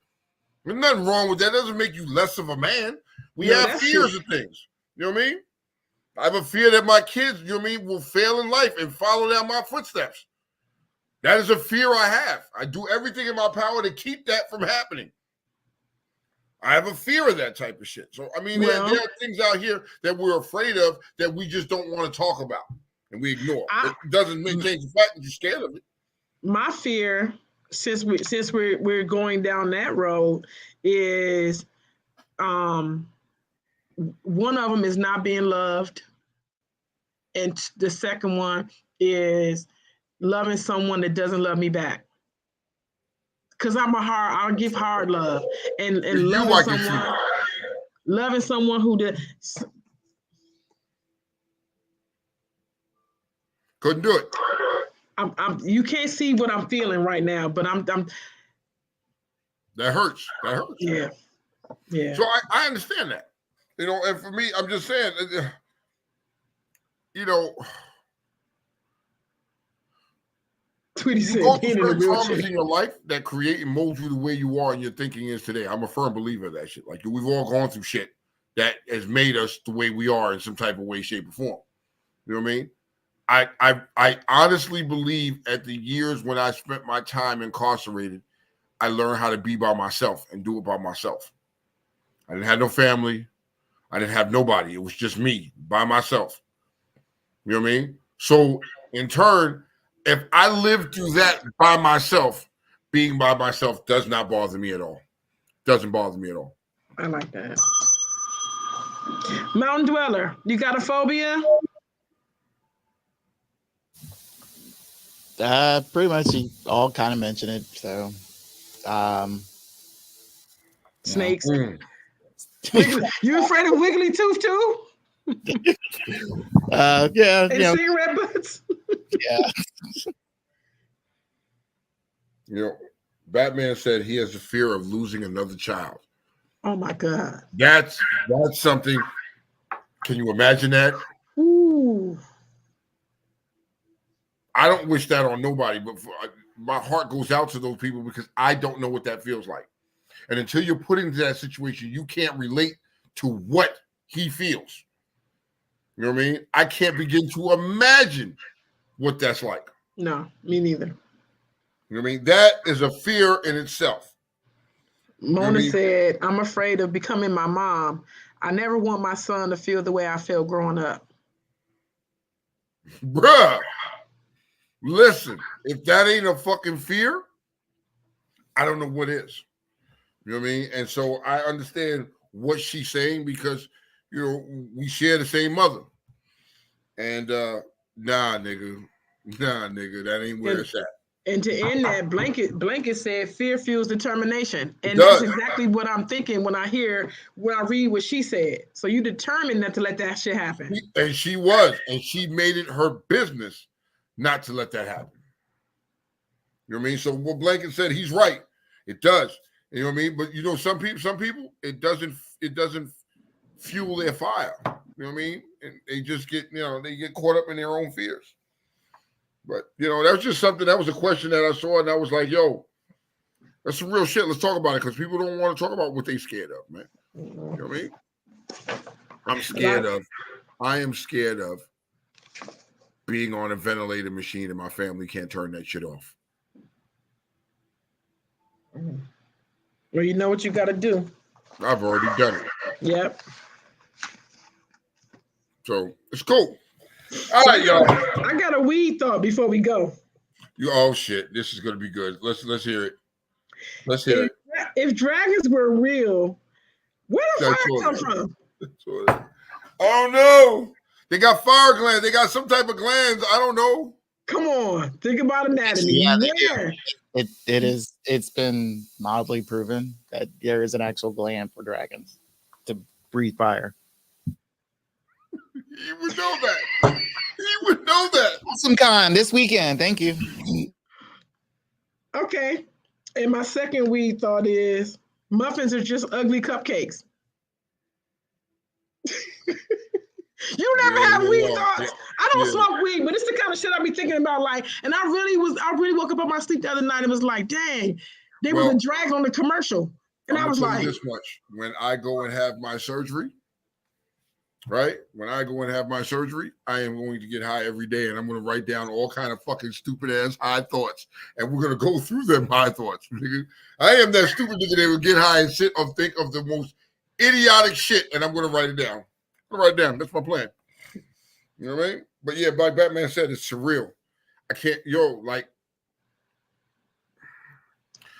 There's nothing wrong with that. It doesn't make you less of a man. We have fears of things. You know what I mean? I have a fear that my kids, you know what I mean, will fail in life and follow down my footsteps. That is a fear I have. I do everything in my power to keep that from happening. I have a fear of that type of shit. So, I mean, there are things out here that we're afraid of that we just don't want to talk about and we ignore. It doesn't change the fact that you're scared of it. My fear, since we're going down that road, is one of them is not being loved, and the second one is loving someone that doesn't love me back. Because I'll give hard love, and loving someone who did. Couldn't do it. You can't see what I'm feeling right now, but I'm. That hurts. Yeah. So I understand that, you know, and for me, I'm just saying, you know, Tweety You go said through being in a certain traumas wheelchair. in your life that create and mold you the way you are and your thinking is today. I'm a firm believer of that shit. Like we've all gone through shit that has made us the way we are in some type of way, shape, or form. You know what I mean? I honestly believe at the years when I spent my time incarcerated, I learned how to be by myself and do it by myself. I didn't have no family. I didn't have nobody. It was just me by myself. You know what I mean? So in turn, if I lived through that by myself, being by myself does not bother me at all. Doesn't bother me at all. I like that. Mountain Dweller, you got a phobia? Pretty much you all kind of mentioned it. So, Snakes. Mm. You afraid of wiggly tooth too? Yeah, And cigarette butts? yeah. You know, Batman said he has a fear of losing another child. Oh my God. That's something. Can you imagine that? Ooh. I don't wish that on nobody, but my heart goes out to those people because I don't know what that feels like. And until you're put into that situation, you can't relate to what he feels. You know what I mean? I can't begin to imagine what that's like. No, me neither. You know what I mean? That is a fear in itself. Mona said, I'm afraid of becoming my mom. I never want my son to feel the way I felt growing up. Bruh, listen, if that ain't a fucking fear, I don't know what is. You know what I mean? And so I understand what she's saying because, you know, we share the same mother. And nah, nigga, that ain't where it's at. And to end that, Blanket said fear fuels determination. And that's exactly what I'm thinking when I read what she said. So you determined not to let that shit happen. And she was, and she made it her business not to let that happen. You know what I mean? So what Blanket said, he's right. It does. You know what I mean? But you know, some people, it doesn't fuel their fire. You know what I mean? And they just get, you know, they get caught up in their own fears. But, you know, that was just something, that was a question that I saw, and I was like, yo, that's some real shit. Let's talk about it, because people don't want to talk about what they scared of, man. You know what I mean? I am scared of being on a ventilator machine and my family can't turn that shit off. Well, you know what you got to do. I've already done it. Yep. So it's cool. All right, y'all. I got a weed thought before we go. Oh shit, this is gonna be good. Let's hear it. Let's hear it. If dragons were real, where did fire come from? Oh no, they got fire glands. They got some type of glands. I don't know. Come on, think about anatomy. Yeah, where? It's been mildly proven that there is an actual gland for dragons to breathe fire. He would know that. He would know that. Awesome con this weekend. Thank you. Okay. And my second weed thought is muffins are just ugly cupcakes. You never have weed thoughts. I don't smoke weed, but it's the kind of shit I be thinking about. Like, and I really woke up on my sleep the other night and was like, dang, they were the drags on the commercial. And I was like, this much. When I go and have my surgery, right? When I go and have my surgery, I am going to get high every day, and I'm going to write down all kind of fucking stupid ass high thoughts, and we're going to go through them high thoughts. I am that stupid nigga that would get high and sit and think of the most idiotic shit, and I'm going to write it down. I'm going to write it down. That's my plan. You know what I mean? But yeah, like Batman said, it's surreal. I can't, like,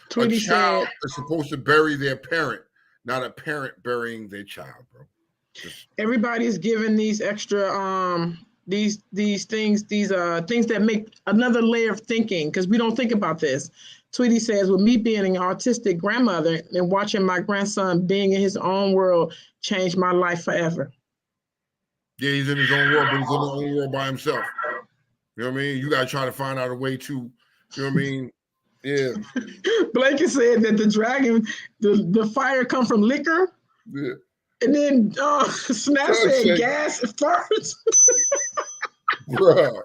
Tweety a child said, is supposed to bury their parent, not a parent burying their child, bro. Everybody's given these extra these things that make another layer of thinking because we don't think about this. Tweety says, with me being an autistic grandmother and watching my grandson being in his own world changed my life forever. Yeah, he's in his own world, but he's in his own world by himself. You know what I mean? You gotta try to find out a way to, you know what I mean? Yeah. Blanket said that the dragon, the fire come from liquor. Yeah. And then Snap said gas first. Bruh.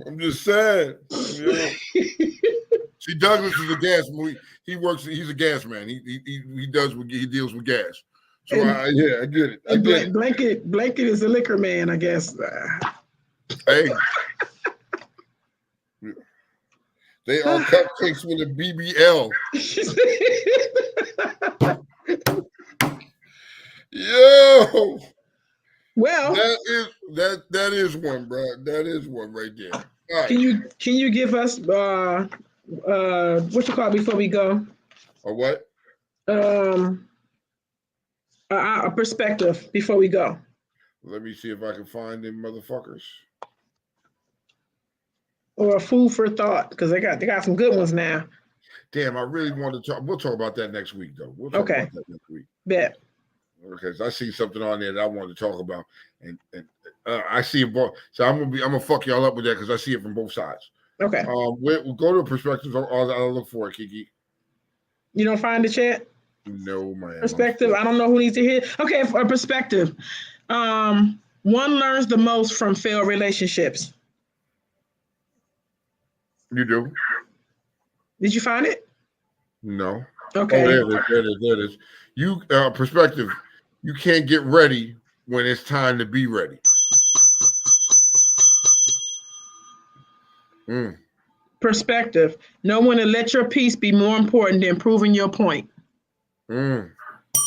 I'm just saying. You know? See, Douglas is a gas man. He works. He's a gas man. He deals with gas. So I get it. I get it. Blanket is a liquor man, I guess. Hey, they are cupcakes with a BBL. Yo, well, that is one, bro. That is one right there. Right. Can you give us what you call it before we go? A what? A perspective before we go. Let me see if I can find them motherfuckers. Or a food for thought, because they got some good ones now. Damn, I really want to talk. We'll talk about that next week, though. We'll talk about that next week. Bet. Okay, so I see something on there that I want to talk about, and I see it both. So I'm gonna fuck y'all up with that because I see it from both sides. Okay. We'll go to perspectives. I'll look for it, Kiki. You don't find the chat? No, man. Perspective. I don't know who needs to hear. Okay, for a perspective. One learns the most from failed relationships. You do? Did you find it? No. Okay. Oh, there it is. You perspective. You can't get ready when it's time to be ready. Perspective. Know when to let your peace be more important than proving your point. And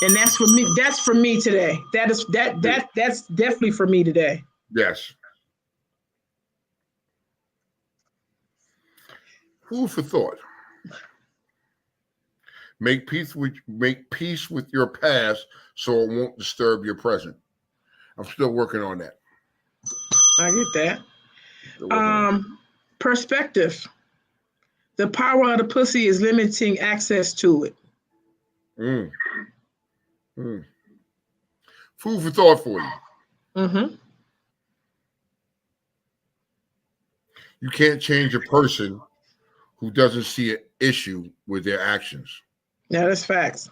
that's for me. That's for me today. That's definitely for me today. Yes. Food for thought. Make peace with your past so it won't disturb your present. I'm still working on that. I get that. Perspective. The power of the pussy is limiting access to it. Food for thought for you. You can't change a person who doesn't see an issue with their actions. Yeah, that's facts.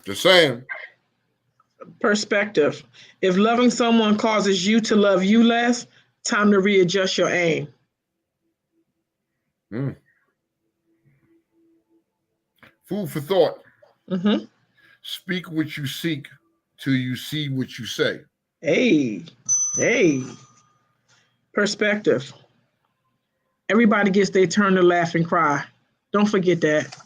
Just saying. Perspective. If loving someone causes you to love you less, time to readjust your aim. Food for thought. Speak what you seek till you see what you say. Hey. Perspective. Everybody gets their turn to laugh and cry. Don't forget that.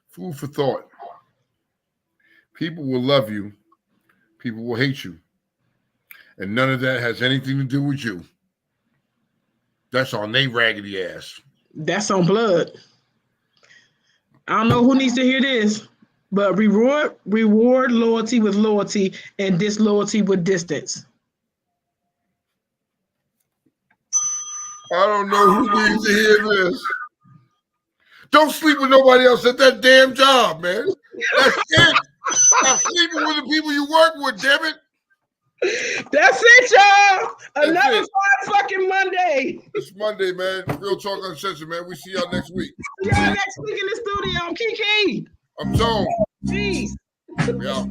Food for thought. People will love you. People will hate you. And none of that has anything to do with you. That's on they raggedy ass. That's on blood. I don't know who needs to hear this, but reward loyalty with loyalty and disloyalty with distance. I don't know who needs to hear this. Don't sleep with nobody else at that damn job, man. That's it. Stop sleeping with the people you work with, damn it. That's it, y'all. Another fucking Monday. It's Monday, man. Real Talk Uncensored, man. We see y'all next week. See y'all next week in the studio. I'm Kiki. I'm Tone. Peace. Yeah.